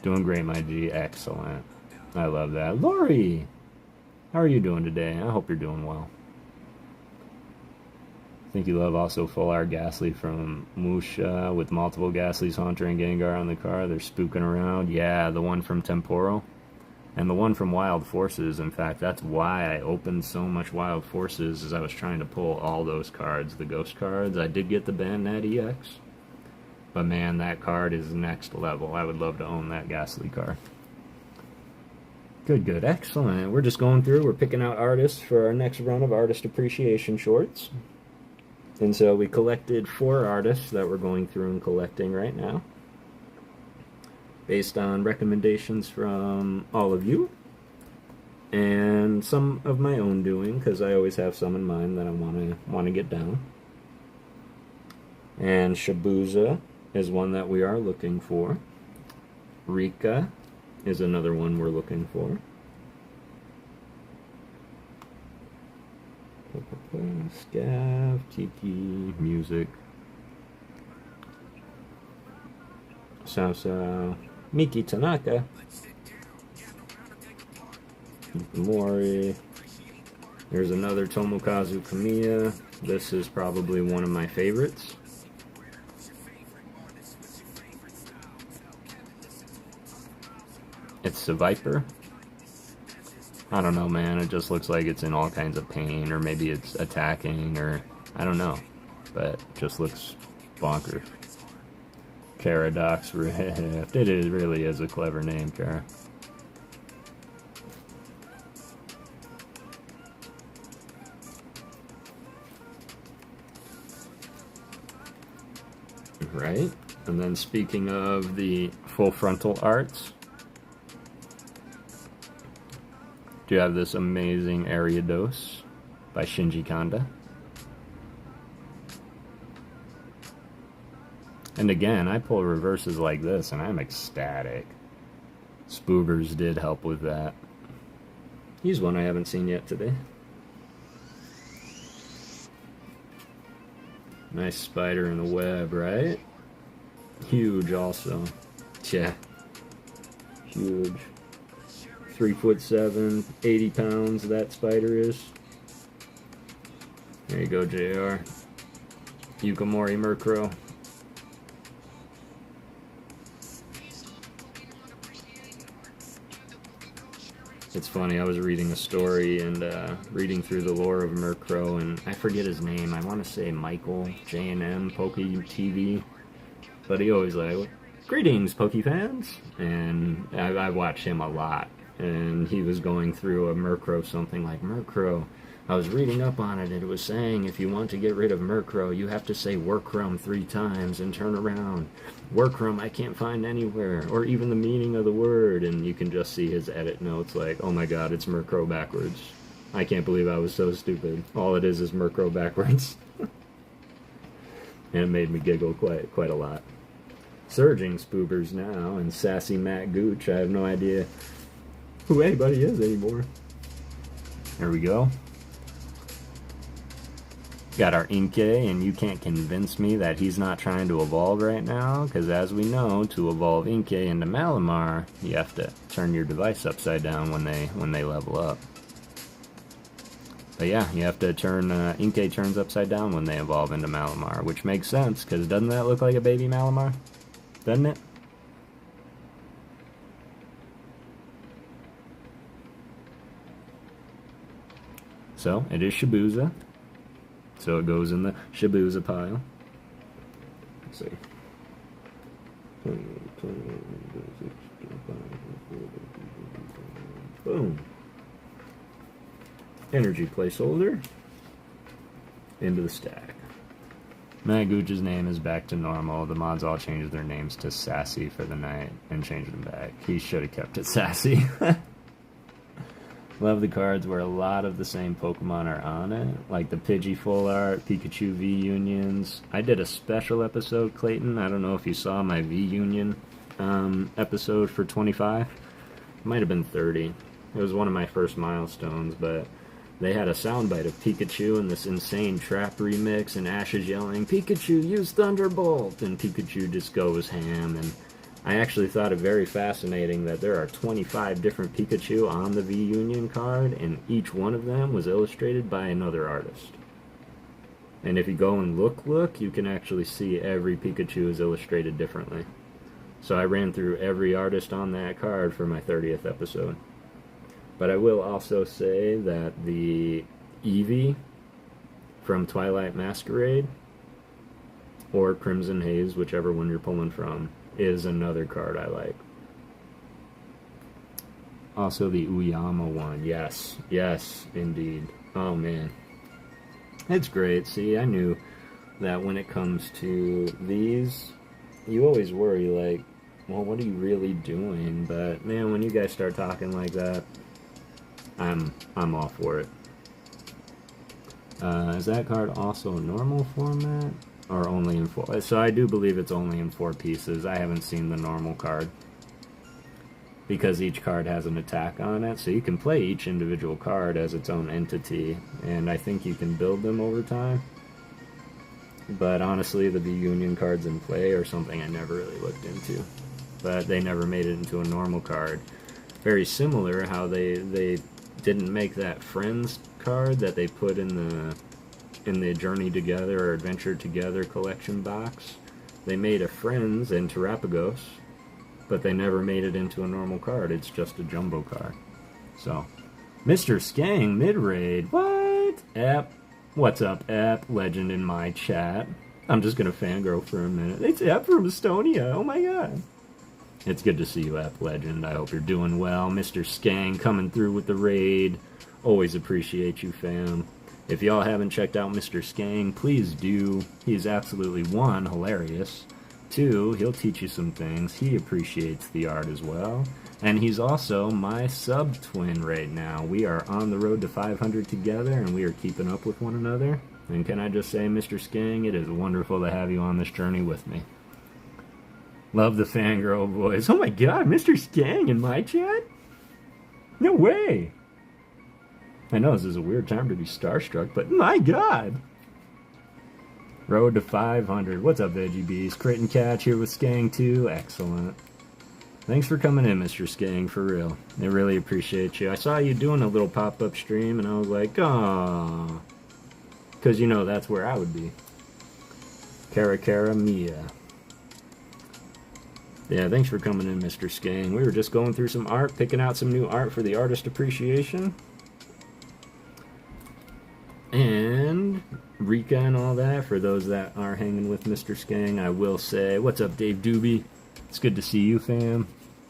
Doing great, my G. Excellent. I love that. Lori! How are you doing today? I hope you're doing well. I think you love also Full Art Ghastly from Musha with multiple Ghastlies, Haunter, and Gengar on the car. They're spooking around. Yeah, the one from Temporal. And the one from Wild Forces. In fact, that's why I opened so much Wild Forces, as I was trying to pull all those cards, the ghost cards. I did get the Bandnat EX. But man, that card is next level. I would love to own that Ghastly card. Good, good. Excellent. We're just going through. We're picking out artists for our next run of Artist Appreciation Shorts. And so we collected 4 artists that we're going through and collecting right now, based on recommendations from all of you, and some of my own doing, because I always have some in mind that I want to get down. And Shibuza is one that we are looking for. Rika is another one we're looking for. Scav, Tiki, Music, Sao, Miki Tanaka, Mori. There's another Tomokazu Kamiya. This is probably one of my favorites. It's the Viper. I don't know, man. It just looks like it's in all kinds of pain, or maybe it's attacking, or I don't know. But it just looks bonkers. Caradox Rift. It really is a clever name, Cara. right? And then speaking of the full frontal arts, do you have this amazing Ariados by Shinji Kanda. And again, I pull reverses like this and I'm ecstatic. Spoobers did help with that. He's one I haven't seen yet today. Nice spider in the web, right? Huge also. Yeah. Huge. 3'7", 80 pounds that spider is. There you go, JR. Yukamori Murkrow. It's funny, I was reading a story and reading through the lore of Murkrow, and I forget his name. I want to say Michael, J&M, Poke TV. But he always like, greetings, Poke fans! And I watch him a lot. And he was going through a Murkrow, something like, Murkrow, I was reading up on it, and it was saying if you want to get rid of Murkrow, you have to say Workrum 3 times and turn around. Workrum I can't find anywhere, or even the meaning of the word, and you can just see his edit notes like, oh my god, it's Murkrow backwards. I can't believe I was so stupid. All it is Murkrow backwards. And it made me giggle quite a lot. Surging Spoobers now, and Sassy Matt Gooch, I have no idea who anybody is anymore. There we go. Got our Inkay, and you can't convince me that he's not trying to evolve right now, because as we know, to evolve Inkay into Malamar, you have to turn your device upside down when they level up. But yeah, you have to turn, Inkay turns upside down when they evolve into Malamar, which makes sense, because doesn't that look like a baby Malamar? Doesn't it? So, it is Shibuya. So it goes in the Shibuya pile. Let's see. Boom. Energy placeholder. Into the stack. Maguch's name is back to normal. The mods all changed their names to Sassy for the night and changed them back. He should have kept it Sassy. Love the cards where a lot of the same Pokemon are on it, like the Pidgey Full Art, Pikachu V-Unions. I did a special episode, Clayton. I don't know if you saw my V-Union episode for 25. It might have been 30. It was one of my first milestones, but they had a soundbite of Pikachu in this insane trap remix, and Ash is yelling, Pikachu, use Thunderbolt! And Pikachu just goes ham, and I actually thought it very fascinating that there are 25 different Pikachu on the V-Union card, and each one of them was illustrated by another artist. And if you go and look, you can actually see every Pikachu is illustrated differently. So I ran through every artist on that card for my 30th episode. But I will also say that the Eevee from Twilight Masquerade, or Crimson Haze, whichever one you're pulling from, is another card I like. Also the Uyama one. Yes, indeed. Oh man. It's great. See, I knew that when it comes to these, you always worry like, well, what are you really doing? But man, when you guys start talking like that, I'm all for it. Is that card also a normal format? Or only in 4? So I do believe it's only in 4 pieces. I haven't seen the normal card. Because each card has an attack on it, so you can play each individual card as its own entity, and I think you can build them over time. But honestly, the V-Union cards in play are something I never really looked into. But they never made it into a normal card. Very similar how they didn't make that Friends card that they put in the Journey Together or Adventure Together collection box. They made a Friends and Terapagos, but they never made it into a normal card. It's just a jumbo card. So, Mr. Skang mid-raid. What? App. What's up, App? Legend in my chat. I'm just gonna fangirl for a minute. It's App from Estonia. Oh my god. It's good to see you, App Legend. I hope you're doing well. Mr. Skang coming through with the raid. Always appreciate you, fam. If y'all haven't checked out Mr. Skang, please do. He's absolutely, 1, hilarious, 2, he'll teach you some things. He appreciates the art as well. And he's also my sub-twin right now. We are on the road to 500 together, and we are keeping up with one another. And can I just say, Mr. Skang, it is wonderful to have you on this journey with me. Love the fangirl voice. Oh my god, Mr. Skang in my chat? No way! I know this is a weird time to be starstruck, but my god! Road to 500. What's up, Veggie Bees? Crit and Catch here with Skang 2. Excellent. Thanks for coming in, Mr. Skang, for real. I really appreciate you. I saw you doing a little pop-up stream, and I was like, aww. Because, you know, that's where I would be. Cara Mia. Yeah, thanks for coming in, Mr. Skang. We were just going through some art, picking out some new art for the artist appreciation. And Rika and all that, for those that are hanging with Mr. Skang, I will say, what's up, Dave Doobie? It's good to see you, fam.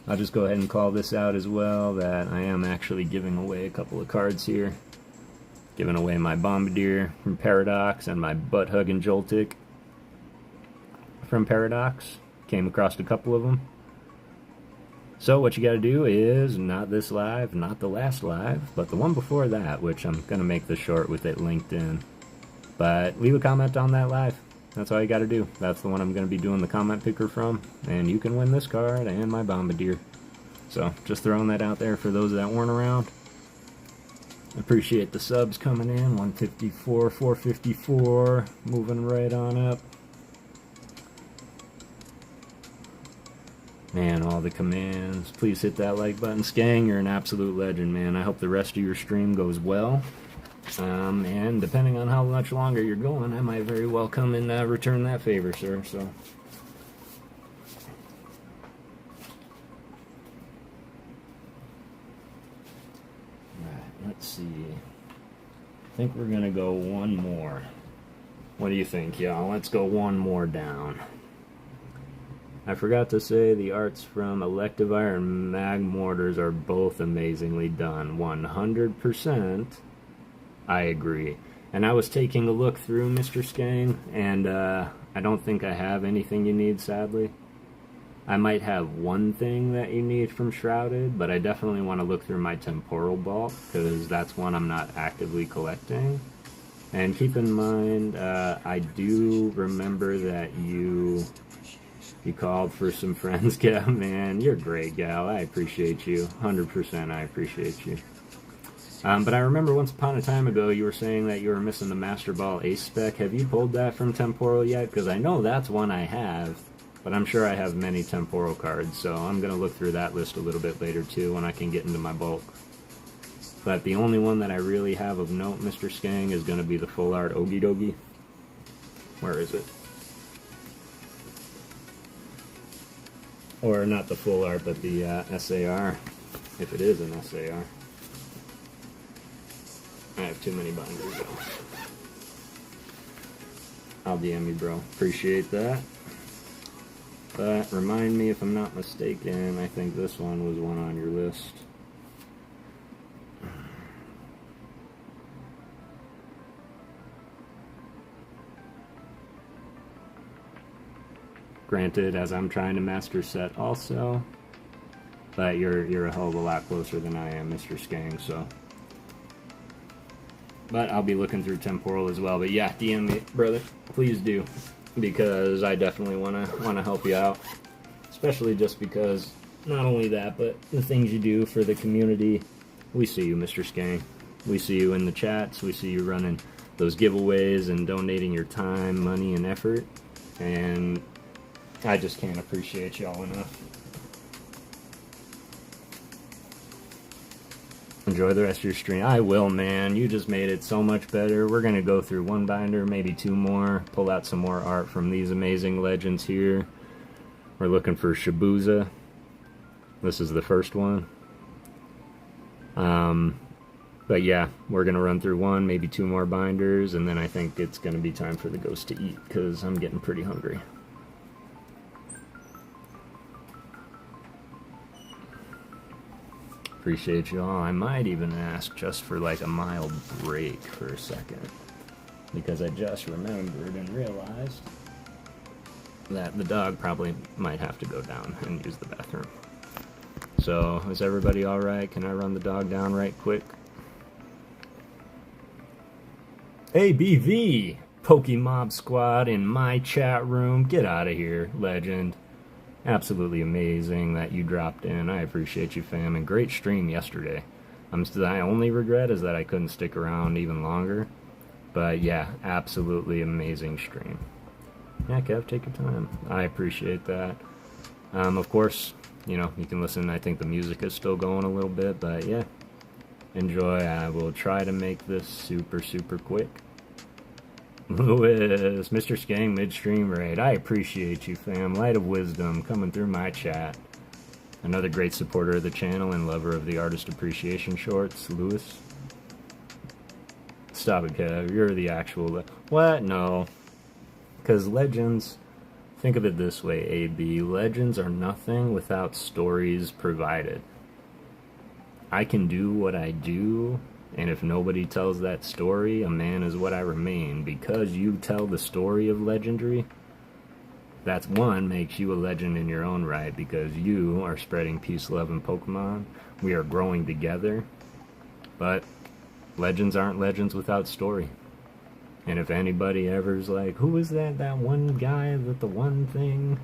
I'll just go ahead and call this out as well, that I am actually giving away a couple of cards here. Giving away my Bombardier from Paradox and my Butt Huggin' Joltik from Paradox. Came across a couple of them. So what you gotta do is, not this live, not the last live, but the one before that, which I'm gonna make this short with it linked in. But leave a comment on that live. That's all you gotta do. That's the one I'm gonna be doing the comment picker from, and you can win this card and my Bombardier. So just throwing that out there for those that weren't around. Appreciate the subs coming in. 154, 454, moving right on up. Man, all the commands. Please hit that like button. Skang, you're an absolute legend, man. I hope the rest of your stream goes well. And depending on how much longer you're going, I might very well come and return that favor, sir. So, alright, let's see. I think we're gonna go one more. What do you think, y'all? Let's go one more down. I forgot to say the arts from Electivire and Mag Mortars are both amazingly done. 100%. I agree. And I was taking a look through Mr. Skang, and I don't think I have anything you need, sadly. I might have one thing that you need from Shrouded, but I definitely want to look through my Temporal Bulk, because that's one I'm not actively collecting. And keep in mind, I do remember that you called for some friends, Gal. Man, you're great, Gal. I appreciate you. 100% I appreciate you. But I remember once upon a time ago you were saying that you were missing the Master Ball Ace spec. Have you pulled that from Temporal yet? Because I know that's one I have, but I'm sure I have many Temporal cards, so I'm going to look through that list a little bit later too when I can get into my bulk. But the only one that I really have of note, Mr. Skang, is going to be the Full Art Ogie Dogie. Where is it? Or not the Full Art, but the SAR, if it is an SAR. I have too many binders though. I'll DM you, bro. Appreciate that. But remind me if I'm not mistaken, I think this one was one on your list. Granted, as I'm trying to master set also, but you're a hell of a lot closer than I am, Mr. Skang, so. But I'll be looking through Temporal as well. But yeah, DM me, brother. Please do, because I definitely wanna help you out, especially just because not only that, but the things you do for the community. We see you, Mr. Skang. We see you in the chats. We see you running those giveaways and donating your time, money, and effort. And I just can't appreciate y'all enough. Enjoy the rest of your stream. I will, man. You just made it so much better. We're going to go through one binder, maybe two more, pull out some more art from these amazing legends here. We're looking for Shibuya. This is the first one. But yeah, we're going to run through one, maybe two more binders, and then I think it's going to be time for the ghost to eat, because I'm getting pretty hungry. Appreciate y'all. I might even ask just for like a mild break for a second, because I just remembered and realized that the dog probably might have to go down and use the bathroom. So, is everybody alright? Can I run the dog down right quick? ABV! Pokemob Squad in my chat room. Get out of here, legend. Absolutely amazing that you dropped in. I appreciate you, fam. And great stream yesterday. My only regret is that I couldn't stick around even longer. But yeah, absolutely amazing stream. Yeah, Kev, take your time. I appreciate that. Of course, you know, you can listen. I think the music is still going a little bit, but yeah. Enjoy. I will try to make this super, super quick. Lewis, Mr. Skang midstream raid. I appreciate you, fam. Light of Wisdom coming through my chat. Another great supporter of the channel and lover of the artist appreciation shorts, Lewis. Stop it, Kev. You're the actual... What? No. Because legends... Think of it this way, AB. Legends are nothing without stories provided. I can do what I do, and if nobody tells that story, a man is what I remain. Because you tell the story of legendary, that's one, makes you a legend in your own right, because you are spreading peace, love, and Pokemon. We are growing together. But legends aren't legends without story. And if anybody ever's like, who is that one guy with the one thing?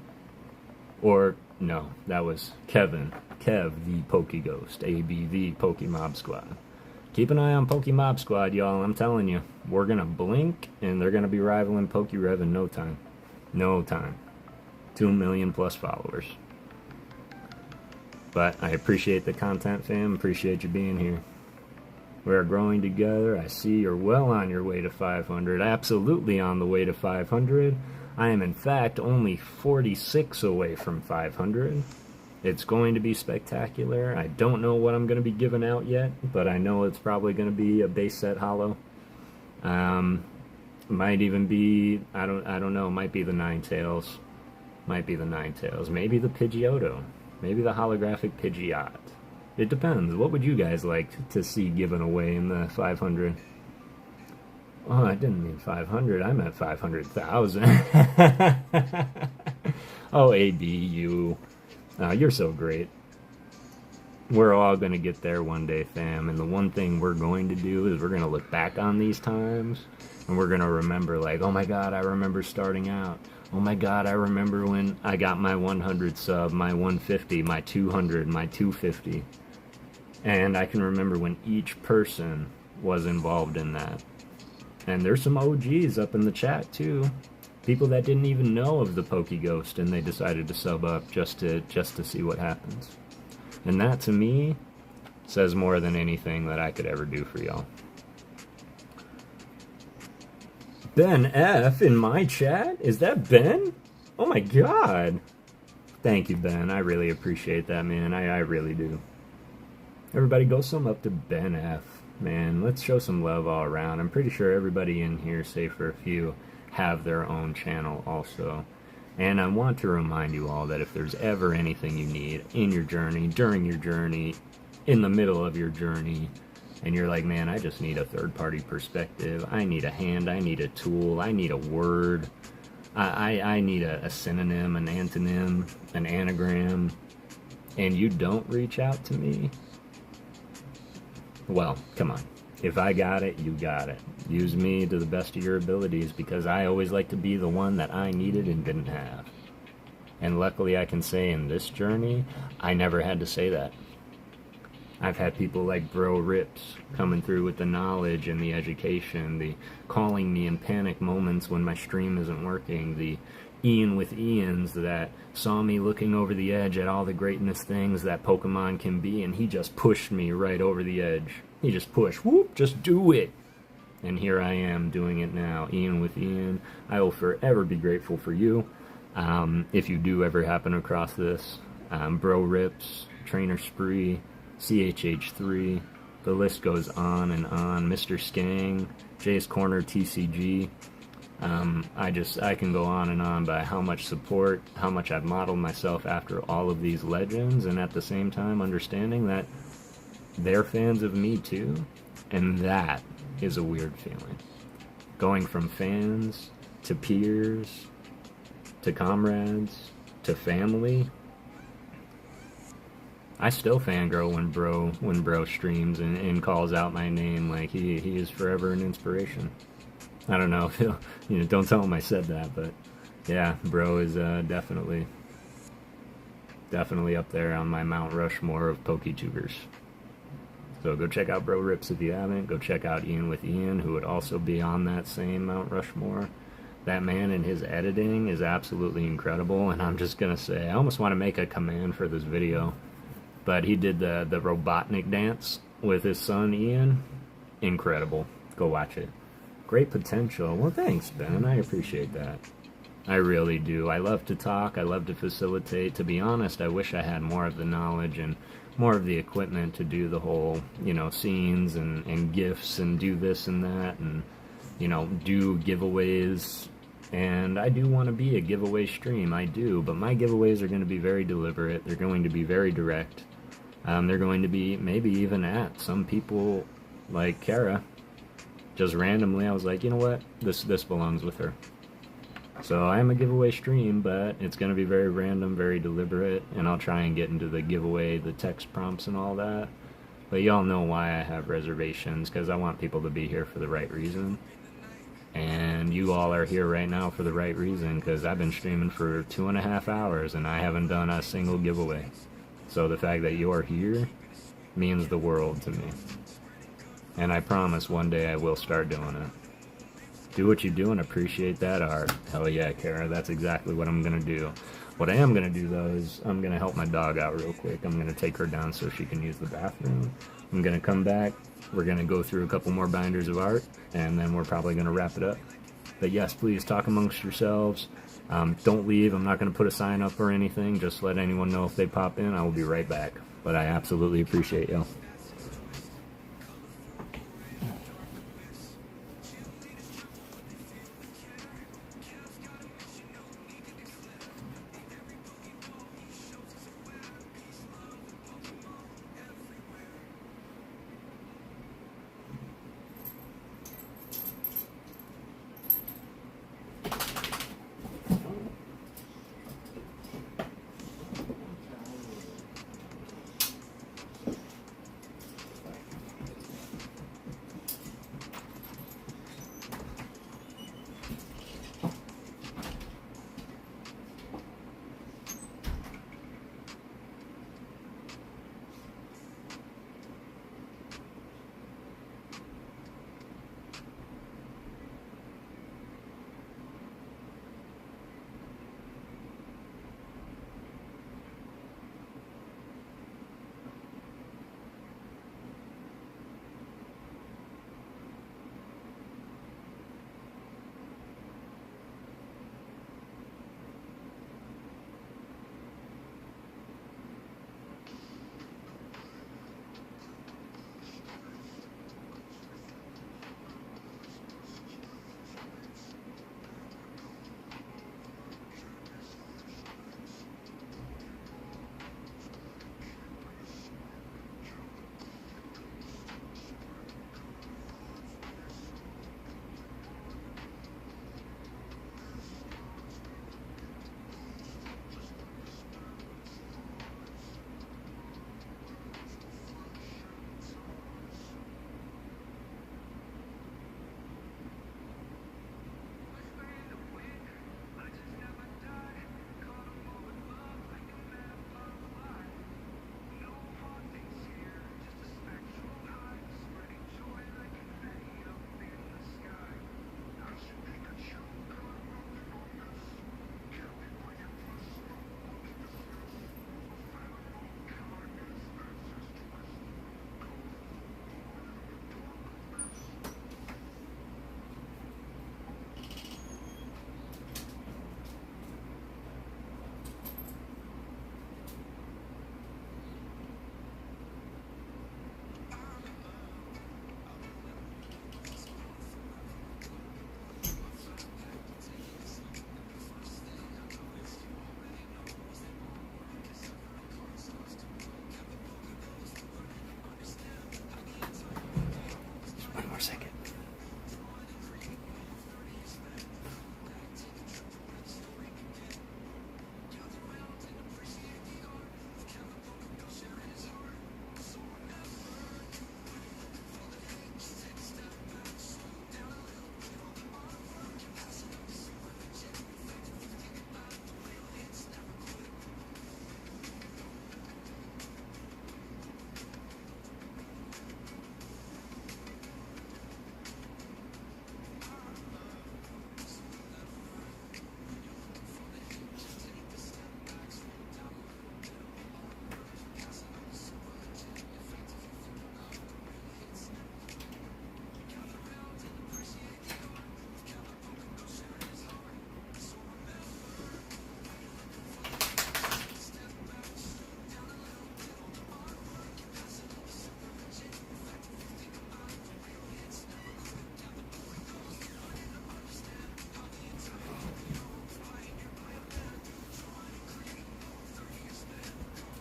Or, no, that was Kev the PokéGhost, ABV Pokemob Squad. Keep an eye on Pokemob Squad, y'all. I'm telling you, we're gonna blink, and they're gonna be rivaling PokeRev in no time. No time. 2 million plus followers. But I appreciate the content, fam. Appreciate you being here. We are growing together. I see you're well on your way to 500. Absolutely on the way to 500. I am, in fact, only 46 away from 500. It's going to be spectacular. I don't know what I'm going to be giving out yet, but I know it's probably going to be a base set holo. Might even be, I don't know, might be the Ninetales. Might be the Ninetales. Maybe the Pidgeotto. Maybe the holographic Pidgeot. It depends. What would you guys like to see given away in the 500? Oh, I didn't mean 500. I meant 500,000. Oh, AB, you're so great. We're all going to get there one day, fam. And the one thing we're going to do is we're going to look back on these times. And we're going to remember, like, oh my god, I remember starting out. Oh my god, I remember when I got my 100 sub, my 150, my 200, my 250. And I can remember when each person was involved in that. And there's some OGs up in the chat too. People that didn't even know of the PokéGhost and they decided to sub up just to see what happens. And that to me says more than anything that I could ever do for y'all. Ben F in my chat? Is that Ben? Oh my god. Thank you, Ben. I really appreciate that, man. I really do. Everybody go sum up to Ben F. Man, let's show some love all around. I'm pretty sure everybody in here, save for a few, have their own channel also. And I want to remind you all that if there's ever anything you need in your journey, during your journey, in the middle of your journey, and you're like, man, I just need a third-party perspective, I need a hand, I need a tool, I need a word, I need a synonym, an antonym, an anagram, and you don't reach out to me, well, come on. If I got it, you got it. Use me to the best of your abilities, because I always like to be the one that I needed and didn't have. And luckily I can say in this journey, I never had to say that. I've had people like Bro Rips coming through with the knowledge and the education, the calling me in panic moments when my stream isn't working, the Ian with Ians that saw me looking over the edge at all the greatness things that Pokemon can be, and he just pushed me right over the edge. He just pushed, whoop, just do it. And here I am doing it now. Ian with Ian, I will forever be grateful for you. If you do ever happen across this, Bro Rips, Trainer Spree, CHH3, the list goes on and on. Mr. Skang, Jay's Corner TCG. I can go on and on by how much support, how much I've modeled myself after all of these legends, and at the same time understanding that they're fans of me too, and that is a weird feeling. Going from fans to peers to comrades, to family. I still fangirl when bro streams and calls out my name. Like he is forever an inspiration. I don't know if he'll, don't tell him I said that, but yeah, bro is definitely up there on my Mount Rushmore of PokéTubers. So go check out Bro Rips if you haven't. Go check out Ian with Ian, who would also be on that same Mount Rushmore. That man and his editing is absolutely incredible, and I'm just gonna say, I almost want to make a command for this video, but he did the Robotnik dance with his son Ian. Incredible. Go watch it. Great potential. Well, thanks, Ben. I appreciate that. I really do. I love to talk. I love to facilitate. To be honest, I wish I had more of the knowledge and more of the equipment to do the whole, scenes and gifts and do this and that and, do giveaways. And I do want to be a giveaway stream. I do. But my giveaways are going to be very deliberate. They're going to be very direct. They're going to be maybe even at some people like Kara. Just randomly, I was like, you know what? This belongs with her. So I am a giveaway stream, but it's going to be very random, very deliberate, and I'll try and get into the giveaway, the text prompts and all that. But y'all know why I have reservations, because I want people to be here for the right reason. And you all are here right now for the right reason, because I've been streaming for 2.5 hours, and I haven't done a single giveaway. So the fact that you're here means the world to me. And I promise one day I will start doing it. Do what you do and appreciate that art. Hell yeah, Kara, that's exactly what I'm gonna do. What I am gonna do though is I'm gonna help my dog out real quick. I'm gonna take her down so she can use the bathroom. I'm gonna come back. We're gonna go through a couple more binders of art, and then we're probably gonna wrap it up. But yes, please talk amongst yourselves. Don't leave. I'm not gonna put a sign up or anything. Just let anyone know if they pop in. I will be right back. But I absolutely appreciate y'all.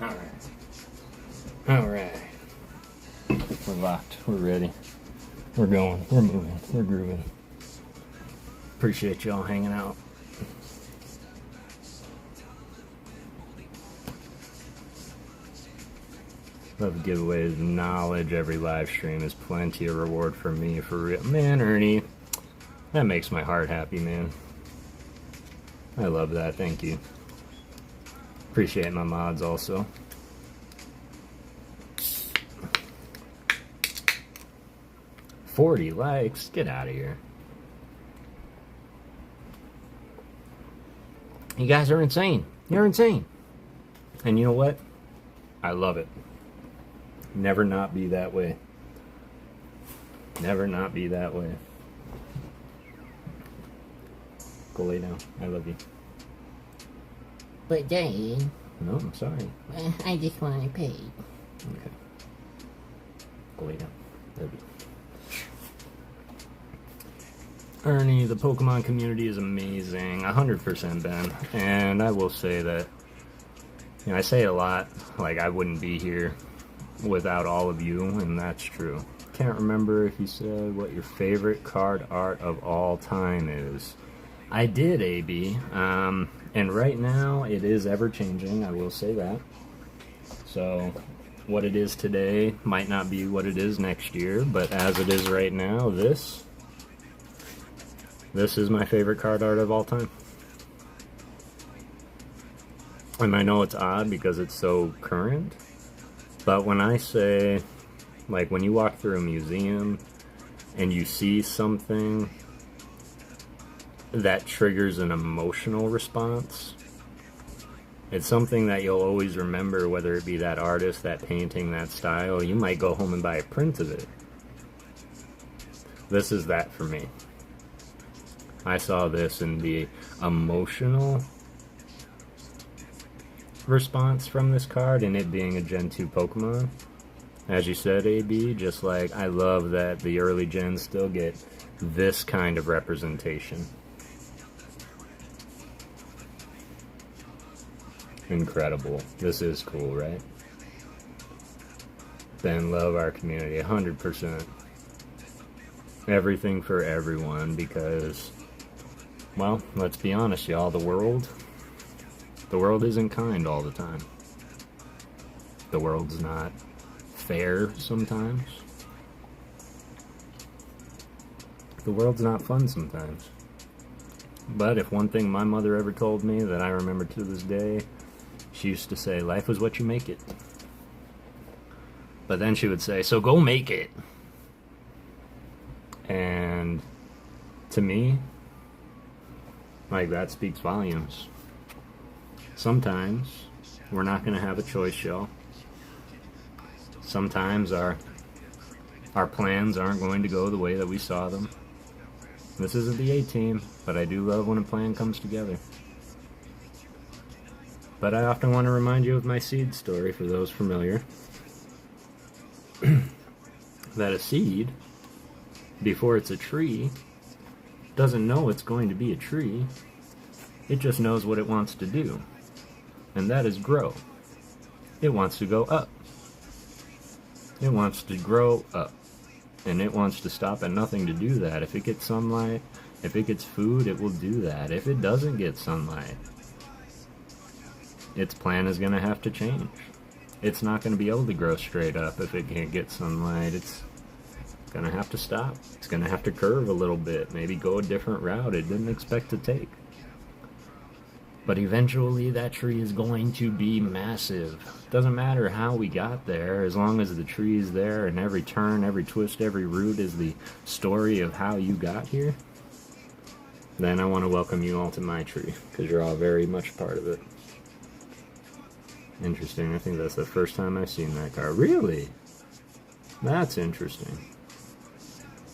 Alright. Alright. We're locked. We're ready. We're going. We're moving. We're grooving. Appreciate y'all hanging out. Love giveaways, knowledge. Every live stream is plenty of reward for me, for real. Man, Ernie, that makes my heart happy, man. I love that. Thank you. Appreciate my mods also. $40 likes? Get out of here. You guys are insane. You're insane. And you know what? I love it. Never not be that way. Never not be that way. Go lay down. I love you. But Dad, No, I'm sorry. I just want to pay. Okay. Go lay down. Love you. Ernie, the Pokemon community is amazing. 100%, Ben. And I will say that, you know, I say it a lot, like I wouldn't be here without all of you, and that's true. Can't remember if you said what your favorite card art of all time is. I did, AB, and right now it is ever changing, I will say that. So what it is today might not be what it is next year, but as it is right now, this is my favorite card art of all time. And I know it's odd because it's so current, but when I say, like, when you walk through a museum and you see something that triggers an emotional response, it's something that you'll always remember, whether it be that artist, that painting, that style. You might go home and buy a print of it. This is that for me. I saw this in the emotional response from this card, and it being a Gen 2 Pokemon. As you said, AB, just like I love that the early gens still get this kind of representation. Incredible. This is cool, right? Ben, love our community, 100%. Everything for everyone, because, well, let's be honest, y'all, the world isn't kind all the time. The world's not fair sometimes. The world's not fun sometimes. But if one thing my mother ever told me that I remember to this day, she used to say, life is what you make it. But then she would say, so go make it. And to me, like, that speaks volumes. Sometimes we're not going to have a choice, y'all. Sometimes our plans aren't going to go the way that we saw them. This isn't the A-team, but I do love when a plan comes together. But I often want to remind you of my seed story, for those familiar. That a seed, before it's a tree, doesn't know it's going to be a tree. It just knows what it wants to do. And that is grow. It wants to go up. It wants to grow up. And it wants to stop at nothing to do that. If it gets sunlight, if it gets food, it will do that. If it doesn't get sunlight, its plan is going to have to change. It's not going to be able to grow straight up if it can't get sunlight. It's going to have to stop. It's going to have to curve a little bit, maybe go a different route it didn't expect to take. But eventually that tree is going to be massive. Doesn't matter how we got there, as long as the tree is there and every turn, every twist, every root is the story of how you got here. Then I want to welcome you all to my tree, because you're all very much part of it. Interesting. I think that's the first time I've seen that card. Really? That's interesting.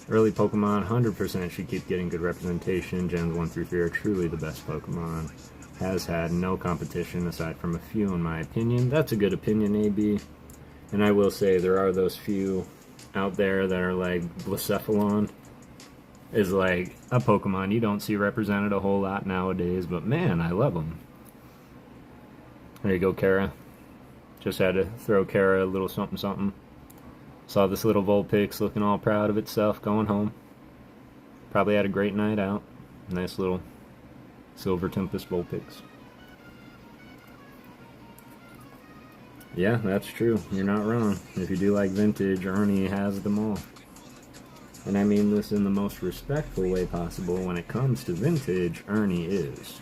Early Pokemon, 100% should keep getting good representation. Gens 1 through 3 are truly the best Pokemon. Has had no competition aside from a few, in my opinion. That's a good opinion, AB. And I will say there are those few out there that are like Blacephalon is like a Pokemon you don't see represented a whole lot nowadays, but man, I love them. There you go, Kara. Just had to throw Kara a little something something. Saw this little Vulpix looking all proud of itself going home. Probably had a great night out. Nice little Silver Tempest Vulpix. Yeah, that's true. You're not wrong. If you do like vintage, Ernie has them all. And I mean this in the most respectful way possible. When it comes to vintage, Ernie is.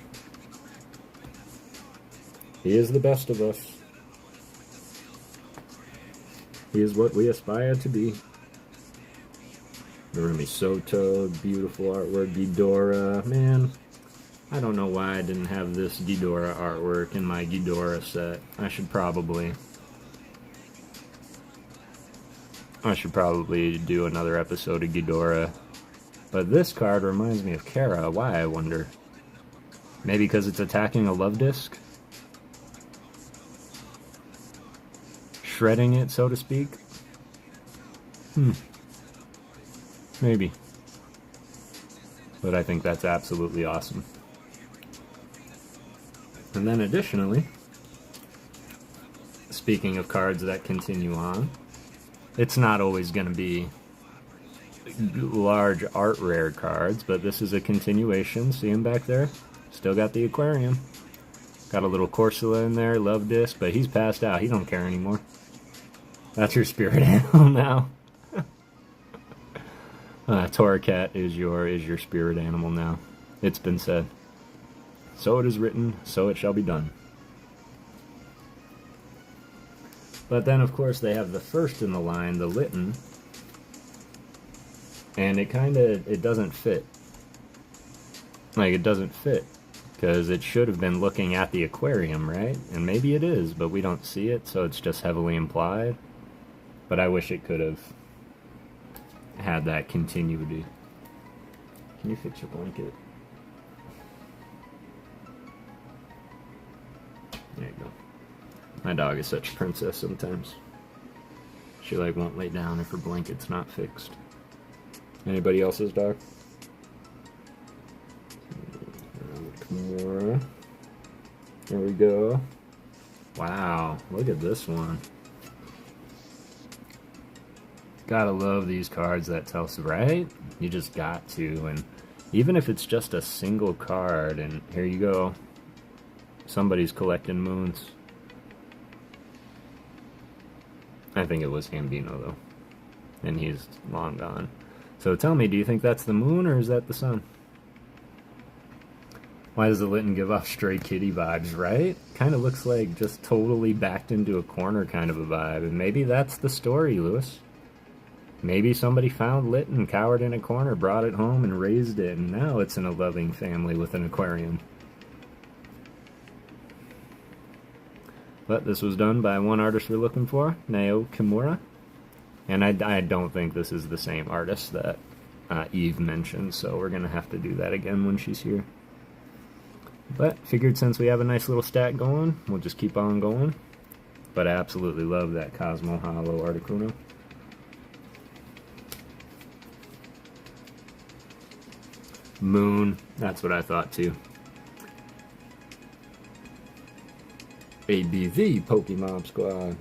He is the best of us. He is what we aspire to be. Rumi Soto, beautiful artwork. Ghidorah, man. I don't know why I didn't have this Ghidorah artwork in my Ghidorah set. I should probably do another episode of Ghidorah. But this card reminds me of Kara. Why, I wonder? Maybe because it's attacking a love disc? Shredding it, so to speak? Maybe. But I think that's absolutely awesome. And then additionally, speaking of cards that continue on, it's not always going to be large art rare cards, but this is a continuation. See him back there? Still got the aquarium. Got a little Corsola in there, love disc, but he's passed out. He don't care anymore. That's your spirit animal now. Torracat is your spirit animal now. It's been said. So it is written, so it shall be done. But then, of course, they have the first in the line, the Litten. And it doesn't fit. Like, it doesn't fit. Because it should have been looking at the aquarium, right? And maybe it is, but we don't see it, so it's just heavily implied. But I wish it could have had that continuity. Can you fix your blanket? There you go. My dog is such a princess sometimes. She like won't lay down if her blanket's not fixed. Anybody else's dog? There we go. Wow, look at this one. Gotta love these cards that tell us, right? You just got to, and even if it's just a single card, and here you go. Somebody's collecting moons. I think it was Gambino, though. And he's long gone. So tell me, do you think that's the moon, or is that the sun? Why does the Litten give off Stray Kitty vibes, right? Kind of looks like just totally backed into a corner kind of a vibe. And maybe that's the story, Lewis. Maybe somebody found Litten, cowered in a corner, brought it home, and raised it, and now it's in a loving family with an aquarium. But this was done by one artist we're looking for, Nao Kimura. And I don't think this is the same artist that Eve mentioned, so we're going to have to do that again when she's here. But figured since we have a nice little stack going, we'll just keep on going. But I absolutely love that Cosmo Hollow Articuno. Moon, that's what I thought too. ABV Pokemon Squad.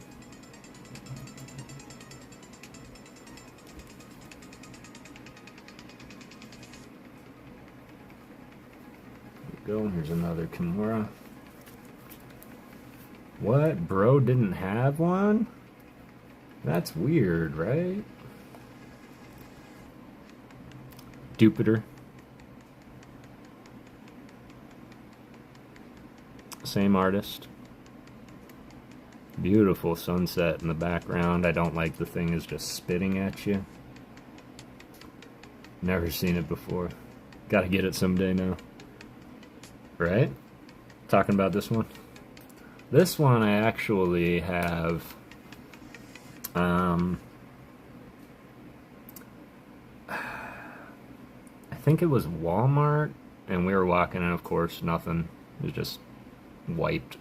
There we go, here's another Kimura. What? Bro didn't have one? That's weird, right? Jupiter. Same artist. Beautiful sunset in the background. I don't like the thing is just spitting at you. Never seen it before. Gotta get it someday now. Right? Talking about this one? This one I actually have... I think it was Walmart, and we were walking, and of course, nothing. It was just wiped.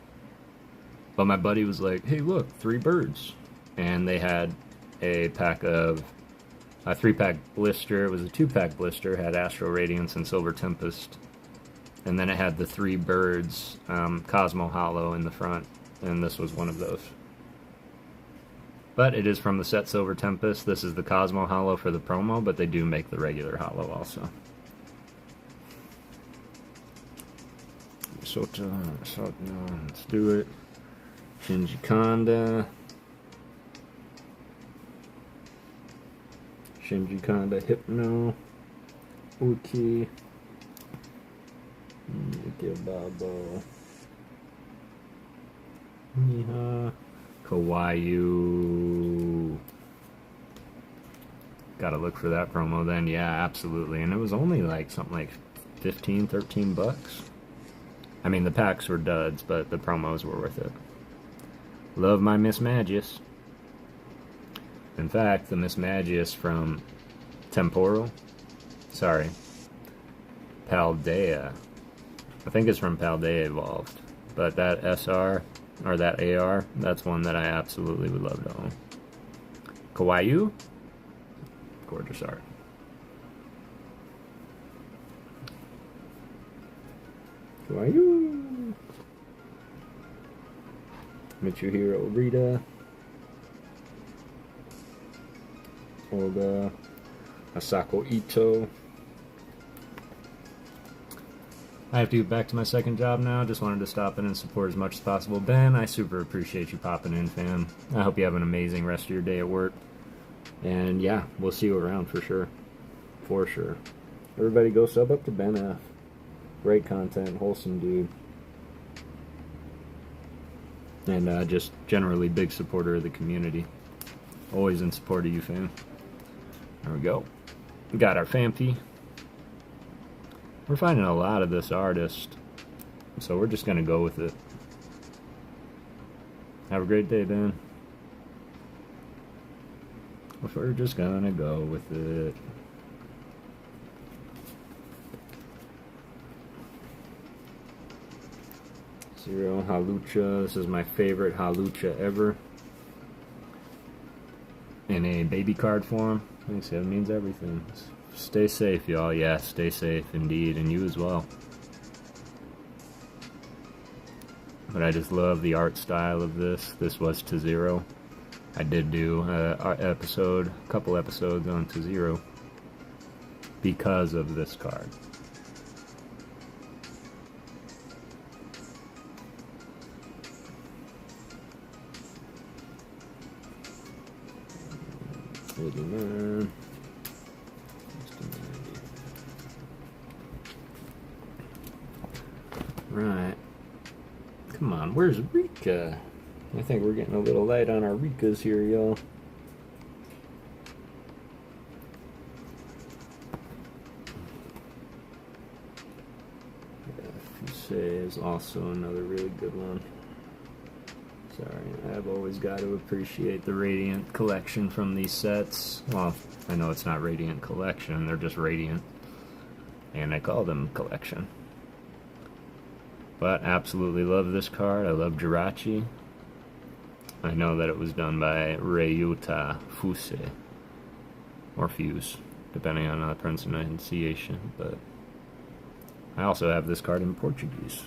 But my buddy was like, hey, look, 3 birds. And they had a pack of... a 3-pack blister. It was a 2-pack blister. Had Astral Radiance and Silver Tempest. And then it had the 3 birds, Cosmo Hollow in the front. And this was one of those. But it is from the set Silver Tempest. This is the Cosmo Hollow for the promo, but they do make the regular Hollow also. So let's do it. Shinji Kanda. Shinji Kanda Hypno. Uki. Babo. Miha. Kawaii. Gotta look for that promo then. Yeah, absolutely. And it was only like something like 15, 13 bucks. I mean, the packs were duds, but the promos were worth it. Love my Miss Magius. In fact, the Miss Magius from Temporal. Sorry. Paldea. I think it's from Paldea Evolved. But that SR, or that AR, that's one that I absolutely would love to own. Kawaii? Gorgeous art. Kawaii! Mitsuhiro Rita. Olga. Asako Ito. I have to get back to my second job now. Just wanted to stop in and support as much as possible. Ben, I super appreciate you popping in, fam. I hope you have an amazing rest of your day at work. And yeah, we'll see you around for sure. For sure. Everybody go sub up to Ben F. Great content, wholesome dude. And just generally big supporter of the community. Always in support of you, fam. There we go. We got our Fampi. We're finding a lot of this artist, so we're just gonna go with it. Have a great day, Ben. We're just gonna go with it. Zero Halucha. This is my favorite Halucha ever. In a baby card form. Like I said, it means everything. Stay safe, y'all. Yeah, stay safe indeed, and you as well. But I just love the art style of this. This was To Zero. I did do a couple episodes on To Zero because of this card. Right. Come on, where's Rika? I think we're getting a little light on our Rikas here, y'all. Fuse is also another really good one. Sorry, I've always got to appreciate the Radiant collection from these sets. Well, I know it's not Radiant collection, they're just Radiant. And I call them collection. But absolutely love this card. I love Jirachi. I know that it was done by Ryuta Fuse. Or Fuse, depending on the pronunciation. But I also have this card in Portuguese.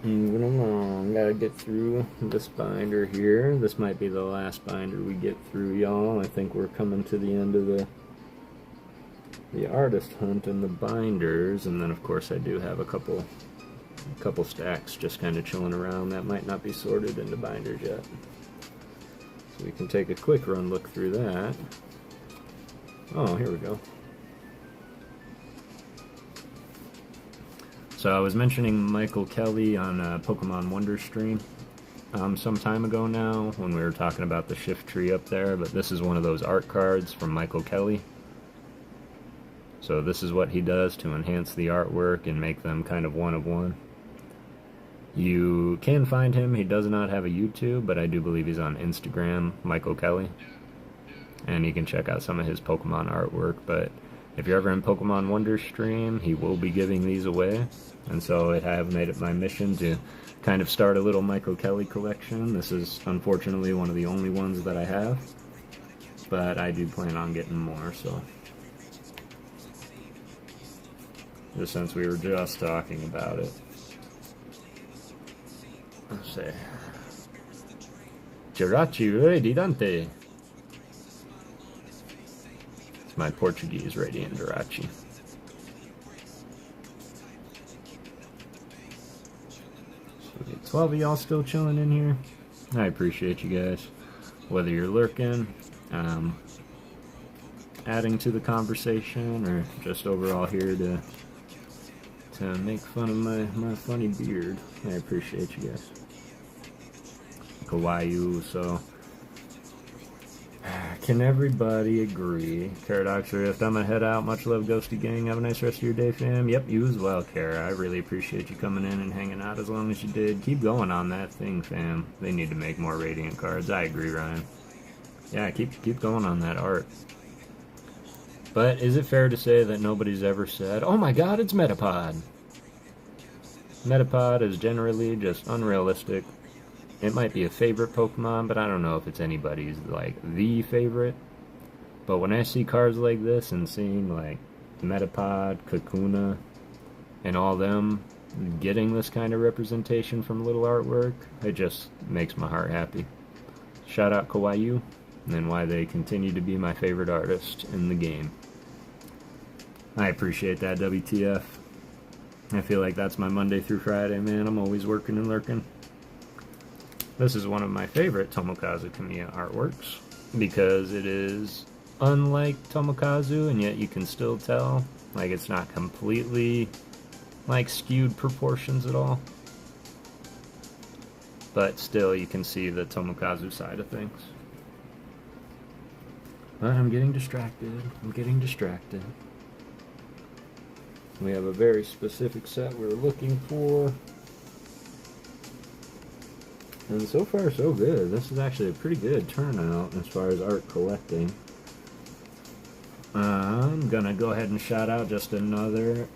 Moving along, gotta get through this binder here. This might be the last binder we get through, y'all. I think we're coming to the end of the artist hunt and the binders, and then of course I do have a couple stacks just kind of chilling around that might not be sorted into binders yet. So we can take a quick run look through that. Oh, here we go. So I was mentioning Michael Kelly on Pokemon Wonder stream some time ago now when we were talking about the shift tree up there, but this is one of those art cards from Michael Kelly. So this is what he does to enhance the artwork and make them kind of one of one. You can find him. He does not have a YouTube, but I do believe he's on Instagram, Michael Kelly. And you can check out some of his Pokemon artwork, but if you're ever in Pokemon Wonder stream, he will be giving these away. And so I have made it my mission to kind of start a little Michael Kelly collection. This is unfortunately one of the only ones that I have, but I do plan on getting more, so just since we were just talking about it. Let's see. Jirachi Radiante. It's my Portuguese Radiant Jirachi. So we get 12 of y'all still chilling in here. I appreciate you guys. Whether you're lurking, adding to the conversation, or just overall here to make fun of my funny beard. I appreciate you guys. Kawaii, so can everybody agree? Paradox Rift, I'm gonna head out. Much love, Ghosty Gang. Have a nice rest of your day, fam. Yep, you as well, Kara. I really appreciate you coming in and hanging out as long as you did. Keep going on that thing, fam. They need to make more Radiant cards. I agree, Ryan. Yeah, keep going on that art. But is it fair to say that nobody's ever said, oh my god, it's Metapod? Metapod is generally just unrealistic. It might be a favorite Pokemon, but I don't know if it's anybody's, like, the favorite. But when I see cards like this and seeing, like, Metapod, Kakuna, and all them getting this kind of representation from little artwork, it just makes my heart happy. Shout out Kawaii, and why they continue to be my favorite artist in the game. I appreciate that, WTF. I feel like that's my Monday through Friday, man. I'm always working and lurking. This is one of my favorite Tomokazu Kamiya artworks because it is unlike Tomokazu, and yet you can still tell, like, it's not completely, like, skewed proportions at all. But still, you can see the Tomokazu side of things. But I'm getting distracted. We have a very specific set we're looking for. And so far, so good. This is actually a pretty good turnout as far as art collecting. I'm gonna go ahead and shout out just another.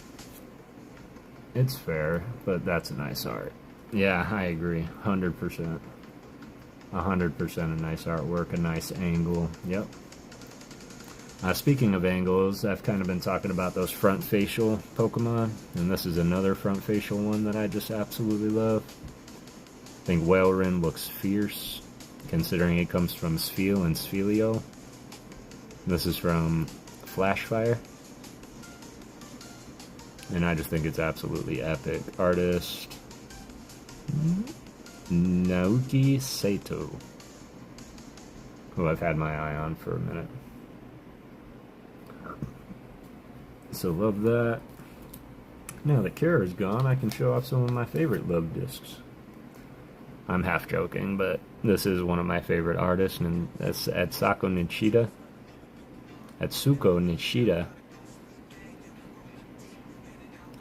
It's fair, but that's a nice art. Yeah, I agree. 100%. 100% a nice artwork, a nice angle. Yep. Speaking of angles, I've kind of been talking about those front facial Pokemon, and this is another front facial one that I just absolutely love. I think Whaleren looks fierce, considering it comes from Spheal and Sphelio. This is from Flashfire, and I just think it's absolutely epic. Artist Naoki Sato, who I've had my eye on for a minute. So love that. Now that Kara's gone, I can show off some of my favorite love discs. I'm half joking, but this is one of my favorite artists, and that's Atsuko Nishida.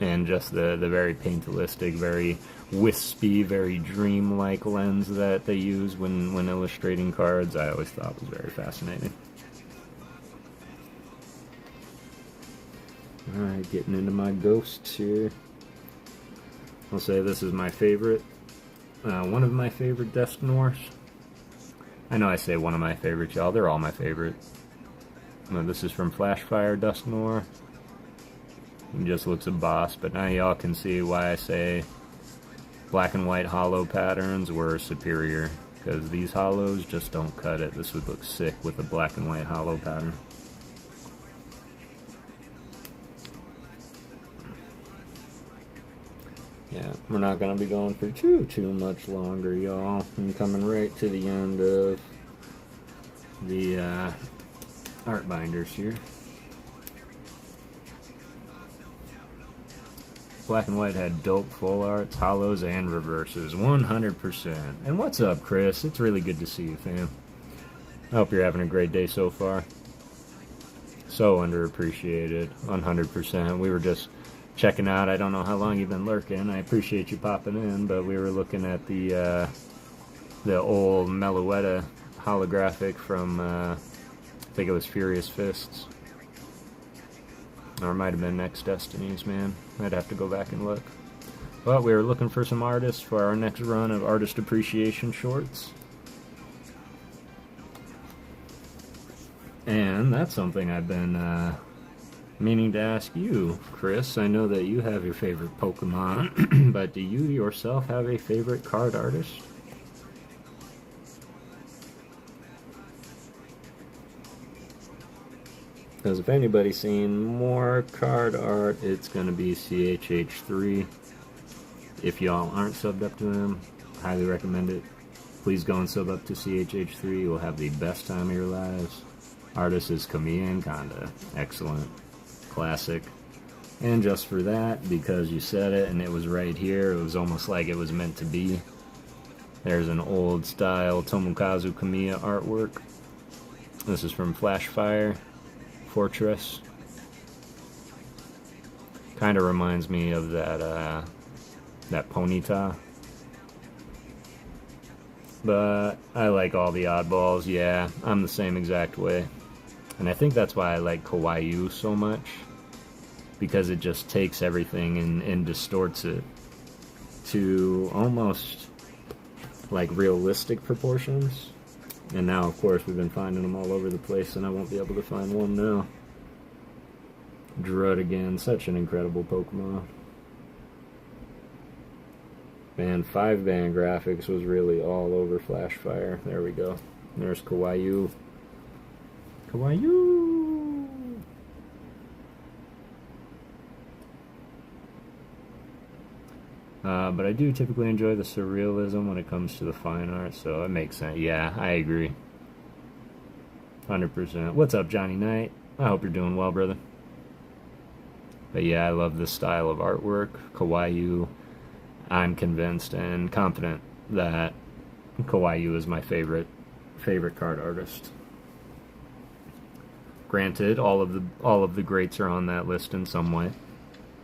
And just the very paintillistic, very wispy, very dreamlike lens that they use when illustrating cards, I always thought was very fascinating. Alright, getting into my ghosts here. I'll say this is my favorite. One of my favorite Dusknoirs. I know I say one of my favorites, y'all. They're all my favorite. This is from Flashfire Dusknoir. He just looks a boss, but now y'all can see why I say black and white hollow patterns were superior, because these hollows just don't cut it. This would look sick with a black and white hollow pattern. Yeah, we're not going to be going for too much longer, y'all. I'm coming right to the end of the art binders here. Black and White had dope full arts, hollows, and reverses. 100%. And what's up, Chris? It's really good to see you, fam. I hope you're having a great day so far. So underappreciated. 100%. We were just checking out. I don't know how long you've been lurking. I appreciate you popping in, but we were looking at the old Meloetta holographic from, I think it was Furious Fists. Or it might have been Next Destinies, man. I'd have to go back and look. But we were looking for some artists for our next run of Artist Appreciation Shorts. And that's something I've been Meaning to ask you, Chris, I know that you have your favorite Pokemon, but do you yourself have a favorite card artist? Because if anybody's seen more card art, it's going to be CHH3. If y'all aren't subbed up to him, highly recommend it. Please go and sub up to CHH3. You'll have the best time of your lives. Artist is Kamiya and Kanda. Excellent. Classic. And just for that, because you said it and it was right here, it was almost like it was meant to be. There's an old style Tomokazu Kamiya artwork. This is from Flashfire Fortress. Kind of reminds me of that Ponyta. But I like all the oddballs, yeah, I'm the same exact way. And I think that's why I like Kawaii so much, because it just takes everything and distorts it to almost like realistic proportions. And now, of course, we've been finding them all over the place, and I won't be able to find one now. Drud again, such an incredible Pokemon. Man, 5-band graphics was really all over Flashfire. There we go. There's Kawaii. Kawaii! But I do typically enjoy the surrealism when it comes to the fine art, so it makes sense. Yeah, I agree. 100%. What's up, Johnny Knight? I hope you're doing well, brother. But yeah, I love this style of artwork. Kawaii. I'm convinced and confident that Kawaii is my favorite card artist. Granted, all of the greats are on that list in some way.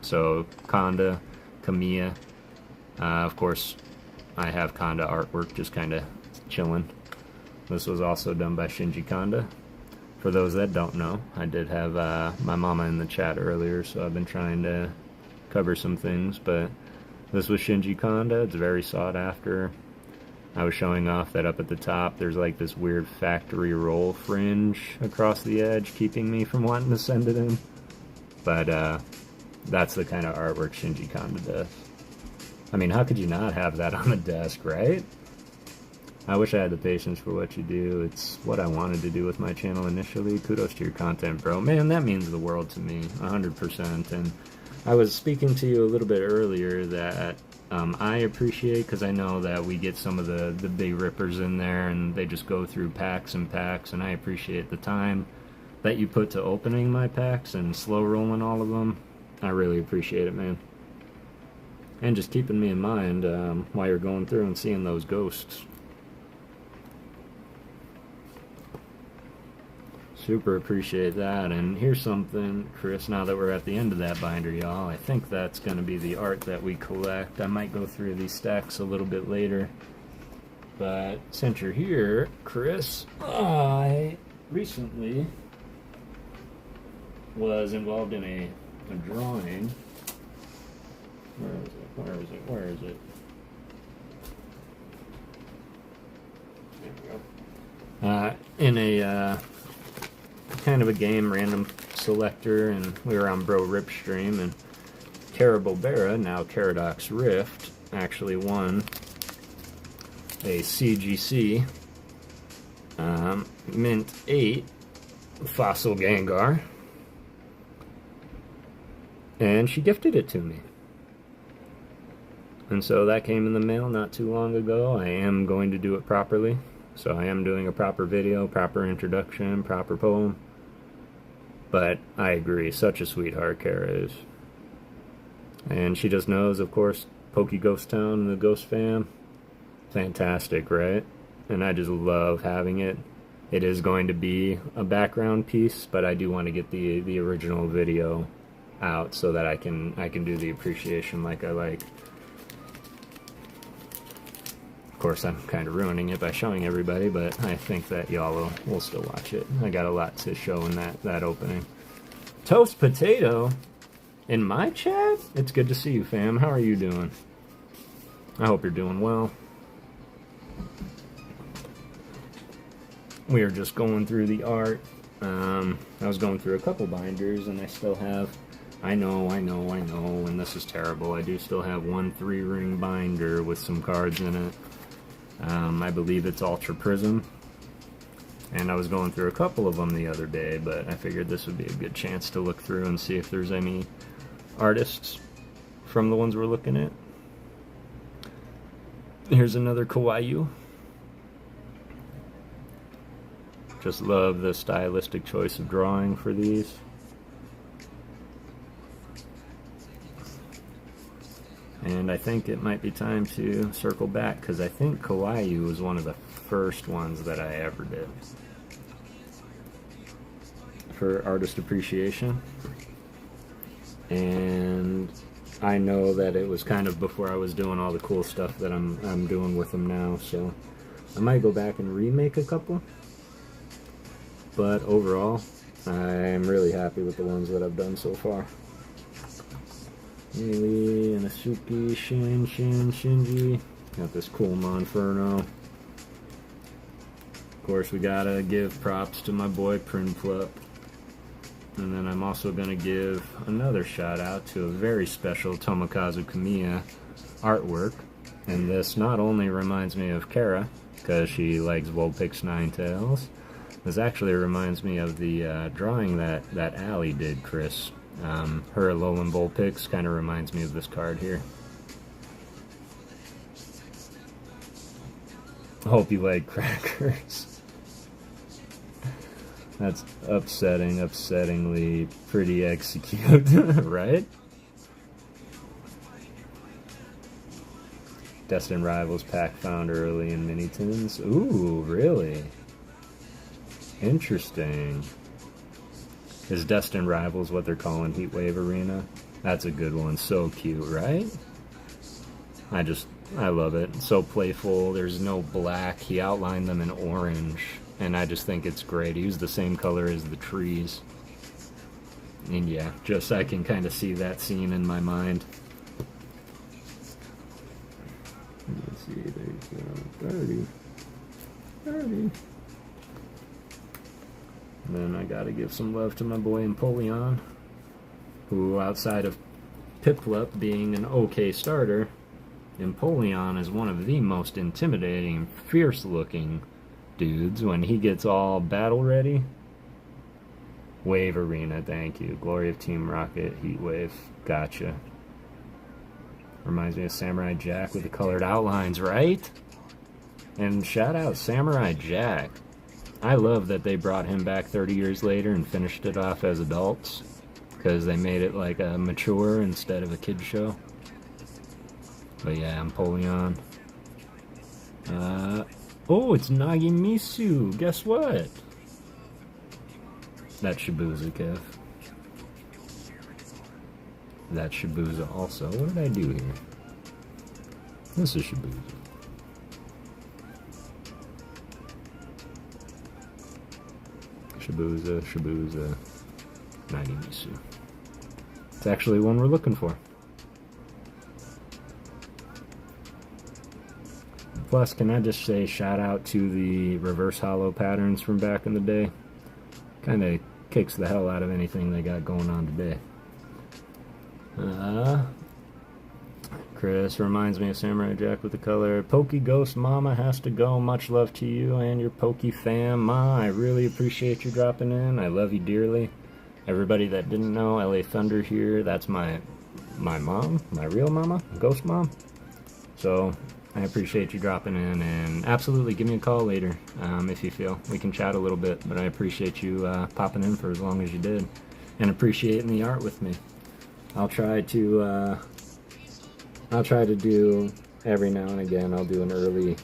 So Kanda, Kamiya, of course, I have Kanda artwork just kind of chilling. This was also done by Shinji Kanda. For those that don't know, I did have my mama in the chat earlier, so I've been trying to cover some things, but this was Shinji Kanda. It's very sought after. I was showing off that up at the top there's like this weird factory roll fringe across the edge keeping me from wanting to send it in. But that's the kind of artwork Shinji Kanda does. I mean, how could you not have that on the desk, right? I wish I had the patience for what you do. It's what I wanted to do with my channel initially. Kudos to your content, bro. Man, that means the world to me, 100%. And I was speaking to you a little bit earlier that I appreciate, because I know that we get some of the big rippers in there and they just go through packs and packs, and I appreciate the time that you put to opening my packs and slow rolling all of them. I really appreciate it, man. And just keeping me in mind while you're going through and seeing those ghosts. Super appreciate that. And here's something, Chris, now that we're at the end of that binder, y'all. I think that's going to be the art that we collect. I might go through these stacks a little bit later. But since you're here, Chris, I recently was involved in a drawing. Where is it? Where is it? Where is it? There we go. In a kind of a game random selector, and we were on Bro Rip stream, and Carabobera, now Caradox Rift, actually won a CGC Mint 8 Fossil Gengar, and she gifted it to me. And so that came in the mail not too long ago. I am going to do it properly. So I am doing a proper video, proper introduction, proper poem. But I agree, such a sweetheart Kara is. And she just knows, of course, PokéGhost Town and the Ghost fam. Fantastic, right? And I just love having it. It is going to be a background piece, but I do want to get the original video out so that I can do the appreciation like I like. Of course, I'm kind of ruining it by showing everybody, but I think that y'all will still watch it. I got a lot to show in that opening. Toast Potato in my chat? It's good to see you, fam. How are you doing? I hope you're doing well. We are just going through the art. I was going through a couple binders, and I still have, I know, and this is terrible, I do still have one 3-ring binder with some cards in it. I believe it's Ultra Prism, and I was going through a couple of them the other day, but I figured this would be a good chance to look through and see if there's any artists from the ones we're looking at. Here's another Kawaii. Just love the stylistic choice of drawing for these. And I think it might be time to circle back, because I think Kawaii was one of the first ones that I ever did for artist appreciation. And I know that it was kind of before I was doing all the cool stuff that I'm doing with them now, so I might go back and remake a couple. But overall, I'm really happy with the ones that I've done so far. Melee, Inosuke, Shinji. Got this cool Monferno. Of course, we gotta give props to my boy Prinplup. And then I'm also gonna give another shout out to a very special Tomokazu Kamiya artwork. And this not only reminds me of Kara, because she likes Vulpix Ninetales. This actually reminds me of the drawing that Allie did, Chris. Her Alolan Vulpix kind of reminds me of this card here. I hope you like crackers. That's upsettingly pretty execute, right? Destined Rivals pack found early in Minitins. Ooh, really? Interesting. Is Destined Rivals what they're calling Heatwave Arena? That's a good one. So cute, right? I love it. So playful. There's no black. He outlined them in orange, and I just think it's great. He used the same color as the trees. And yeah, just I can kind of see that scene in my mind. Let's see, there's 30. And then I gotta give some love to my boy Empoleon, who outside of Piplup being an okay starter, Empoleon is one of the most intimidating, fierce looking dudes when he gets all battle ready. Wave Arena, thank you. Glory of Team Rocket, Heatwave, gotcha. Reminds me of Samurai Jack with the colored outlines, right? And shout out Samurai Jack. I love that they brought him back 30 years later and finished it off as adults, because they made it like a mature instead of a kid show. But yeah, Empoleon. Oh, it's Nagimisu. Guess what? That's Shibuya, Kev. That's Shibuya also. What did I do here? This is Shibuya. Shibuya, Nagimisu. It's actually one we're looking for. Plus, can I just say shout out to the reverse hollow patterns from back in the day? Kind of kicks the hell out of anything they got going on today. Chris reminds me of Samurai Jack with the color. PokéGhost Mama has to go. Much love to you and your Poke fam. Ma, I really appreciate you dropping in. I love you dearly. Everybody that didn't know, LA Thunder here. That's my mom, my real mama, Ghost Mom. So I appreciate you dropping in, and absolutely give me a call later if you feel. We can chat a little bit, but I appreciate you popping in for as long as you did and appreciating the art with me. I'll try to do every now and again. I'll do an early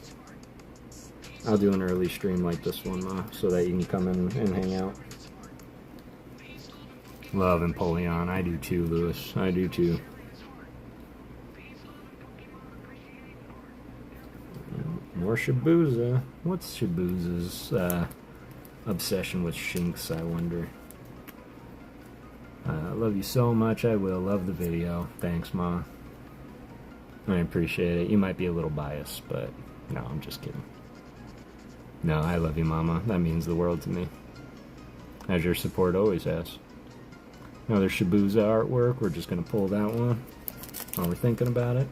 stream like this one, Ma, so that you can come in and hang out. Love Empoleon. I do too, Lewis. I do too. More Shibuya. What's Shibuya's obsession with Shinx, I wonder? Love you so much. I will. Love the video. Thanks, Ma. I appreciate it. You might be a little biased, but no, I'm just kidding. No, I love you, Mama. That means the world to me. as your support always has. Another Shibuya artwork. We're just going to pull that one while we're thinking about it.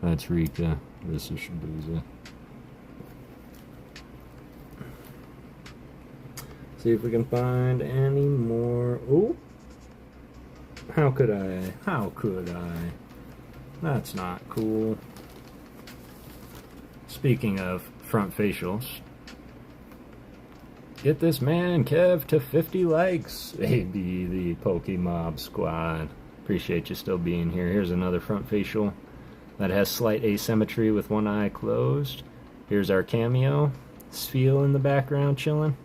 That's Rika. This is Shibuya. See if we can find any more. Oh! How could I? How could I? That's not cool. Speaking of front facials, get this man Kev to 50 likes. AB the Pokemob Squad. Appreciate you still being here. Here's another front facial that has slight asymmetry with one eye closed. Here's our cameo. Spheal in the background chilling.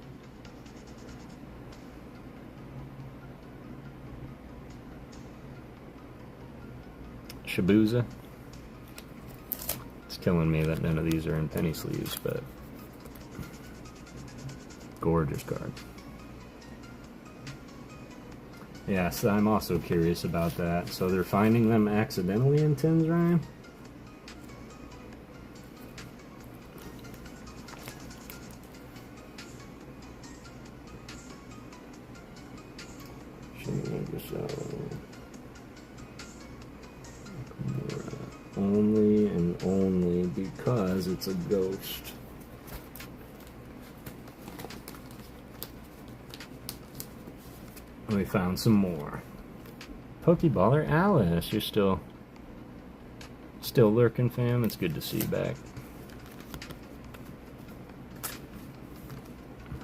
Shibuya. It's killing me that none of these are in penny sleeves, but gorgeous card. Yes, I'm also curious about that. So they're finding them accidentally in tins, Ryan? Only and only because it's a ghost. We found some more. Pokeballer Alice, you're still lurking, fam. It's good to see you back.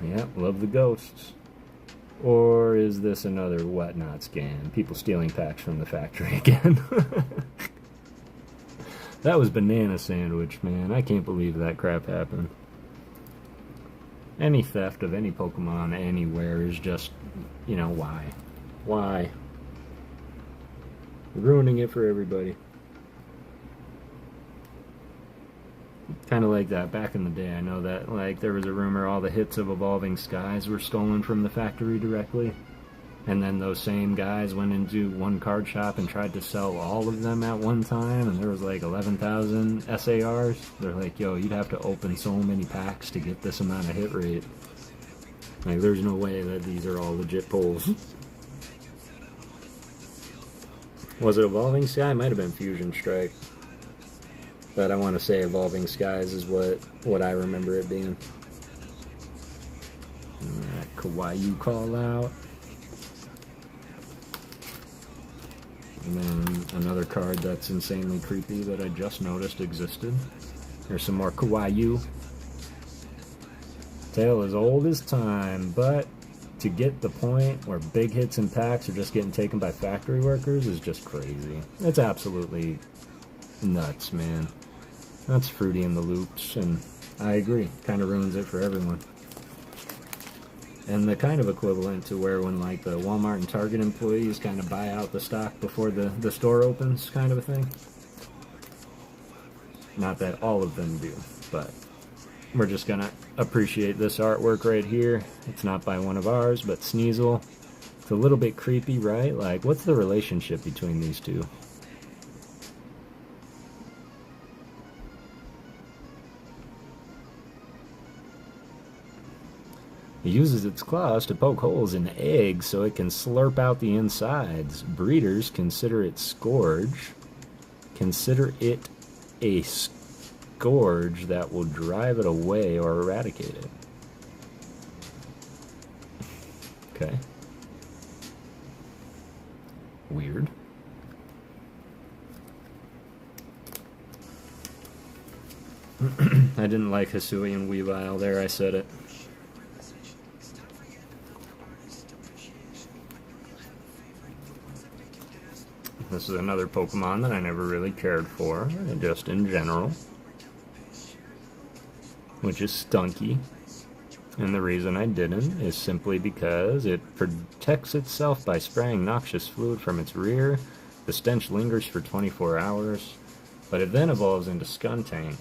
Yep, love the ghosts. Or is this another whatnot scam? People stealing packs from the factory again. That was Banana Sandwich, man. I can't believe that crap happened. Any theft of any Pokemon anywhere is just, you know, why? Why? Ruining it for everybody. Kind of like that back in the day. I know that, like, there was a rumor all the hits of Evolving Skies were stolen from the factory directly. And then those same guys went into one card shop and tried to sell all of them at one time, and there was like 11,000 SARs. They're like, yo, you'd have to open so many packs to get this amount of hit rate. Like, there's no way that these are all legit pulls. Was it Evolving Sky? It might have been Fusion Strike. But I want to say Evolving Skies is what I remember it being. Alright, Kawaii call out. And then another card that's insanely creepy that I just noticed existed. There's some more Kawaii. Tale as old as time, but to get the point where big hits and packs are just getting taken by factory workers is just crazy. It's absolutely nuts, man. That's Fruity in the Loops, and I agree. Kind of ruins it for everyone. And the kind of equivalent to where when, like, the Walmart and Target employees kind of buy out the stock before the store opens, kind of a thing. Not that all of them do, but we're just gonna appreciate this artwork right here. It's not by one of ours, but Sneasel. It's a little bit creepy, right? Like, what's the relationship between these two? It uses its claws to poke holes in eggs so it can slurp out the insides. Breeders consider it scourge. Consider it a scourge that will drive it away or eradicate it. Okay. Weird. I didn't like Hisuian Weavile there, I said it. This is another Pokemon that I never really cared for, just in general. Which is Stunky. And the reason I didn't is simply because it protects itself by spraying noxious fluid from its rear. The stench lingers for 24 hours, but it then evolves into Skuntank.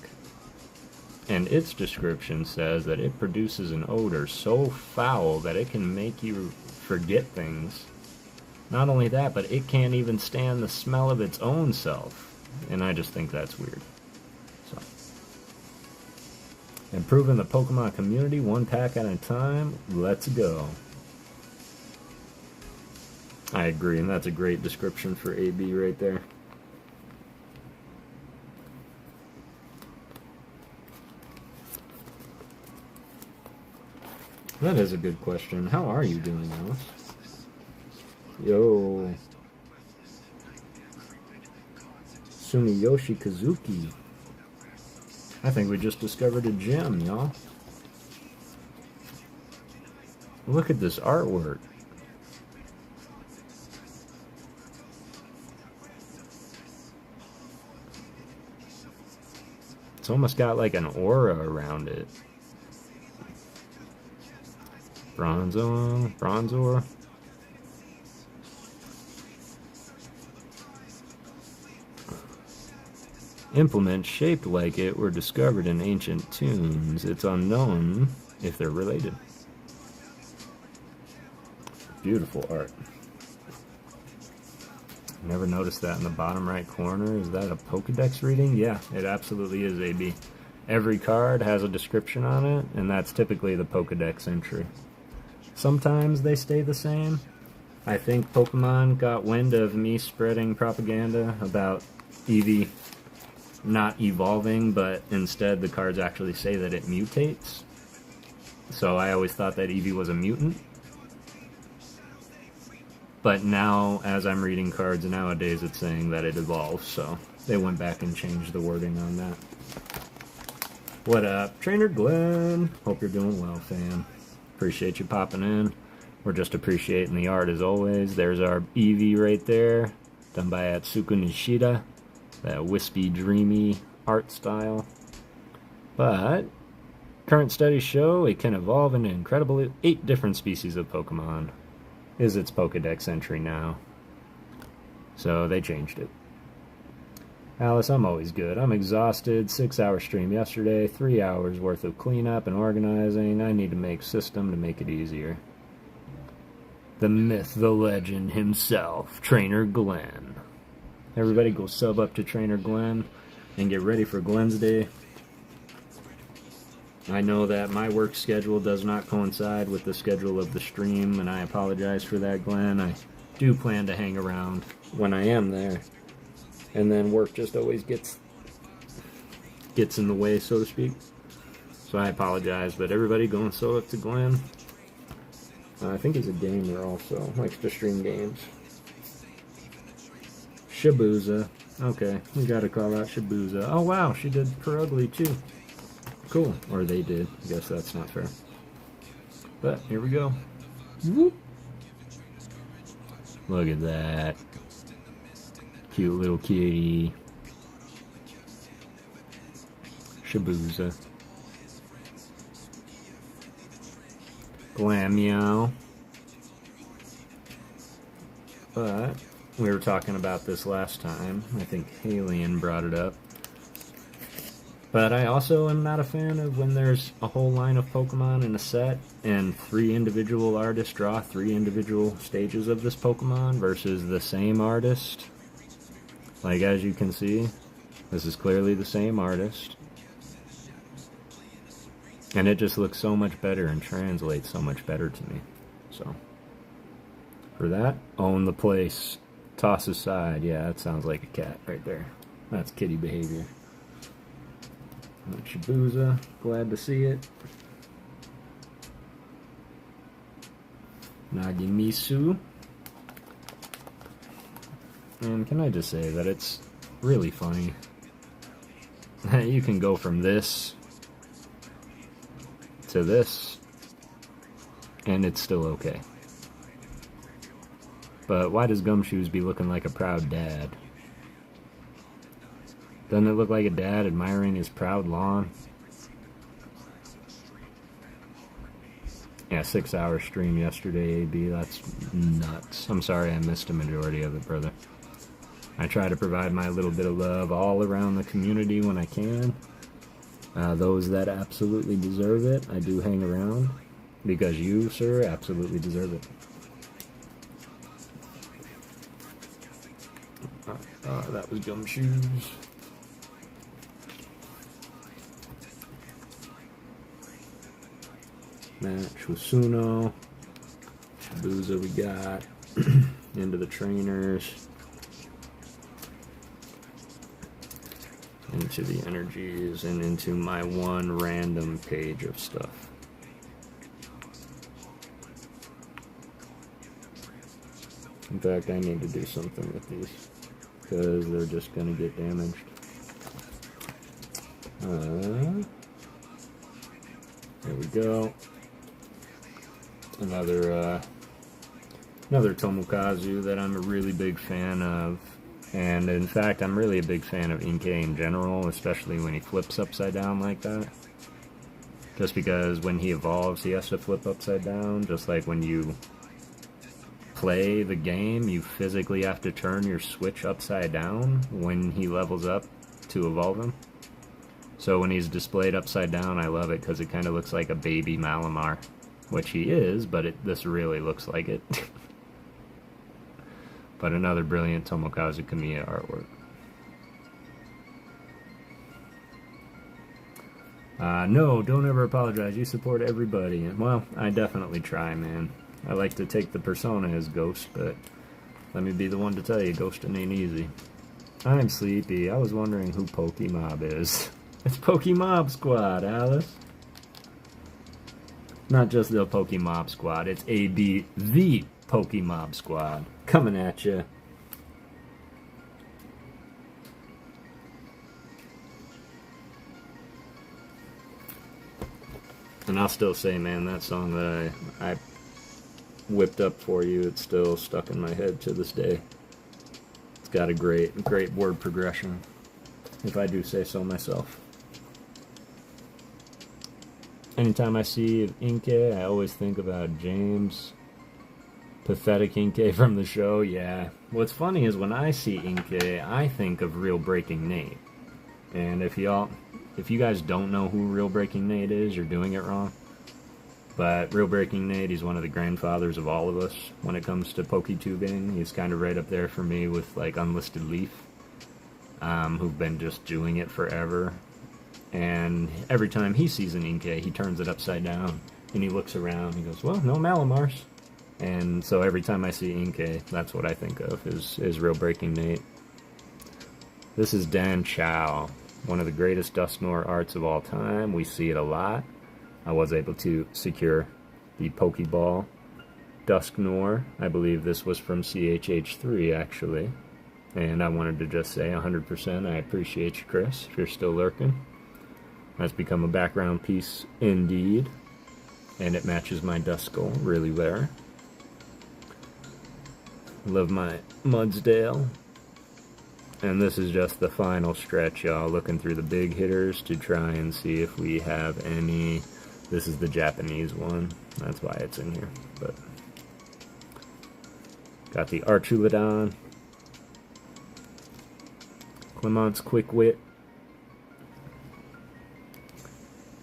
And its description says that it produces an odor so foul that it can make you forget things. Not only that, but it can't even stand the smell of its own self. And I just think that's weird. So Improving the Pokemon community one pack at a time. Let's go. I agree, and that's a great description for AB right there. That is a good question. How are you doing, Alice? Yo. Sumiyoshi Kazuki. I think we just discovered a gem, y'all. Look at this artwork. It's almost got like an aura around it. Bronzor. Implements shaped like it were discovered in ancient tombs. It's unknown if they're related. Beautiful art. Never noticed that in the bottom right corner. Is that a Pokedex reading? Yeah, it absolutely is, AB. Every card has a description on it, and that's typically the Pokedex entry. Sometimes they stay the same. I think Pokemon got wind of me spreading propaganda about Eevee not evolving, but instead the cards actually say that it mutates. So I always thought that Eevee was a mutant. But now, as I'm reading cards nowadays, it's saying that it evolves, so they went back and changed the wording on that. What up, Trainer Glenn? Hope you're doing well, fam. Appreciate you popping in. We're just appreciating the art as always. There's our Eevee right there, done by Atsuko Nishida. That wispy, dreamy art style. But current studies show it can evolve into incredible 8 different species of Pokemon. Is its Pokedex entry now. So they changed it. Alice, I'm always good. I'm exhausted. 6-hour stream yesterday. 3 hours worth of cleanup and organizing. I need to make system to make it easier. The myth, the legend himself, Trainer Glenn. Everybody go sub up to Trainer Glenn and get ready for Glenn's Day. I know that my work schedule does not coincide with the schedule of the stream, and I apologize for that, Glenn. I do plan to hang around when I am there. And then work just always gets in the way, so to speak. So I apologize, but everybody go and sub up to Glenn. I think he's a gamer also, likes to stream games. Shibuza. Okay, we gotta call out Shibuza. Oh wow, she did Perugly too. Cool. Or they did. I guess that's not fair. But here we go. Whoop. Look at that. Cute little kitty. Shibuza. Glammeow. But we were talking about this last time. I think Halion brought it up. But I also am not a fan of when there's a whole line of Pokemon in a set and 3 individual artists draw 3 individual stages of this Pokemon versus the same artist. Like, as you can see, this is clearly the same artist. And it just looks so much better and translates so much better to me. So, for that, own the place. Toss aside. Yeah, that sounds like a cat right there. That's kitty behavior. Shibuza, glad to see it. Nagimisu. And can I just say that it's really funny. You can go from this to this, and it's still okay. But why does Gumshoes be looking like a proud dad? Doesn't it look like a dad admiring his proud lawn? Yeah, 6-hour stream yesterday, AB. That's nuts. I'm sorry I missed a majority of it, brother. I try to provide my little bit of love all around the community when I can. Those that absolutely deserve it, I do hang around. Because you, sir, absolutely deserve it. That was Gumshoes. match with Suno. Booza we got. Into the trainers. Into the energies, and into my one random page of stuff. In fact, I need to do something with these, because they're just going to get damaged. There we go. Another Tomokazu that I'm a really big fan of. And in fact, I'm really a big fan of Inkei in general, especially when he flips upside down like that. Just because when he evolves, he has to flip upside down. Just like when you play the game, you physically have to turn your switch upside down when he levels up to evolve him. So when he's displayed upside down, I love it because it kind of looks like a baby Malamar. Which he is, but this really looks like it. But another brilliant Tomokazu Kamiya artwork. No, don't ever apologize. You support everybody. And, well, I definitely try, man. I like to take the persona as Ghost, but let me be the one to tell you, ghosting ain't easy. I'm sleepy. I was wondering who Pokemob is. It's Pokemob Squad, Alice. Not just the Pokemob Squad, it's AB, the Pokemob Squad. Coming at you. And I'll still say, man, that song that I whipped up for you, it's still stuck in my head to this day. It's got a great word progression, if I do say so myself. Anytime I see Inkei, I always think about James. Pathetic Inkei from the show, yeah. What's funny is when I see Inkei, I think of Real Breaking Nate. And if you guys don't know who Real Breaking Nate is, you're doing it wrong. But Real Breaking Nate, he's one of the grandfathers of all of us when it comes to PokeTubing. He's kind of right up there for me with like Unlisted Leaf, who've been just doing it forever. And every time he sees an Inkei, he turns it upside down and he looks around. He goes, well, no Malamars. And so every time I see Inkei, that's what I think of, is Real Breaking Nate. This is Dan Chow, one of the greatest Dusknoir arts of all time. We see it a lot. I was able to secure the Pokeball Dusknoir. I believe this was from CHH3, actually. And I wanted to just say 100% I appreciate you, Chris, if you're still lurking. That's become a background piece indeed. And it matches my Duskull really there. Love my Mudsdale. And this is just the final stretch, y'all. Looking through the big hitters to try and see if we have any. This is the Japanese one. That's why it's in here. But got the Archulodon. Clement's Quick Wit.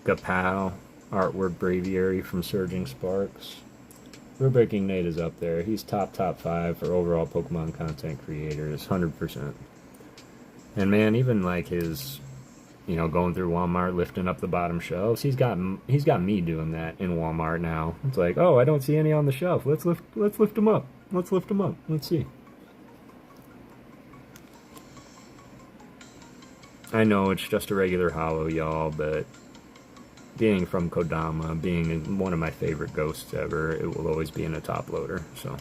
Gapow. Artwork Braviary from Surging Sparks. Real Breaking Nate is up there. He's top 5 for overall Pokemon content creators, 100%. And man, even like his, going through Walmart, lifting up the bottom shelves, he's got me doing that in Walmart now. It's like, oh, I don't see any on the shelf. Let's lift them up. Let's lift them up. Let's see. I know it's just a regular holo, y'all, but being from Kodama, being one of my favorite ghosts ever, it will always be in a top loader, so.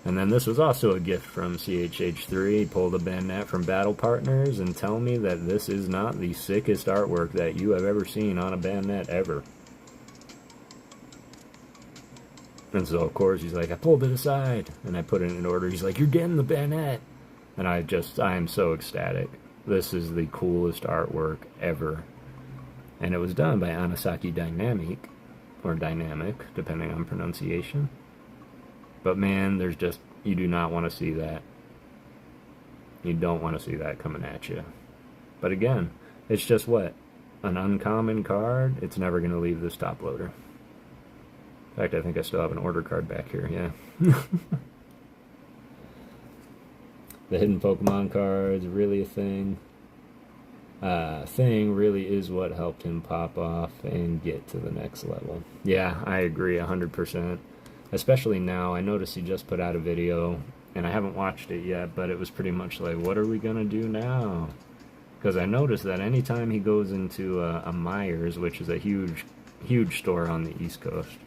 And then this was also a gift from CHH3. He pulled a Bandit from Battle Partners and tell me that this is not the sickest artwork that you have ever seen on a Bandit ever. And so, of course, he's like, I pulled it aside, and I put it in order. He's like, you're getting the Bandit. And I am so ecstatic. This is the coolest artwork ever. And it was done by Anasaki Dynamic, or Dynamic, depending on pronunciation. But man, you do not want to see that. You don't want to see that coming at you. But again, it's just what? An uncommon card? It's never going to leave this top loader. In fact, I think I still have an order card back here, yeah. The hidden Pokemon cards, really a thing. thing really is what helped him pop off and get to the next level. Yeah, I agree 100%. Especially now, I noticed he just put out a video, and I haven't watched it yet, but it was pretty much like, what are we gonna do now? Because I noticed that anytime he goes into a Myers, which is a huge store on the East Coast,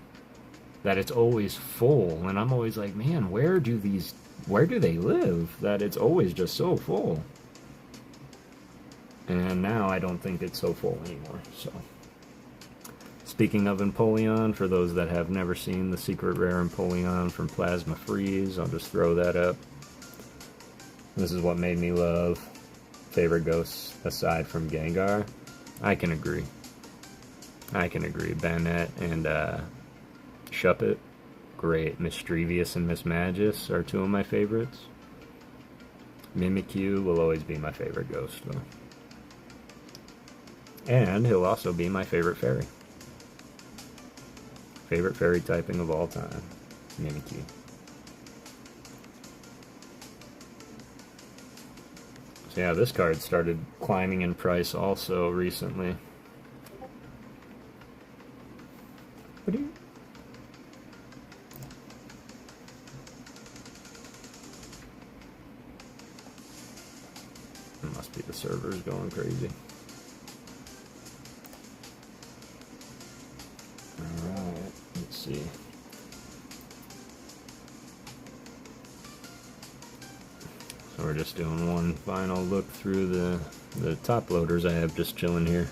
that it's always full, and I'm always like, man, where do they live? That it's always just so full. And now I don't think it's so full anymore, so. Speaking of Empoleon, for those that have never seen the secret rare Empoleon from Plasma Freeze, I'll just throw that up. This is what made me love favorite ghosts aside from Gengar. I can agree. Banette and Shuppet, great. Mischievous and Mismagius are two of my favorites. Mimikyu will always be my favorite ghost, though. And he'll also be my favorite fairy. Favorite fairy typing of all time, Mimikyu. So yeah, this card started climbing in price also recently. What do you... It must be the servers going crazy. Alright, let's see. So we're just doing one final look through the top loaders I have just chilling here.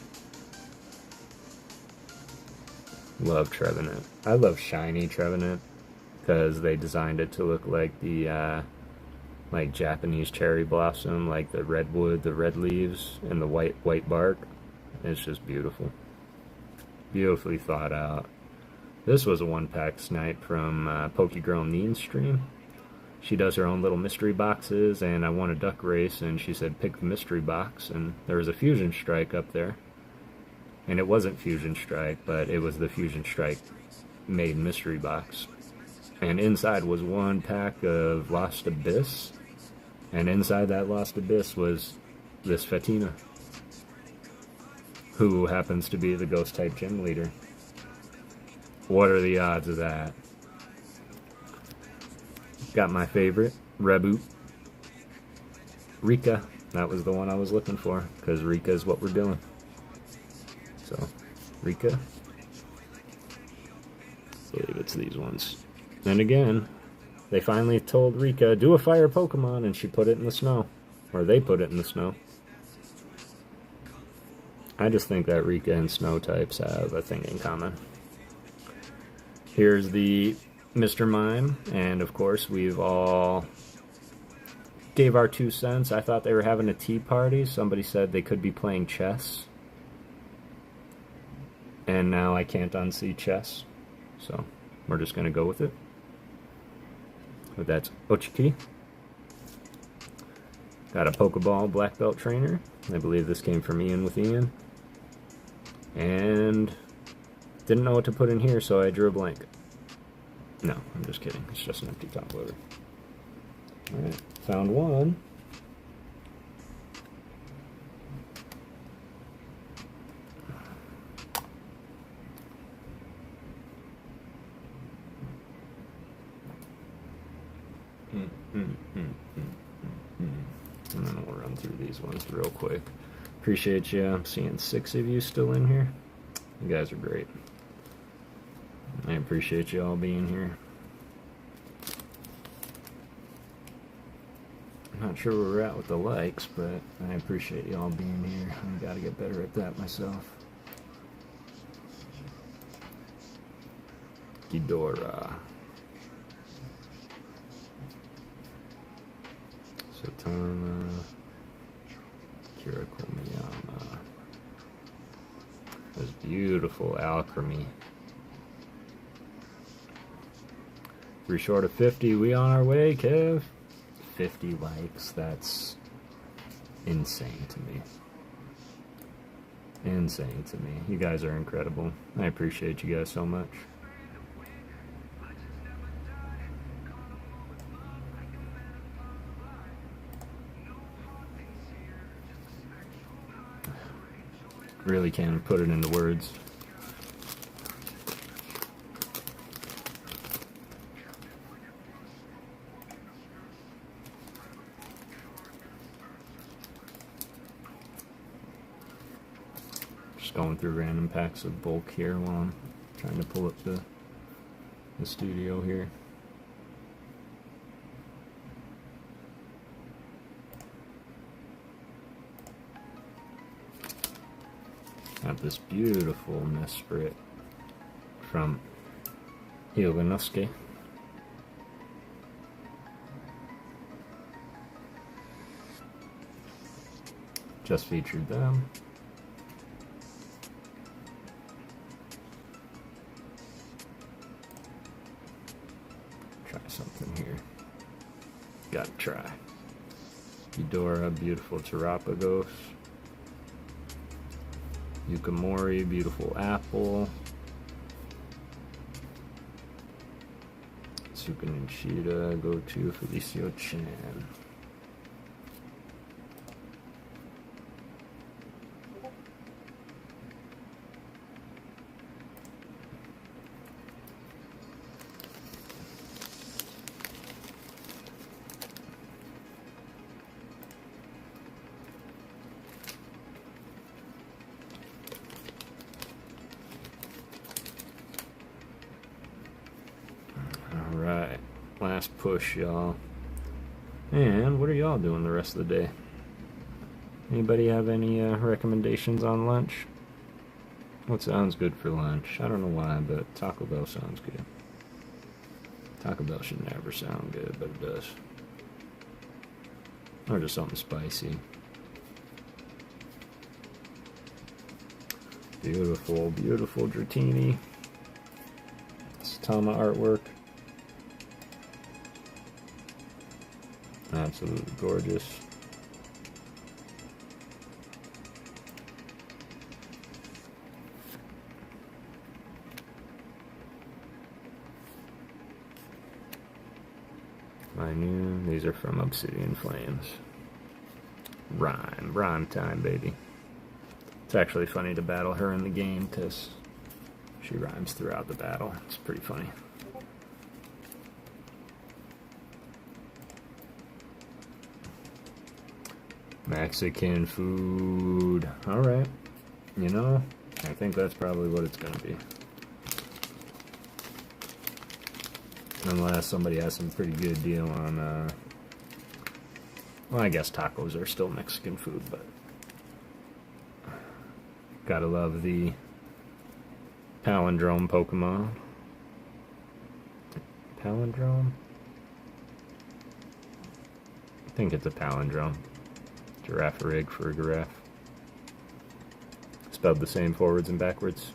Love Trevenant. I love shiny Trevenant because they designed it to look like the like Japanese cherry blossom, like the redwood, the red leaves, and the white bark. It's just beautiful. Beautifully thought out. This was a one-pack snipe from PokéGirl Neen's stream. She does her own little mystery boxes, and I won a duck race, and she said pick the mystery box, and there was a Fusion Strike up there. And it wasn't Fusion Strike, but it was the Fusion Strike made mystery box. And inside was one pack of Lost Abyss, and inside that Lost Abyss was this Fatina, who happens to be the Ghost-type gym leader. What are the odds of that? Got my favorite, Reboot. Rika, that was the one I was looking for, because Rika is what we're doing. So, Rika. I believe it's these ones. And again, they finally told Rika, do a fire Pokemon, and she put it in the snow. Or they put it in the snow. I just think that Rika and snow types have a thing in common. Here's the Mr. Mime, and of course we've all gave our 2 cents. I thought they were having a tea party. Somebody said they could be playing chess. And now I can't unsee chess. So we're just going to go with it. But that's Ochiki. Got a Pokeball Black Belt trainer. I believe this came from Ian with Ian. And didn't know what to put in here, so I drew a blank. No, I'm just kidding. It's just an empty top loader. Alright, found one. And then we'll run through these ones real quick. Appreciate you. I'm seeing 6 of you still in here. You guys are great. I appreciate you all being here. I'm not sure where we're at with the likes, but I appreciate you all being here. I gotta get better at that myself. Ghidorah. Satana. Kirakomiyama. This beautiful Alchemy. 3 short of 50. We on our way, Kev. 50 likes. That's insane to me. Insane to me. You guys are incredible. I appreciate you guys so much. Really can't put it into words. Just going through random packs of bulk here while I'm trying to pull up the studio here. Got this beautiful Nesprit from Ilganosuke. Just featured them. Try something here. Gotta try. Eudora, beautiful Terapagos. Yukamori, beautiful apple. Sukan Nishida, go to Felicio Chan. Alright, last push, y'all. And what are y'all doing the rest of the day? Anybody have any recommendations on lunch? What sounds good for lunch? I don't know why, but Taco Bell sounds good. Taco Bell should never sound good, but it does. Or just something spicy. Beautiful, beautiful Dratini. Tama artwork. Absolutely gorgeous. My new, these are from Obsidian Flames. Rhyme time, baby. It's actually funny to battle her in the game because she rhymes throughout the battle. It's pretty funny. Mexican food. Alright. You know, I think that's probably what it's gonna be. Unless somebody has some pretty good deal on, well, I guess tacos are still Mexican food, but gotta love the palindrome Pokemon. Palindrome? I think it's a palindrome. Giraffe-rig for a giraffe. Spelled the same forwards and backwards.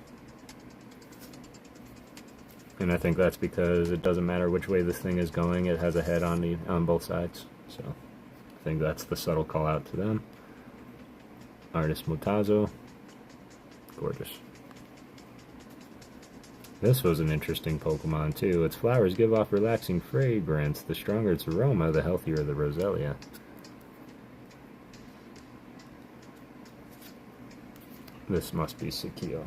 And I think that's because it doesn't matter which way this thing is going, it has a head on both sides. So I think that's the subtle call out to them. Artist Mutazo. Gorgeous. This was an interesting Pokemon too. Its flowers give off relaxing fragrance. The stronger its aroma, the healthier the Roselia. This must be Sakio.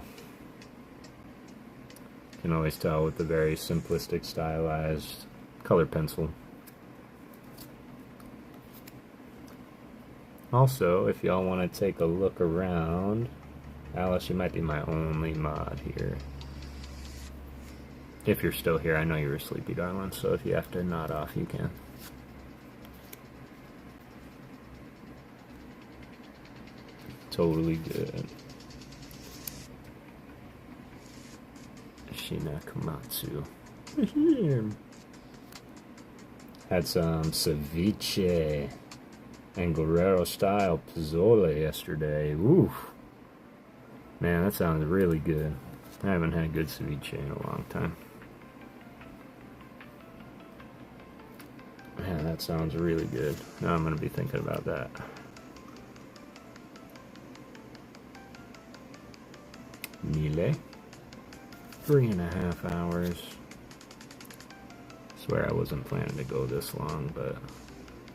Can always tell with the very simplistic, stylized color pencil. Also, if y'all want to take a look around, Alice, you might be my only mod here. If you're still here, I know you're a sleepy darling, so if you have to nod off, you can. Totally good. Shina Komatsu. Had some ceviche and Guerrero style pozole yesterday. Oof. Man, that sounds really good. I haven't had good ceviche in a long time. Man, that sounds really good. Now I'm gonna be thinking about that. Nile. 3.5 hours. Swear I wasn't planning to go this long, but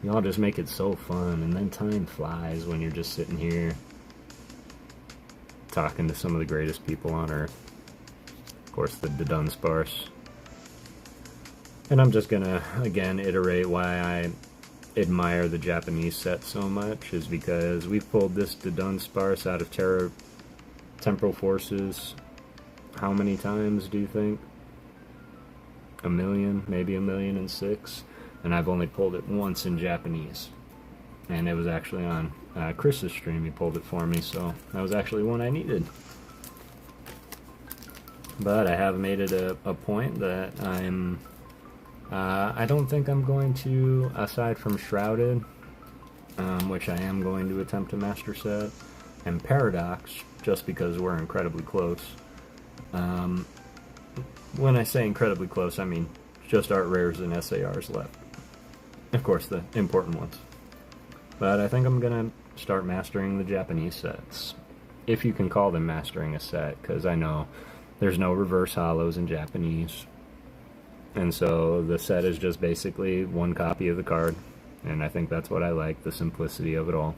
y'all just make it so fun, and then time flies when you're just sitting here talking to some of the greatest people on Earth. Of course, the Dunsparce. And I'm just gonna, again, iterate why I admire the Japanese set so much, is because we've pulled this Dunsparce out of Temporal Forces how many times, do you think? A million, maybe 1,000,006, and I've only pulled it once in Japanese, and it was actually on Chris's stream. He pulled it for me, so that was actually one I needed. But I have made it a point that I don't think I'm going to, aside from Shrouded, which I am going to attempt to master set, and Paradox, just because we're incredibly close. When I say incredibly close, I mean just art rares and SARs left. Of course, the important ones. But I think I'm going to start mastering the Japanese sets. If you can call them mastering a set, because I know there's no reverse holos in Japanese. And so the set is just basically one copy of the card. And I think that's what I like, the simplicity of it all.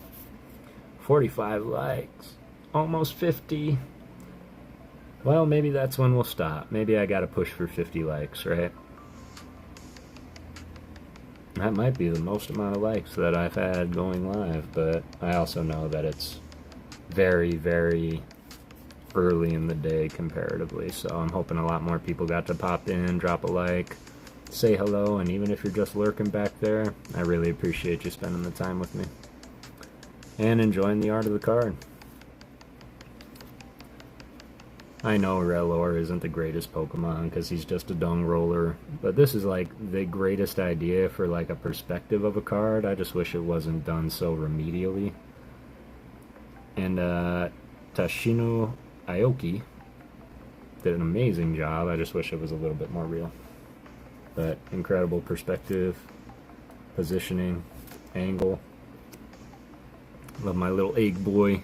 45 likes. Almost 50. Well, maybe that's when we'll stop. Maybe I gotta push for 50 likes, right? That might be the most amount of likes that I've had going live, but I also know that it's very, very early in the day comparatively, so I'm hoping a lot more people got to pop in, drop a like, say hello, and even if you're just lurking back there, I really appreciate you spending the time with me and enjoying the art of the card. I know Rellor isn't the greatest Pokemon because he's just a dung roller, but this is like the greatest idea for like a perspective of a card. I just wish it wasn't done so remedially. And Tashino Aoki did an amazing job. I just wish it was a little bit more real. But incredible perspective, positioning, angle. Love my little egg boy.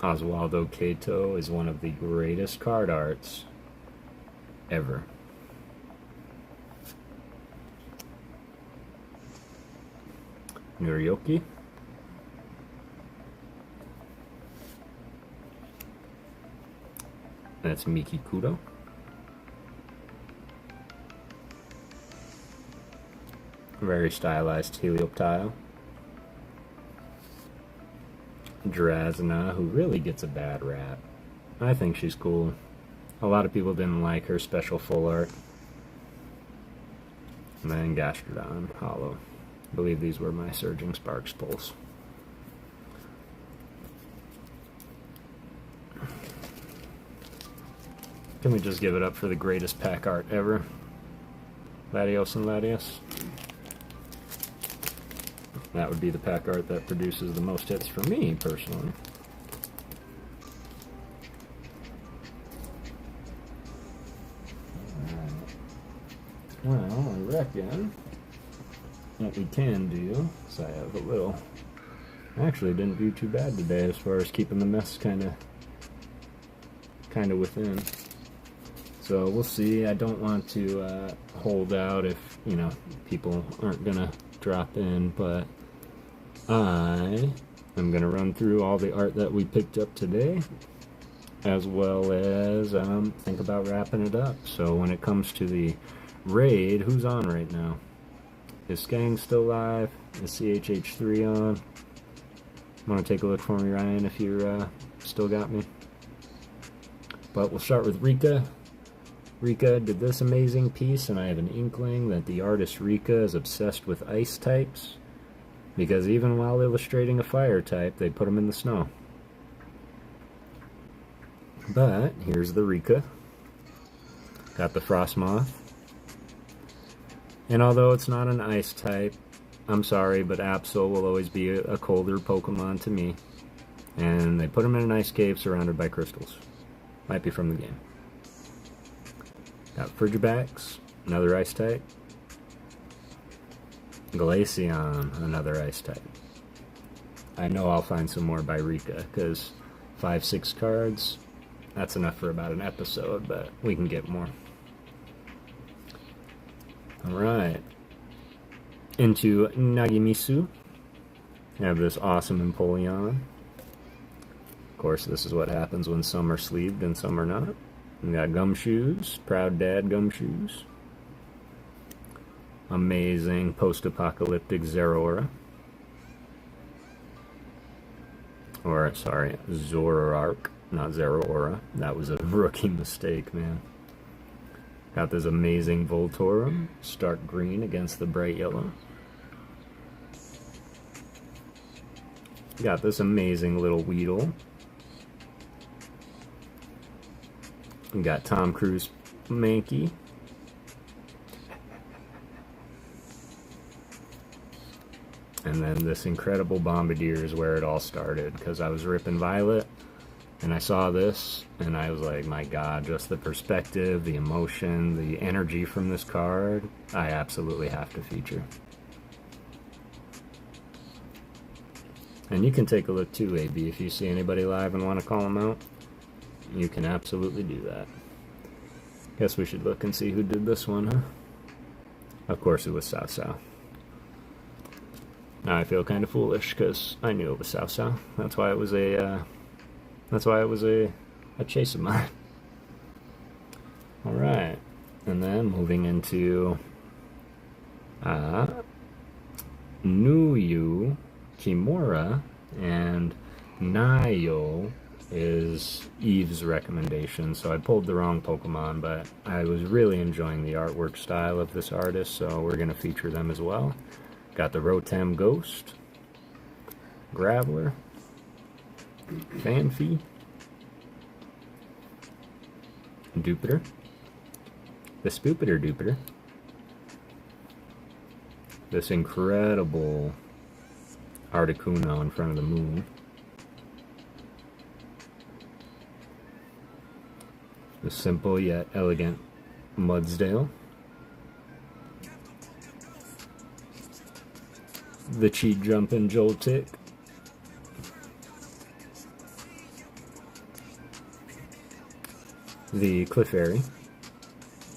Oswaldo Kato is one of the greatest card arts ever. Nurioki. That's Miki Kudo. Very stylized Helioptile. Drazna, who really gets a bad rap. I think she's cool. A lot of people didn't like her special full art. And then Gastrodon, Hollow. I believe these were my Surging Sparks pulls. Can we just give it up for the greatest pack art ever? Latios and Latios. That would be the pack art that produces the most hits for me, personally. Alright. Well, I reckon what we can do is I have a little... Actually, didn't do too bad today as far as keeping the mess kind of within. So we'll see. I don't want to hold out if, you know, people aren't gonna drop in, but I am going to run through all the art that we picked up today, as well as think about wrapping it up. So when it comes to the raid, who's on right now? Is Skang still live? Is CHH3 on? Want to take a look for me, Ryan, if you're still got me? But we'll start with Rika. Rika did this amazing piece, and I have an inkling that the artist Rika is obsessed with ice types, because even while illustrating a fire type, they put them in the snow. But here's the Rika. Got the Frostmoth. And although it's not an ice type, I'm sorry, but Absol will always be a colder Pokemon to me. And they put them in an ice cave surrounded by crystals. Might be from the game. Got Frigibax, another ice type. Glaceon, another ice type. I know I'll find some more by Rika, because 5-6 cards, that's enough for about an episode, but we can get more. Alright. Into Nagimisu. I have this awesome Empoleon. Of course, this is what happens when some are sleeved and some are not. We got Gumshoes, Proud Dad Gumshoes. Amazing post-apocalyptic Zeraora. Or, sorry, Zoroark, not Zeraora. That was a rookie mistake, man. Got this amazing Voltorem, stark green against the bright yellow. Got this amazing little Weedle. We got Tom Cruise Mankey. And then this incredible Bombardier is where it all started, because I was ripping Violet, and I saw this, and I was like, my god, just the perspective, the emotion, the energy from this card, I absolutely have to feature. And you can take a look too, AB, if you see anybody live and want to call them out. You can absolutely do that. Guess we should look and see who did this one, huh? Of course it was Sao Sao. Now I feel kind of foolish because I knew it was Sao Sao. That's why it was a chase of mine. All right, and then moving into Nuyu, Kimura, and Nayo is Eve's recommendation. So I pulled the wrong Pokemon, but I was really enjoying the artwork style of this artist, so we're gonna feature them as well. Got the Rotom Ghost, Graveler, Fanfy, Dupiter, the Spoopiter Dupiter, this incredible Articuno in front of the moon, the simple yet elegant Mudsdale, the cheat jumping Joltik, the Clefairy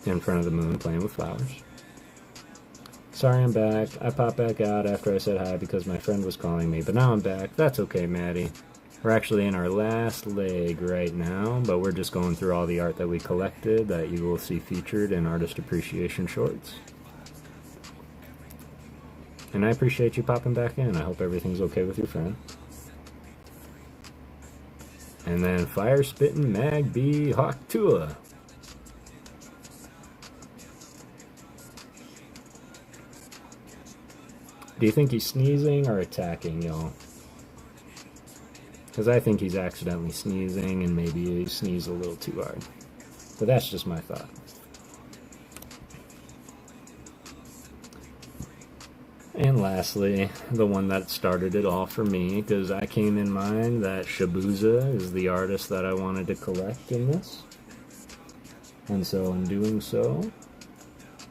in front of the moon playing with flowers. Sorry I'm back. I popped back out after I said hi because my friend was calling me, but now I'm back. That's okay, Maddie. We're actually in our last leg right now, but we're just going through all the art that we collected that you will see featured in Artist Appreciation Shorts. And I appreciate you popping back in. I hope everything's okay with your friend. And then Fire Spittin' Magby Hawktua. Do you think he's sneezing or attacking, y'all? Because I think he's accidentally sneezing and maybe he sneezed a little too hard. But that's just my thought. And lastly, the one that started it all for me, because I came in mind that Shibuza is the artist that I wanted to collect in this. And so in doing so,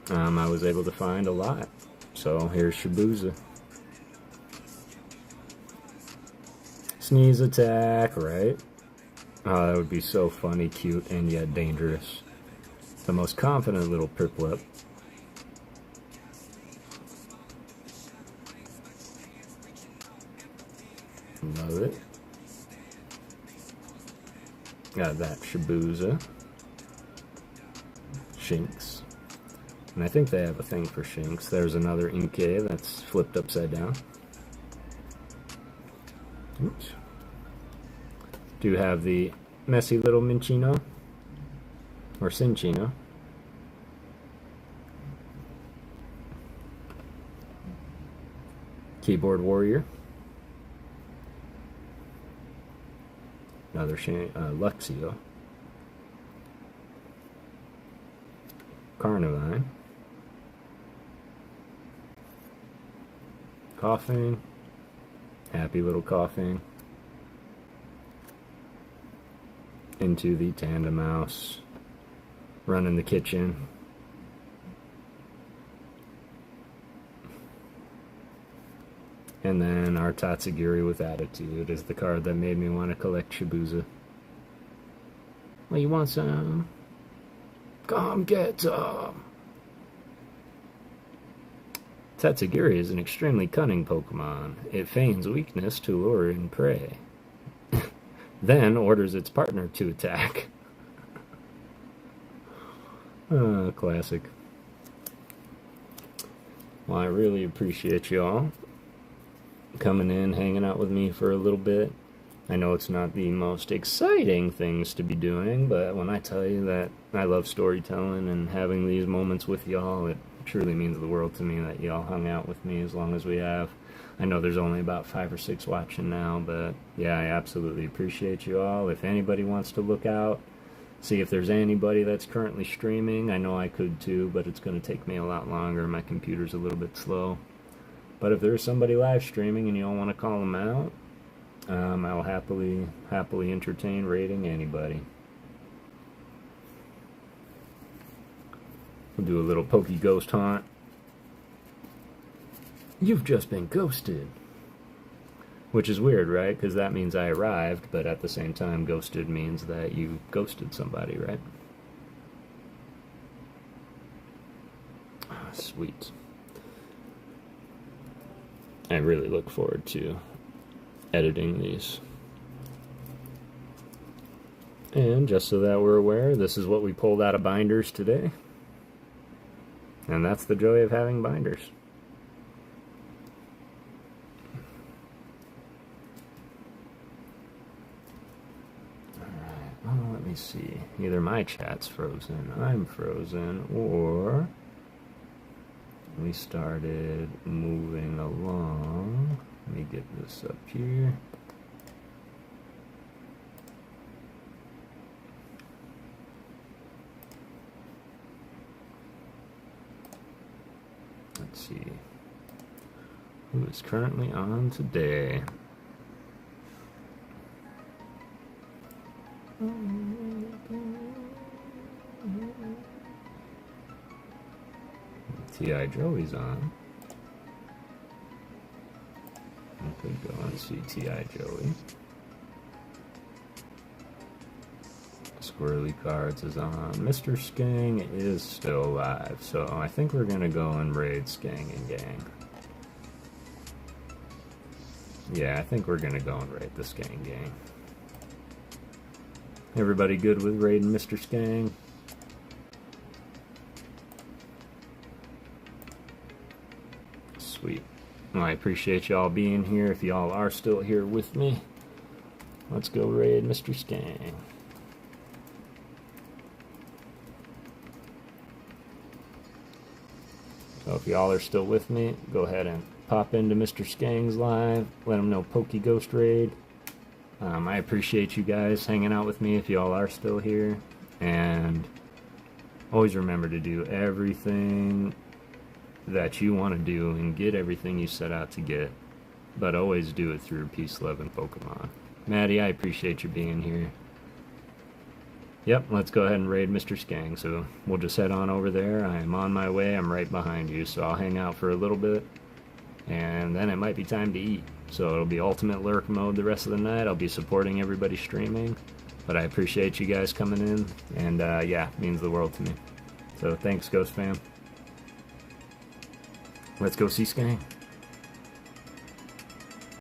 I was able to find a lot. So here's Shibuza. Sneeze attack, right? Oh, that would be so funny, cute, and yet dangerous. The most confident little Piplup. Love it. Got that Shibuza. Shinx. And I think they have a thing for Shinx. There's another Inkay that's flipped upside down. Oops. Do have the messy little Minchino. Or Cinchino. Keyboard Warrior. Another Luxio. Carnivine. Coughing. Happy little coughing. Into the Tandem Mouse. Running the kitchen. And then our Tatsugiri with Attitude is the card that made me want to collect Shibuza. Well, you want some? Come get some! Tatsugiri is an extremely cunning Pokemon. It feigns weakness to lure in prey. then orders its partner to attack. Classic. Well, I really appreciate y'all coming in, hanging out with me for a little bit. I know it's not the most exciting things to be doing, but when I tell you that I love storytelling and having these moments with y'all, it truly means the world to me that y'all hung out with me as long as we have. I know there's only about 5 or 6 watching now, but yeah, I absolutely appreciate you all. If anybody wants to look out, see if there's anybody that's currently streaming. I know I could too, but it's going to take me a lot longer. My computer's a little bit slow. But if there's somebody live streaming and you all want to call them out, I'll happily entertain raiding anybody. We'll do a little PokéGhost haunt. You've just been ghosted. Which is weird, right? Because that means I arrived, but at the same time, ghosted means that you ghosted somebody, right? Ah, sweet. I really look forward to editing these. And just so that we're aware, this is what we pulled out of binders today. And that's the joy of having binders. Alright, well, let me see. Either my chat's frozen, I'm frozen, or we started moving along. Let me get this up here. Let's see. Who is currently on today? T.I. Joey's on. I could go and see T.I. Joey. Squirrely Cards is on. Mr. Skang is still alive, so I think we're gonna go and raid Skang and gang. Yeah, I think we're gonna go and raid the Skang gang. Everybody good with raiding Mr. Skang? Sweet. Well, I appreciate y'all being here. If y'all are still here with me, let's go raid Mr. Skang. So if y'all are still with me, go ahead and pop into Mr. Skang's live. Let him know PokéGhost raid. I appreciate you guys hanging out with me if y'all are still here. And always remember to do everything that you want to do and get everything you set out to get. But always do it through peace, love, and Pokemon. Maddie, I appreciate you being here. Yep, let's go ahead and raid Mr. Skang. So we'll just head on over there. I am on my way. I'm right behind you. So I'll hang out for a little bit. And then it might be time to eat. So it'll be ultimate lurk mode the rest of the night. I'll be supporting everybody streaming. But I appreciate you guys coming in. And yeah, it means the world to me. So thanks, Ghost Fam. Let's go see Skang.